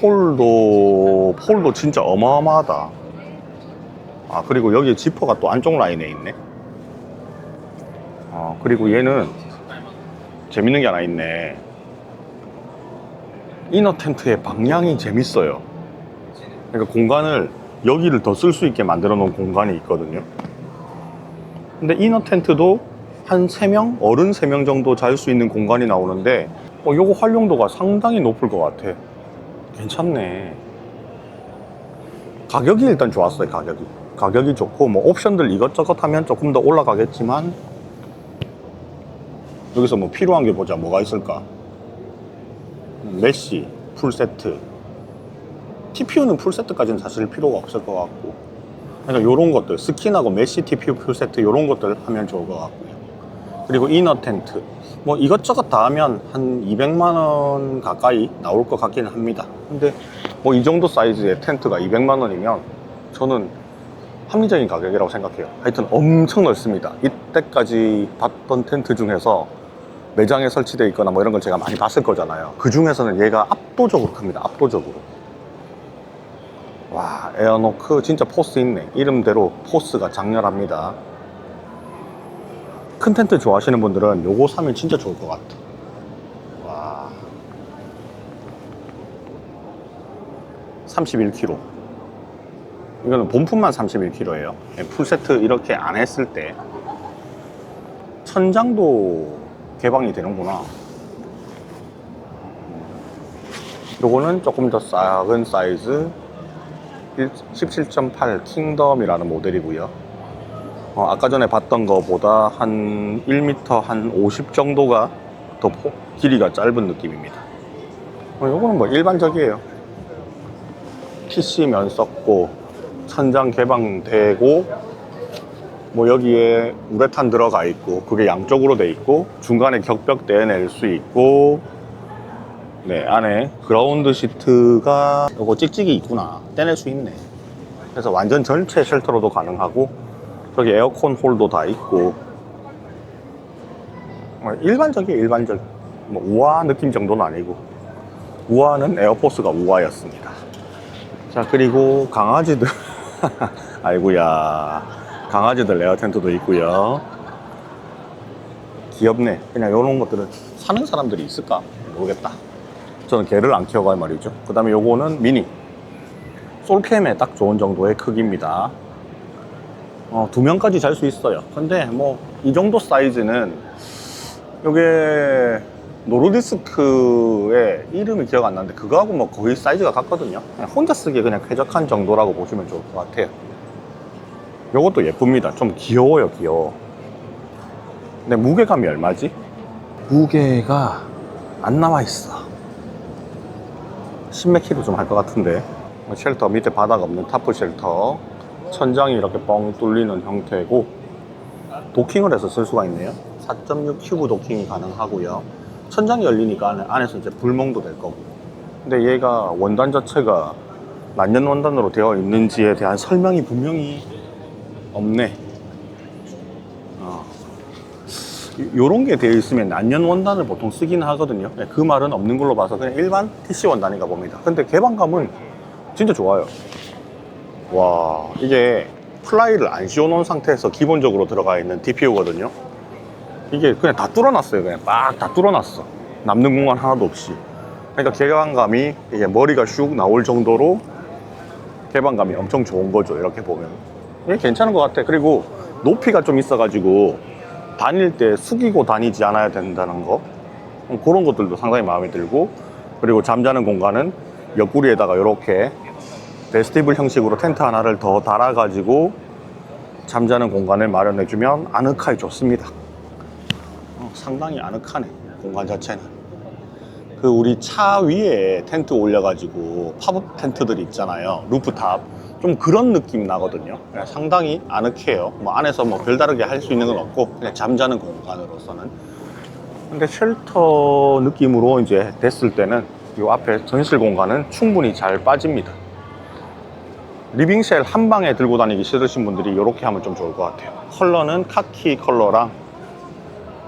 폴도 진짜 어마어마하다. 그리고 여기 지퍼가 또 안쪽 라인에 있네. 그리고 얘는 재밌는 게 하나 있네. 이너 텐트의 방향이 재밌어요. 그러니까 공간을 여기를 더 쓸 수 있게 만들어 놓은 공간이 있거든요. 근데 이너 텐트도 한 3명? 어른 3명 정도 잘 수 있는 공간이 나오는데 요거 활용도가 상당히 높을 것 같아. 괜찮네. 가격이 일단 좋았어요. 가격이 좋고 뭐 옵션들 이것저것 하면 조금 더 올라가겠지만, 여기서 뭐 필요한 게 보자. 뭐가 있을까? 메쉬 풀세트. TPU는 풀세트까지는 사실 필요가 없을 것 같고, 그러니까 요런 것들 스킨하고 메쉬 TPU 풀세트 요런 것들 하면 좋을 것 같고요. 그리고 이너 텐트 뭐 이것저것 다 하면 한 200만 원 가까이 나올 것 같기는 합니다. 근데 뭐 이 정도 사이즈의 텐트가 200만 원이면 저는 합리적인 가격이라고 생각해요. 하여튼 엄청 넓습니다. 이때까지 봤던 텐트 중에서 매장에 설치되어 있거나 뭐 이런 걸 제가 많이 봤을 거잖아요. 그 중에서는 얘가 압도적으로 큽니다. 압도적으로. 와, 에어노크 진짜 포스 있네. 이름대로 포스가 장렬합니다. 큰 텐트 좋아하시는 분들은 요거 사면 진짜 좋을 것 같아. 와, 31kg. 이거는 본품만 31kg예요. 풀세트 이렇게 안 했을 때 천장도 개방이 되는구나. 요거는 조금 더 작은 사이즈 17.8 킹덤이라는 모델이고요. 아까 전에 봤던 거보다 한 1m 한 50 정도가 더 길이가 짧은 느낌입니다. 요거는 뭐 일반적이에요. PC 면 썼고 천장 개방되고 뭐 여기에 우레탄 들어가 있고 그게 양쪽으로 돼 있고 중간에 격벽 떼낼 수 있고, 네, 안에 그라운드 시트가 요거 찍찍이 있구나. 떼낼 수 있네. 그래서 완전 전체 쉘터로도 가능하고 저기 에어컨 홀도 다 있고 일반적이에요. 일반적. 뭐 우아 느낌 정도는 아니고, 우아는 에어포스가 우아였습니다. 자, 그리고 강아지들 아이고야, 강아지들 에어 텐트도 있고요. 귀엽네. 그냥 이런 것들은 사는 사람들이 있을까 모르겠다. 저는 개를 안 키워가 말이죠. 그 다음에 요거는 미니 솔캠에 딱 좋은 정도의 크기입니다. 2명까지 잘 수 있어요. 근데 뭐 이 정도 사이즈는, 요게 노르디스크의 이름이 기억 안 나는데 그거하고 뭐 거의 사이즈가 같거든요. 그냥 혼자 쓰기에 그냥 쾌적한 정도라고 보시면 좋을 것 같아요. 요것도 예쁩니다. 좀 귀여워요. 귀여워. 근데 무게감이 얼마지? 무게가 안 나와 있어. 10몇 킬로 좀 할 것 같은데. 쉘터 밑에 바닥 없는 타프 쉘터, 천장이 이렇게 뻥 뚫리는 형태고 도킹을 해서 쓸 수가 있네요. 4.6 큐브 도킹이 가능하고요. 천장이 열리니까 안에서 이제 불멍도 될 거고. 근데 얘가 원단 자체가 난연 원단으로 되어 있는지에 대한 설명이 분명히 없네. 요런 게 되어 있으면 난연 원단을 보통 쓰긴 하거든요. 그 말은 없는 걸로 봐서 그냥 일반 TC 원단인가 봅니다. 근데 개방감은 진짜 좋아요. 와, 이게 플라이를 안 씌워놓은 상태에서 기본적으로 들어가 있는 DPU거든요. 이게 그냥 다 뚫어놨어요. 그냥 막 다 뚫어놨어. 남는 공간 하나도 없이. 그러니까 개방감이, 이게 머리가 슉 나올 정도로 개방감이 엄청 좋은 거죠. 이렇게 보면 이게 괜찮은 것 같아. 그리고 높이가 좀 있어가지고 다닐 때 숙이고 다니지 않아야 된다는 거, 그런 것들도 상당히 마음에 들고, 그리고 잠자는 공간은 옆구리에다가 이렇게 베스티블 형식으로 텐트 하나를 더 달아가지고 잠자는 공간을 마련해주면 아늑하게 좋습니다. 상당히 아늑하네, 공간 자체는. 그 우리 차 위에 텐트 올려가지고 팝업 텐트들이 있잖아요. 루프탑. 좀 그런 느낌 나거든요. 상당히 아늑해요. 뭐 안에서 뭐 별다르게 할 수 있는 건 없고 그냥 잠자는 공간으로서는. 근데 쉘터 느낌으로 이제 됐을 때는 이 앞에 전실 공간은 충분히 잘 빠집니다. 리빙쉘 한 방에 들고 다니기 싫으신 분들이 이렇게 하면 좀 좋을 것 같아요. 컬러는 카키 컬러랑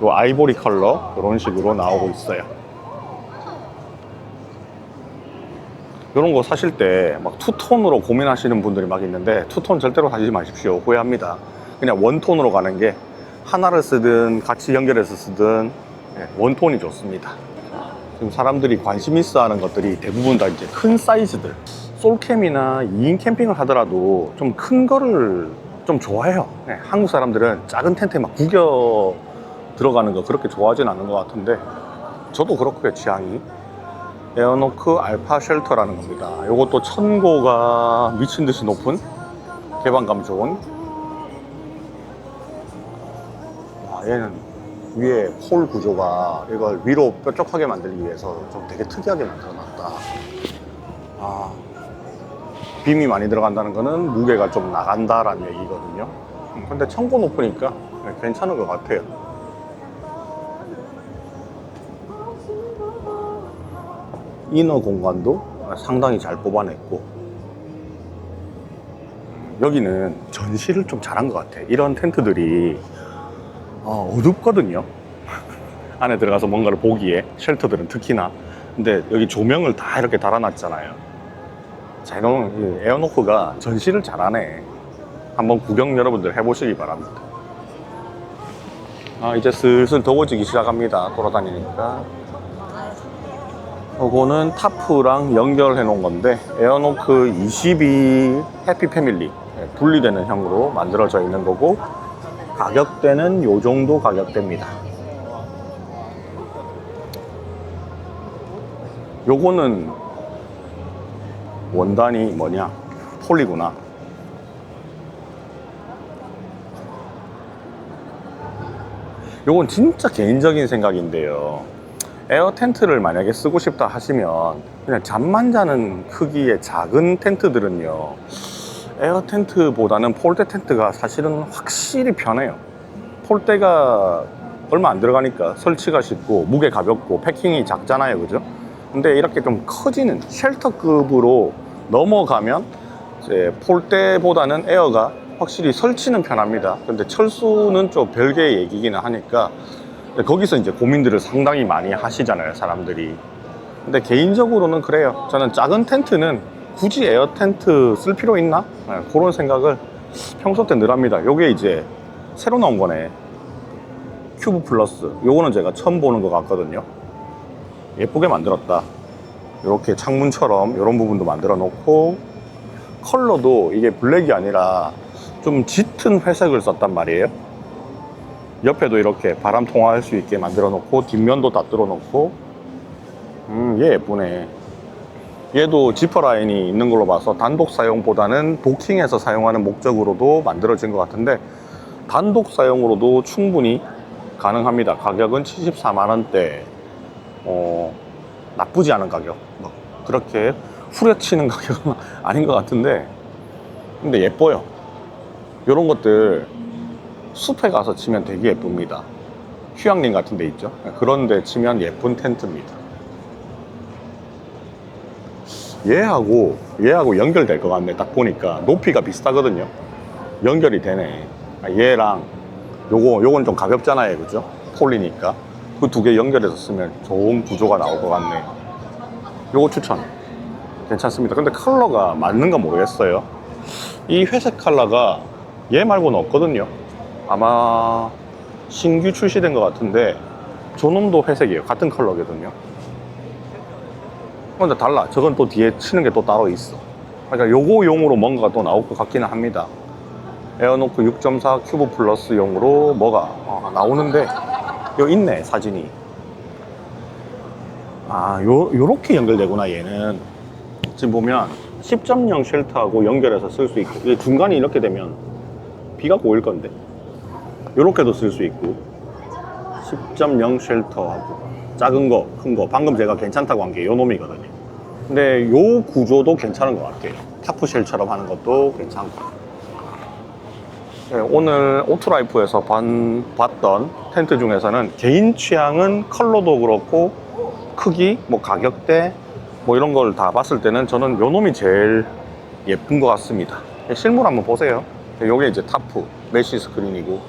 요 아이보리 컬러 이런 식으로 나오고 있어요. 이런 거 사실 때 막 투톤으로 고민하시는 분들이 막 있는데, 투톤 절대로 사지 마십시오. 후회합니다. 그냥 원톤으로 가는 게, 하나를 쓰든 같이 연결해서 쓰든 네, 원톤이 좋습니다. 지금 사람들이 관심 있어 하는 것들이 대부분 다 이제 큰 사이즈들. 솔캠이나 2인 캠핑을 하더라도 좀 큰 거를 좀 좋아해요. 네, 한국 사람들은 작은 텐트에 막 구겨 들어가는 거 그렇게 좋아하진 않는 것 같은데 저도 그렇고요, 취향이. 에어노크 알파 쉘터라는 겁니다. 요것도 천고가 미친 듯이 높은, 개방감 좋은. 와, 얘는 위에 폴 구조가 이걸 위로 뾰족하게 만들기 위해서 좀 되게 특이하게 만들어놨다. 아, 빔이 많이 들어간다는 거는 무게가 좀 나간다라는 얘기거든요. 근데 천고 높으니까 괜찮은 것 같아요. 이너 공간도 상당히 잘 뽑아냈고, 여기는 전시를 좀 잘한 것 같아. 이런 텐트들이 어둡거든요. 안에 들어가서 뭔가를 보기에, 쉘터들은 특히나. 근데 여기 조명을 다 이렇게 달아놨잖아요. 자, 이런 에어노크가 전시를 잘하네. 한번 구경 여러분들 해보시기 바랍니다. 이제 슬슬 더워지기 시작합니다. 돌아다니니까. 이거는 타프랑 연결해 놓은 건데, 에어노크 22 해피 패밀리 분리되는 형으로 만들어져 있는 거고, 가격대는 요 정도 가격대입니다. 요거는 원단이 뭐냐, 폴리구나. 요건 진짜 개인적인 생각인데요, 에어 텐트를 만약에 쓰고 싶다 하시면 그냥 잠만 자는 크기의 작은 텐트들은요, 에어 텐트보다는 폴대 텐트가 사실은 확실히 편해요. 폴대가 얼마 안 들어가니까 설치가 쉽고 무게 가볍고 패킹이 작잖아요, 그죠? 근데 이렇게 좀 커지는 쉘터급으로 넘어가면 이제 폴대보다는 에어가 확실히 설치는 편합니다. 근데 철수는 좀 별개의 얘기기는 하니까 거기서 이제 고민들을 상당히 많이 하시잖아요, 사람들이. 근데 개인적으로는 그래요. 저는 작은 텐트는 굳이 에어 텐트 쓸 필요 있나? 그런 생각을 평소 때 늘 합니다. 요게 이제 새로 나온 거네, 큐브 플러스. 요거는 제가 처음 보는 것 같거든요. 예쁘게 만들었다. 이렇게 창문처럼 이런 부분도 만들어 놓고, 컬러도 이게 블랙이 아니라 좀 짙은 회색을 썼단 말이에요. 옆에도 이렇게 바람 통화할 수 있게 만들어 놓고, 뒷면도 다 뚫어 놓고. 얘 예쁘네. 얘도 지퍼 라인이 있는 걸로 봐서 단독 사용보다는 도킹해서 사용하는 목적으로도 만들어진 것 같은데, 단독 사용으로도 충분히 가능합니다. 가격은 74만원대. 나쁘지 않은 가격. 뭐 그렇게 후려치는 가격은 아닌 것 같은데, 근데 예뻐요. 이런 것들 숲에 가서 치면 되게 예쁩니다. 휴양림 같은 데 있죠, 그런 데 치면 예쁜 텐트입니다. 얘하고 연결될 것 같네. 딱 보니까 높이가 비슷하거든요. 연결이 되네. 얘랑 요건 좀 가볍잖아요, 그죠? 폴리니까 그 두 개 연결해서 쓰면 좋은 구조가 나올 것 같네. 요거 추천. 괜찮습니다. 근데 컬러가 맞는가 모르겠어요. 이 회색 컬러가 얘 말고는 없거든요. 아마 신규 출시된 것 같은데 저놈도 회색이에요. 같은 컬러거든요. 근데 달라. 저건 또 뒤에 치는 게 또 따로 있어. 그러니까 요거 용으로 뭔가가 또 나올 것 같기는 합니다. 에어노크 6.4 큐브 플러스 용으로 뭐가 나오는데, 여기 있네, 사진이. 요렇게 연결되구나. 얘는 지금 보면 10.0 쉘터하고 연결해서 쓸 수 있고, 이게 중간이 이렇게 되면 비가 고일 건데 요렇게도 쓸 수 있고, 10.0 쉘터하고 작은 거, 큰 거, 방금 제가 괜찮다고 한 게 요 놈이거든요. 근데 요 구조도 괜찮은 것 같아요. 타프쉘처럼 하는 것도 괜찮고. 네, 오늘 오토라이프에서 봤던 텐트 중에서는 개인 취향은 컬러도 그렇고 크기, 뭐 가격대, 뭐 이런 걸 다 봤을 때는 저는 요 놈이 제일 예쁜 것 같습니다. 실물 한번 보세요. 요게 이제 타프 메쉬 스크린이고,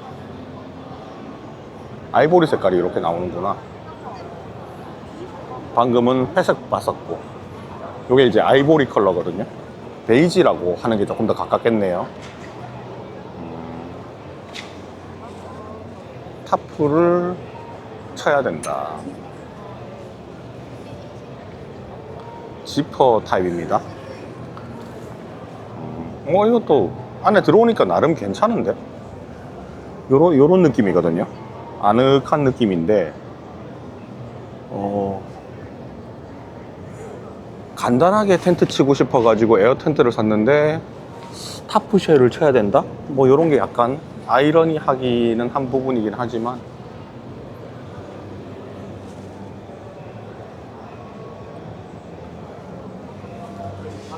아이보리 색깔이 이렇게 나오는구나. 방금은 회색 봤었고, 요게 이제 아이보리 컬러거든요. 베이지라고 하는 게 조금 더 가깝겠네요. 타프를 쳐야 된다. 지퍼 타입입니다. 이것도 안에 들어오니까 나름 괜찮은데? 요런 느낌이거든요. 아늑한 느낌인데, 간단하게 텐트 치고 싶어가지고 에어 텐트를 샀는데, 타프쉘을 쳐야 된다? 뭐 요런 게 약간 아이러니하기는 한 부분이긴 하지만,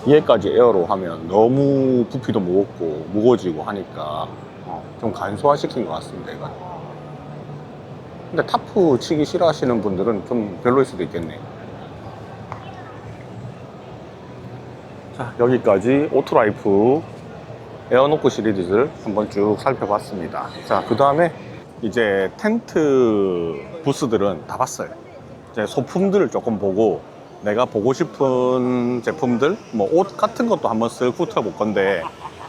얘까지 에어로 하면 너무 부피도 무겁고 무거워지고 하니까 좀 간소화시킨 것 같습니다, 이건. 근데 타프 치기 싫어하시는 분들은 좀 별로일 수도 있겠네. 자, 여기까지 오토라이프 에어노크 시리즈를 한번 쭉 살펴봤습니다. 자, 그 다음에 이제 텐트 부스들은 다 봤어요. 이제 소품들을 조금 보고 내가 보고 싶은 제품들, 뭐 옷 같은 것도 한번 쓱 훑어볼 건데,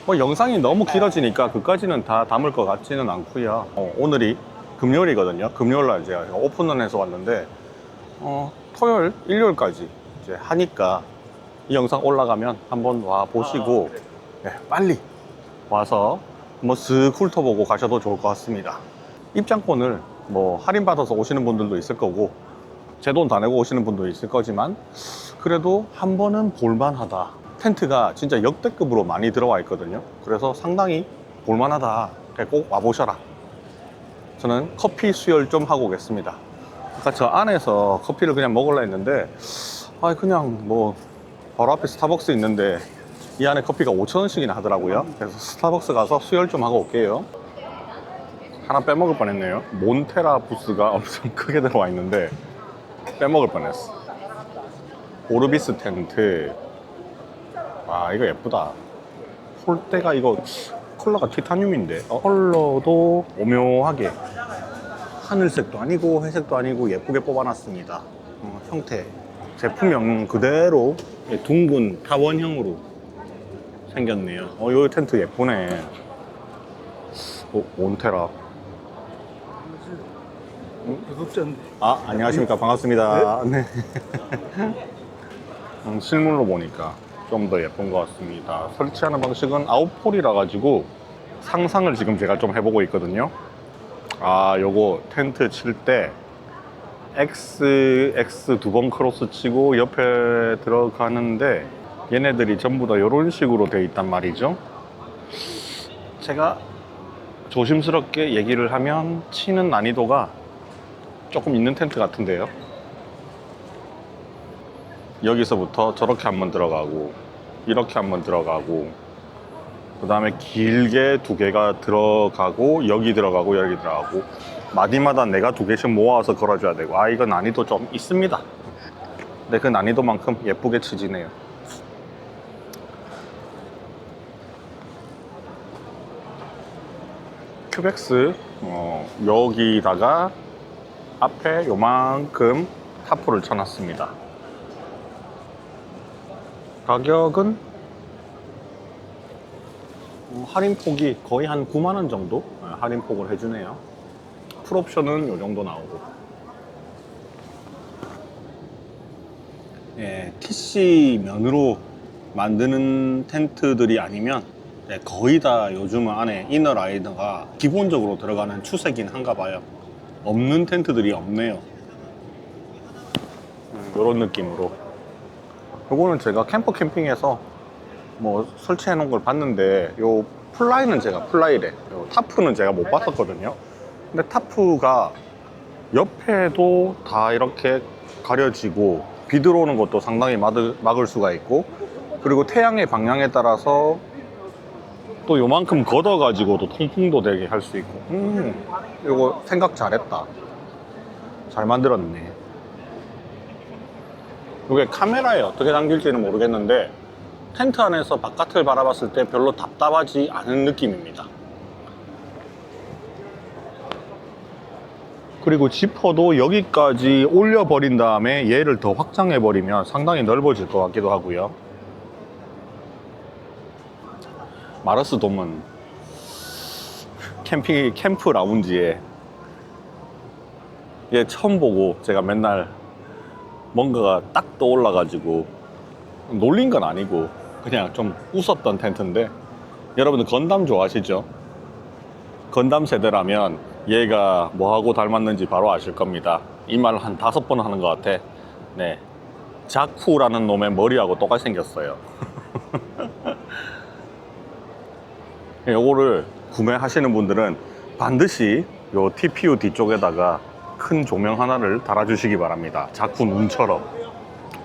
뭐 영상이 너무 길어지니까 그까지는 다 담을 것 같지는 않고요. 오늘이 금요일이거든요. 금요일날 제가 오픈런 해서 왔는데, 토요일, 일요일까지 이제 하니까 이 영상 올라가면 한번 와 보시고, 네, 빨리 와서 한번 쓱 훑어보고 가셔도 좋을 것 같습니다. 입장권을 뭐 할인받아서 오시는 분들도 있을 거고, 제 돈 다 내고 오시는 분도 있을 거지만, 그래도 한 번은 볼만하다. 텐트가 진짜 역대급으로 많이 들어와 있거든요. 그래서 상당히 볼만하다. 꼭 와보셔라. 저는 커피 수혈 좀 하고 오겠습니다. 아까 저 안에서 커피를 그냥 먹으려 했는데, 그냥 뭐 바로 앞에 스타벅스 있는데 이 안에 커피가 5,000원씩이나 하더라고요. 그래서 스타벅스 가서 수혈 좀 하고 올게요. 하나 빼먹을 뻔했네요. 몬테라 부스가 엄청 크게 들어와 있는데 빼먹을 뻔했어. 오르비스 텐트. 와, 이거 예쁘다. 폴대가 이거 컬러가 티타늄인데, 컬러도 오묘하게 하늘색도 아니고 회색도 아니고 예쁘게 뽑아놨습니다. 형태 제품명 그대로 둥근 타원형으로 생겼네요. 이 텐트 예쁘네. 몬테라. 구독자인데. 안녕하십니까. 반갑습니다. 네. 실물로 보니까 좀 더 예쁜 것 같습니다. 설치하는 방식은 아웃폴이라 가지고 상상을 지금 제가 좀 해보고 있거든요. 요거 텐트 칠 때 X 두 번 크로스 치고 옆에 들어가는데, 얘네들이 전부 다 이런 식으로 돼 있단 말이죠. 제가 조심스럽게 얘기를 하면 치는 난이도가 조금 있는 텐트 같은데요. 여기서부터 저렇게 한번 들어가고, 이렇게 한번 들어가고, 그 다음에 길게 두 개가 들어가고, 여기 들어가고, 여기 들어가고, 마디마다 내가 두 개씩 모아서 걸어줘야 되고, 이거 난이도 좀 있습니다. 근데 그 난이도만큼 예쁘게 치지네요. 큐벡스, 여기다가 앞에 요만큼 타프를 쳐놨습니다. 가격은 할인폭이 거의 한 9만원 정도 할인폭을 해주네요. 풀옵션은 요 정도 나오고, TC 면으로 만드는 텐트들이 아니면 거의 다 요즘은 안에 이너라이너가 기본적으로 들어가는 추세긴 한가 봐요. 없는 텐트들이 없네요. 이런 느낌으로. 요거는 제가 캠퍼 캠핑에서 뭐 설치해 놓은 걸 봤는데, 요 플라이는 제가 플라이래. 요 타프는 제가 못 봤었거든요. 근데 타프가 옆에도 다 이렇게 가려지고, 비 들어오는 것도 상당히 막을 수가 있고, 그리고 태양의 방향에 따라서 또 요만큼 걷어가지고도 통풍도 되게 할 수 있고. 이거 생각 잘했다. 잘 만들었네. 이게 카메라에 어떻게 담길지는 모르겠는데, 텐트 안에서 바깥을 바라봤을 때 별로 답답하지 않은 느낌입니다. 그리고 지퍼도 여기까지 올려버린 다음에 얘를 더 확장해버리면 상당히 넓어질 것 같기도 하고요. 마르스 돔은 캠프 라운지에 얘 처음 보고 제가 맨날 뭔가가 딱 떠올라가지고 놀린 건 아니고 그냥 좀 웃었던 텐트인데, 여러분들 건담 좋아하시죠? 건담 세대라면 얘가 뭐하고 닮았는지 바로 아실 겁니다. 이 말을 한 5번 하는 것 같아. 네, 자쿠라는 놈의 머리하고 똑같이 생겼어요. 요거를 구매하시는 분들은 반드시 요 TPU 뒤쪽에다가 큰 조명 하나를 달아주시기 바랍니다. 자쿠 눈처럼.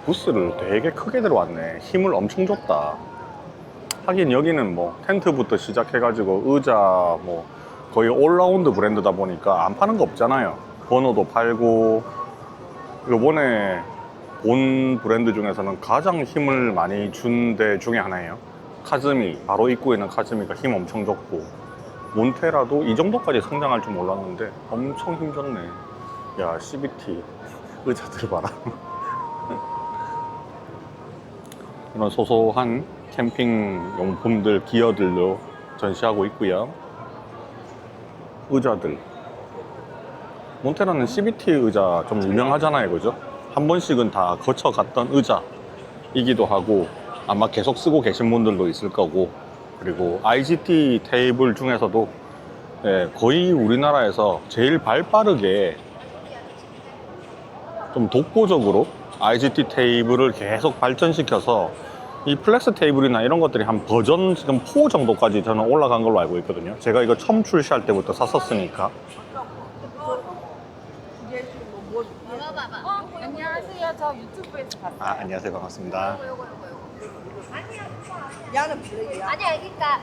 부스를 되게 크게 들어왔네. 힘을 엄청 줬다. 하긴 여기는 뭐 텐트부터 시작해가지고 의자 뭐 거의 올라운드 브랜드다 보니까 안 파는 거 없잖아요. 버너도 팔고, 요번에 본 브랜드 중에서는 가장 힘을 많이 준 데 중에 하나예요. 카즈미, 바로 입구에 있는 카즈미가 힘 엄청 줬고, 몬테라도 이 정도까지 성장할 줄 몰랐는데 엄청 힘줬네. 야, CBT 의자들 봐라. 이런 소소한 캠핑 용품들, 기어들로 전시하고 있고요. 의자들, 몬테라는 CBT 의자 좀 유명하잖아요, 그죠? 한 번씩은 다 거쳐갔던 의자이기도 하고, 아마 계속 쓰고 계신 분들도 있을 거고, 그리고 IGT 테이블 중에서도 거의 우리나라에서 제일 발빠르게 좀 독보적으로 IGT 테이블을 계속 발전시켜서 이 플렉스 테이블이나 이런 것들이 한 버전 지금 4 정도까지 저는 올라간 걸로 알고 있거든요. 제가 이거 처음 출시할 때부터 샀었으니까. 안녕하세요. 저 유튜브에서 봤어요. 아, 안녕하세요. 반갑습니다. 야는 비례야. 아니야, 그러니까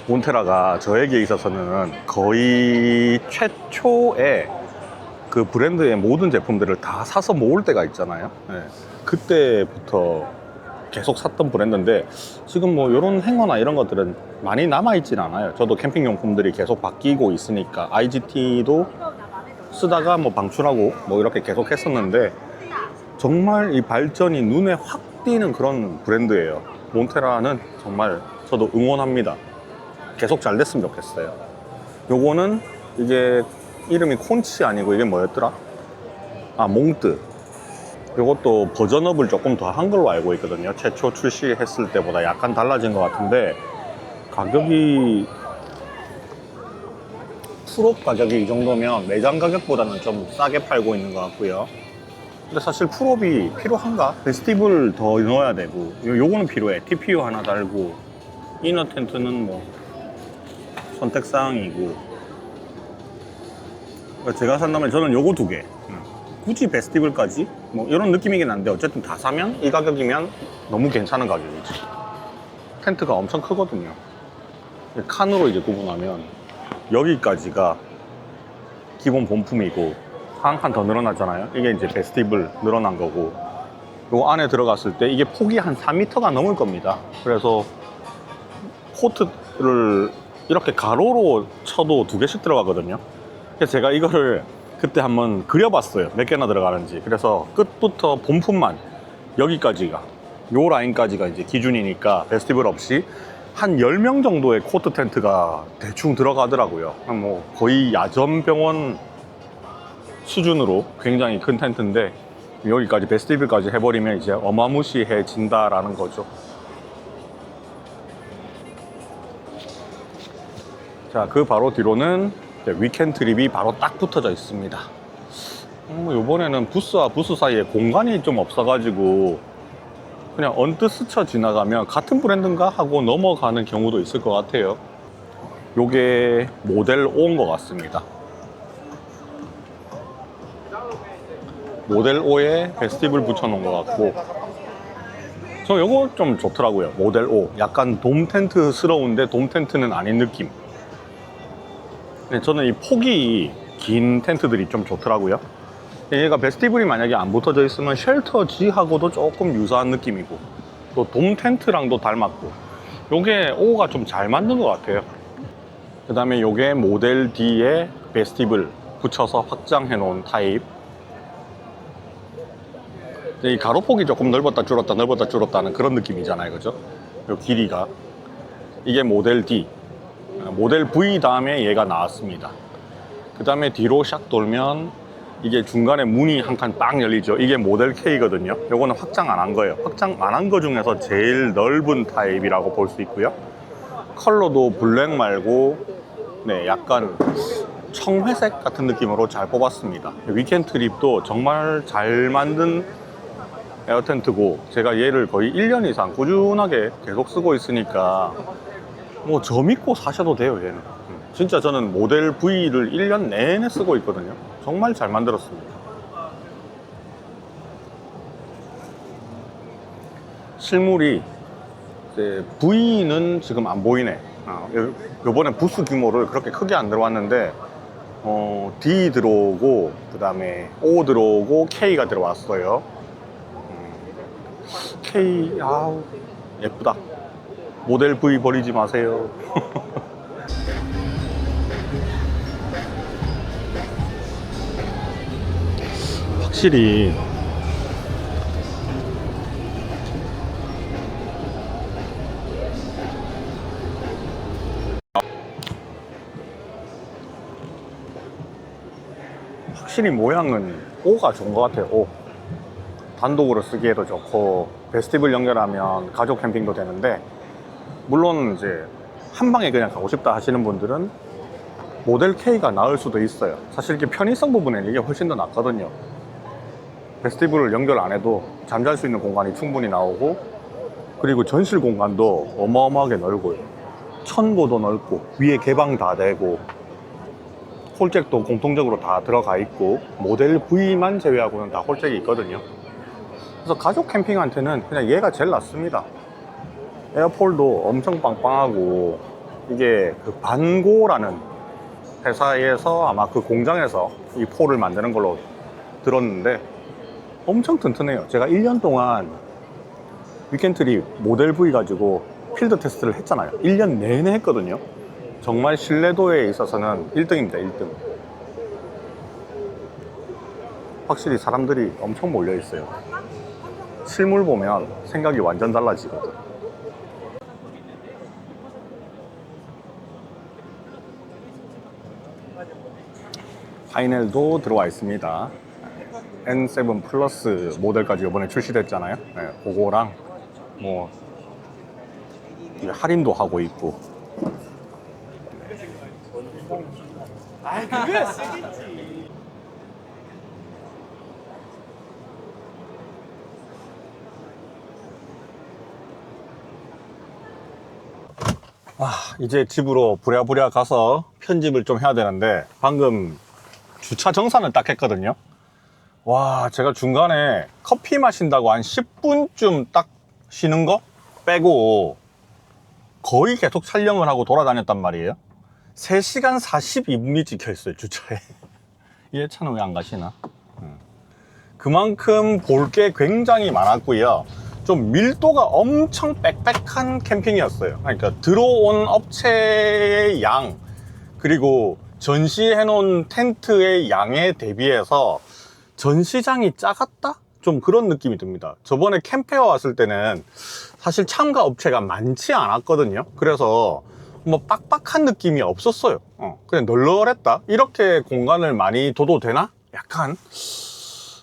몬테라가 저에게 있어서는 거의 최초의 그 브랜드의 모든 제품들을 다 사서 모을 때가 있잖아요. 네. 그때부터 계속 샀던 브랜드인데, 지금 뭐 이런 행어나 이런 것들은 많이 남아있진 않아요. 저도 캠핑 용품들이 계속 바뀌고 있으니까 IGT도 쓰다가 뭐 방출하고 뭐 이렇게 계속 했었는데, 정말 이 발전이 눈에 확 띄는 그런 브랜드예요. 몬테라는 정말 저도 응원합니다. 계속 잘 됐으면 좋겠어요. 요거는 이게 이름이 콘치 아니고 이게 뭐였더라? 아, 몽뜨. 요것도 버전업을 조금 더 한 걸로 알고 있거든요. 최초 출시했을 때보다 약간 달라진 것 같은데, 가격이 풀업 가격이 이 정도면 매장 가격보다는 좀 싸게 팔고 있는 것 같고요. 근데 사실 풀업이 필요한가? 베스티블 더 넣어야 되고, 요거는 필요해. TPU 하나 달고, 이너 텐트는 뭐 선택사항이고. 제가 산다면 저는 요거 2개. 굳이 베스티블까지? 뭐 이런 느낌이긴 한데, 어쨌든 다 사면 이 가격이면 너무 괜찮은 가격이지. 텐트가 엄청 크거든요. 칸으로 이제 구분하면 여기까지가 기본 본품이고, 한 칸 더 늘어났잖아요. 이게 이제 베스티블 늘어난 거고, 요 안에 들어갔을 때 이게 폭이 한 4m가 넘을 겁니다. 그래서 코트를 이렇게 가로로 쳐도 2개씩 들어가거든요. 그래서 제가 이거를 그때 한번 그려봤어요. 몇 개나 들어가는지. 그래서 끝부터 본품만 여기까지가, 요 라인까지가 이제 기준이니까 베스티블 없이 한 10명 정도의 코트 텐트가 대충 들어가더라고요. 뭐 거의 야전병원 수준으로 굉장히 큰 텐트인데, 여기까지 베스티블까지 해버리면 이제 어마무시해진다라는 거죠. 자, 그 바로 뒤로는 위켄드 트립이 바로 딱 붙어져 있습니다. 이번에는 부스와 부스 사이에 공간이 좀 없어가지고 그냥 언뜻 스쳐 지나가면 같은 브랜드인가 하고 넘어가는 경우도 있을 것 같아요. 요게 모델 5인 것 같습니다. 모델 5에 베스티블 붙여놓은 것 같고, 저 요거 좀 좋더라고요. 모델 5 약간 돔 텐트스러운데 돔 텐트는 아닌 느낌. 저는 이 폭이 긴 텐트들이 좀 좋더라고요. 얘가 베스티블이 만약에 안 붙어져 있으면 쉘터 G하고도 조금 유사한 느낌이고, 또 돔 텐트랑도 닮았고, 요게 5가 좀 잘 맞는 것 같아요. 그 다음에 요게 모델 D에 베스티블 붙여서 확장해 놓은 타입. 이 가로폭이 조금 넓었다 줄었다 넓었다 줄었다는 그런 느낌이잖아요, 그죠? 요 길이가. 이게 모델 D. 모델 V 다음에 얘가 나왔습니다. 그 다음에 뒤로 샥 돌면 이게 중간에 문이 한 칸 빵 열리죠. 이게 모델 K거든요. 요거는 확장 안 한 거예요. 확장 안 한 거 중에서 제일 넓은 타입이라고 볼 수 있고요. 컬러도 블랙 말고 네, 약간 청회색 같은 느낌으로 잘 뽑았습니다. 위켄 트립도 정말 잘 만든 에어텐트고, 제가 얘를 거의 1년 이상 꾸준하게 계속 쓰고 있으니까 뭐 저 믿고 사셔도 돼요. 얘는 진짜 저는 모델 V를 1년 내내 쓰고 있거든요. 정말 잘 만들었습니다. 실물이 이제 V는 지금 안 보이네. 요번에 부스 규모를 그렇게 크게 안 들어왔는데 D 들어오고 그 다음에 O 들어오고 K가 들어왔어요. K, 아우 예쁘다. 모델 V 버리지 마세요. 확실히 모양은 O가 좋은 것 같아요. O 단독으로 쓰기에도 좋고, 베스티블 연결하면 가족 캠핑도 되는데, 물론 이제 한 방에 그냥 가고 싶다 하시는 분들은 모델 K가 나을 수도 있어요. 사실 이게 편의성 부분에는 이게 훨씬 더 낫거든요. 베스티블을 연결 안 해도 잠잘 수 있는 공간이 충분히 나오고, 그리고 전실 공간도 어마어마하게 넓고요. 천고도 넓고, 위에 개방 다 되고, 홀잭도 공통적으로 다 들어가 있고, 모델 V만 제외하고는 다 홀잭이 있거든요. 그래서 가족 캠핑한테는 그냥 얘가 제일 낫습니다. 에어폴도 엄청 빵빵하고, 이게 그 반고라는 회사에서 아마 그 공장에서 이 폴을 만드는 걸로 들었는데 엄청 튼튼해요. 제가 1년 동안 위켄트리 모델 V 가지고 필드 테스트를 했잖아요. 1년 내내 했거든요. 정말 신뢰도에 있어서는 1등입니다. 1등. 확실히 사람들이 엄청 몰려 있어요. 실물 보면 생각이 완전 달라지거든. 파이넬도 들어와 있습니다. N7 플러스 모델까지 이번에 출시됐잖아요. 네, 그거랑 뭐 할인도 하고 있고. 아, 그거야 쓰겠지. 이제 집으로 부랴부랴 가서 편집을 좀 해야 되는데, 방금 주차 정산을 딱 했거든요. 와, 제가 중간에 커피 마신다고 한 10분쯤 딱 쉬는 거 빼고 거의 계속 촬영을 하고 돌아다녔단 말이에요. 3시간 42분이 찍혀 있어요, 주차에. 얘 차는 왜 안 가시나? 그만큼 볼 게 굉장히 많았고요. 좀 밀도가 엄청 빽빽한 캠핑이었어요. 그러니까 들어온 업체의 양, 그리고 전시해 놓은 텐트의 양에 대비해서 전시장이 작았다? 좀 그런 느낌이 듭니다. 저번에 캠페어 왔을 때는 사실 참가 업체가 많지 않았거든요. 그래서 뭐 빡빡한 느낌이 없었어요. 그냥 널널했다? 이렇게 공간을 많이 둬도 되나? 약간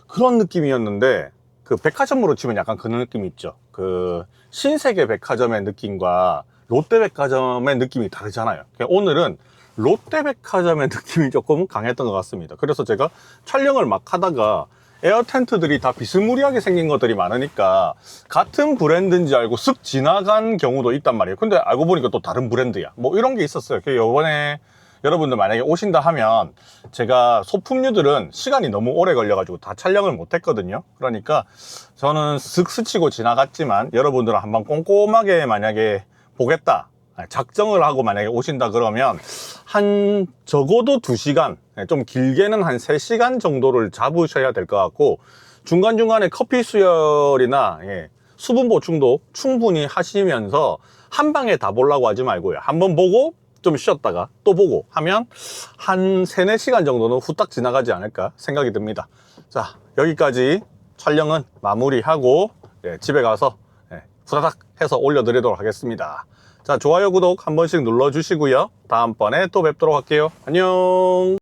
그런 느낌이었는데, 그 백화점으로 치면 약간 그런 느낌이 있죠. 그 신세계 백화점의 느낌과 롯데백화점의 느낌이 다르잖아요. 오늘은 롯데백화점의 느낌이 조금 강했던 것 같습니다. 그래서 제가 촬영을 막 하다가 에어 텐트들이 다 비스무리하게 생긴 것들이 많으니까 같은 브랜드인지 알고 쓱 지나간 경우도 있단 말이에요. 근데 알고 보니까 또 다른 브랜드야. 뭐 이런 게 있었어요. 이번에 여러분들 만약에 오신다 하면, 제가 소품류들은 시간이 너무 오래 걸려가지고 다 촬영을 못 했거든요. 그러니까 저는 슥 스치고 지나갔지만, 여러분들은 한번 꼼꼼하게 만약에 보겠다, 작정을 하고 만약에 오신다 그러면 한 적어도 2시간, 좀 길게는 한 3시간 정도를 잡으셔야 될 것 같고, 중간중간에 커피 수혈이나 수분 보충도 충분히 하시면서 한 방에 다 보려고 하지 말고요. 한번 보고 좀 쉬었다가 또 보고 하면 한 3-4시간 정도는 후딱 지나가지 않을까 생각이 듭니다. 자, 여기까지 촬영은 마무리하고 집에 가서 후다닥 해서 올려드리도록 하겠습니다. 자, 좋아요, 구독 한 번씩 눌러주시고요. 다음번에 또 뵙도록 할게요. 안녕.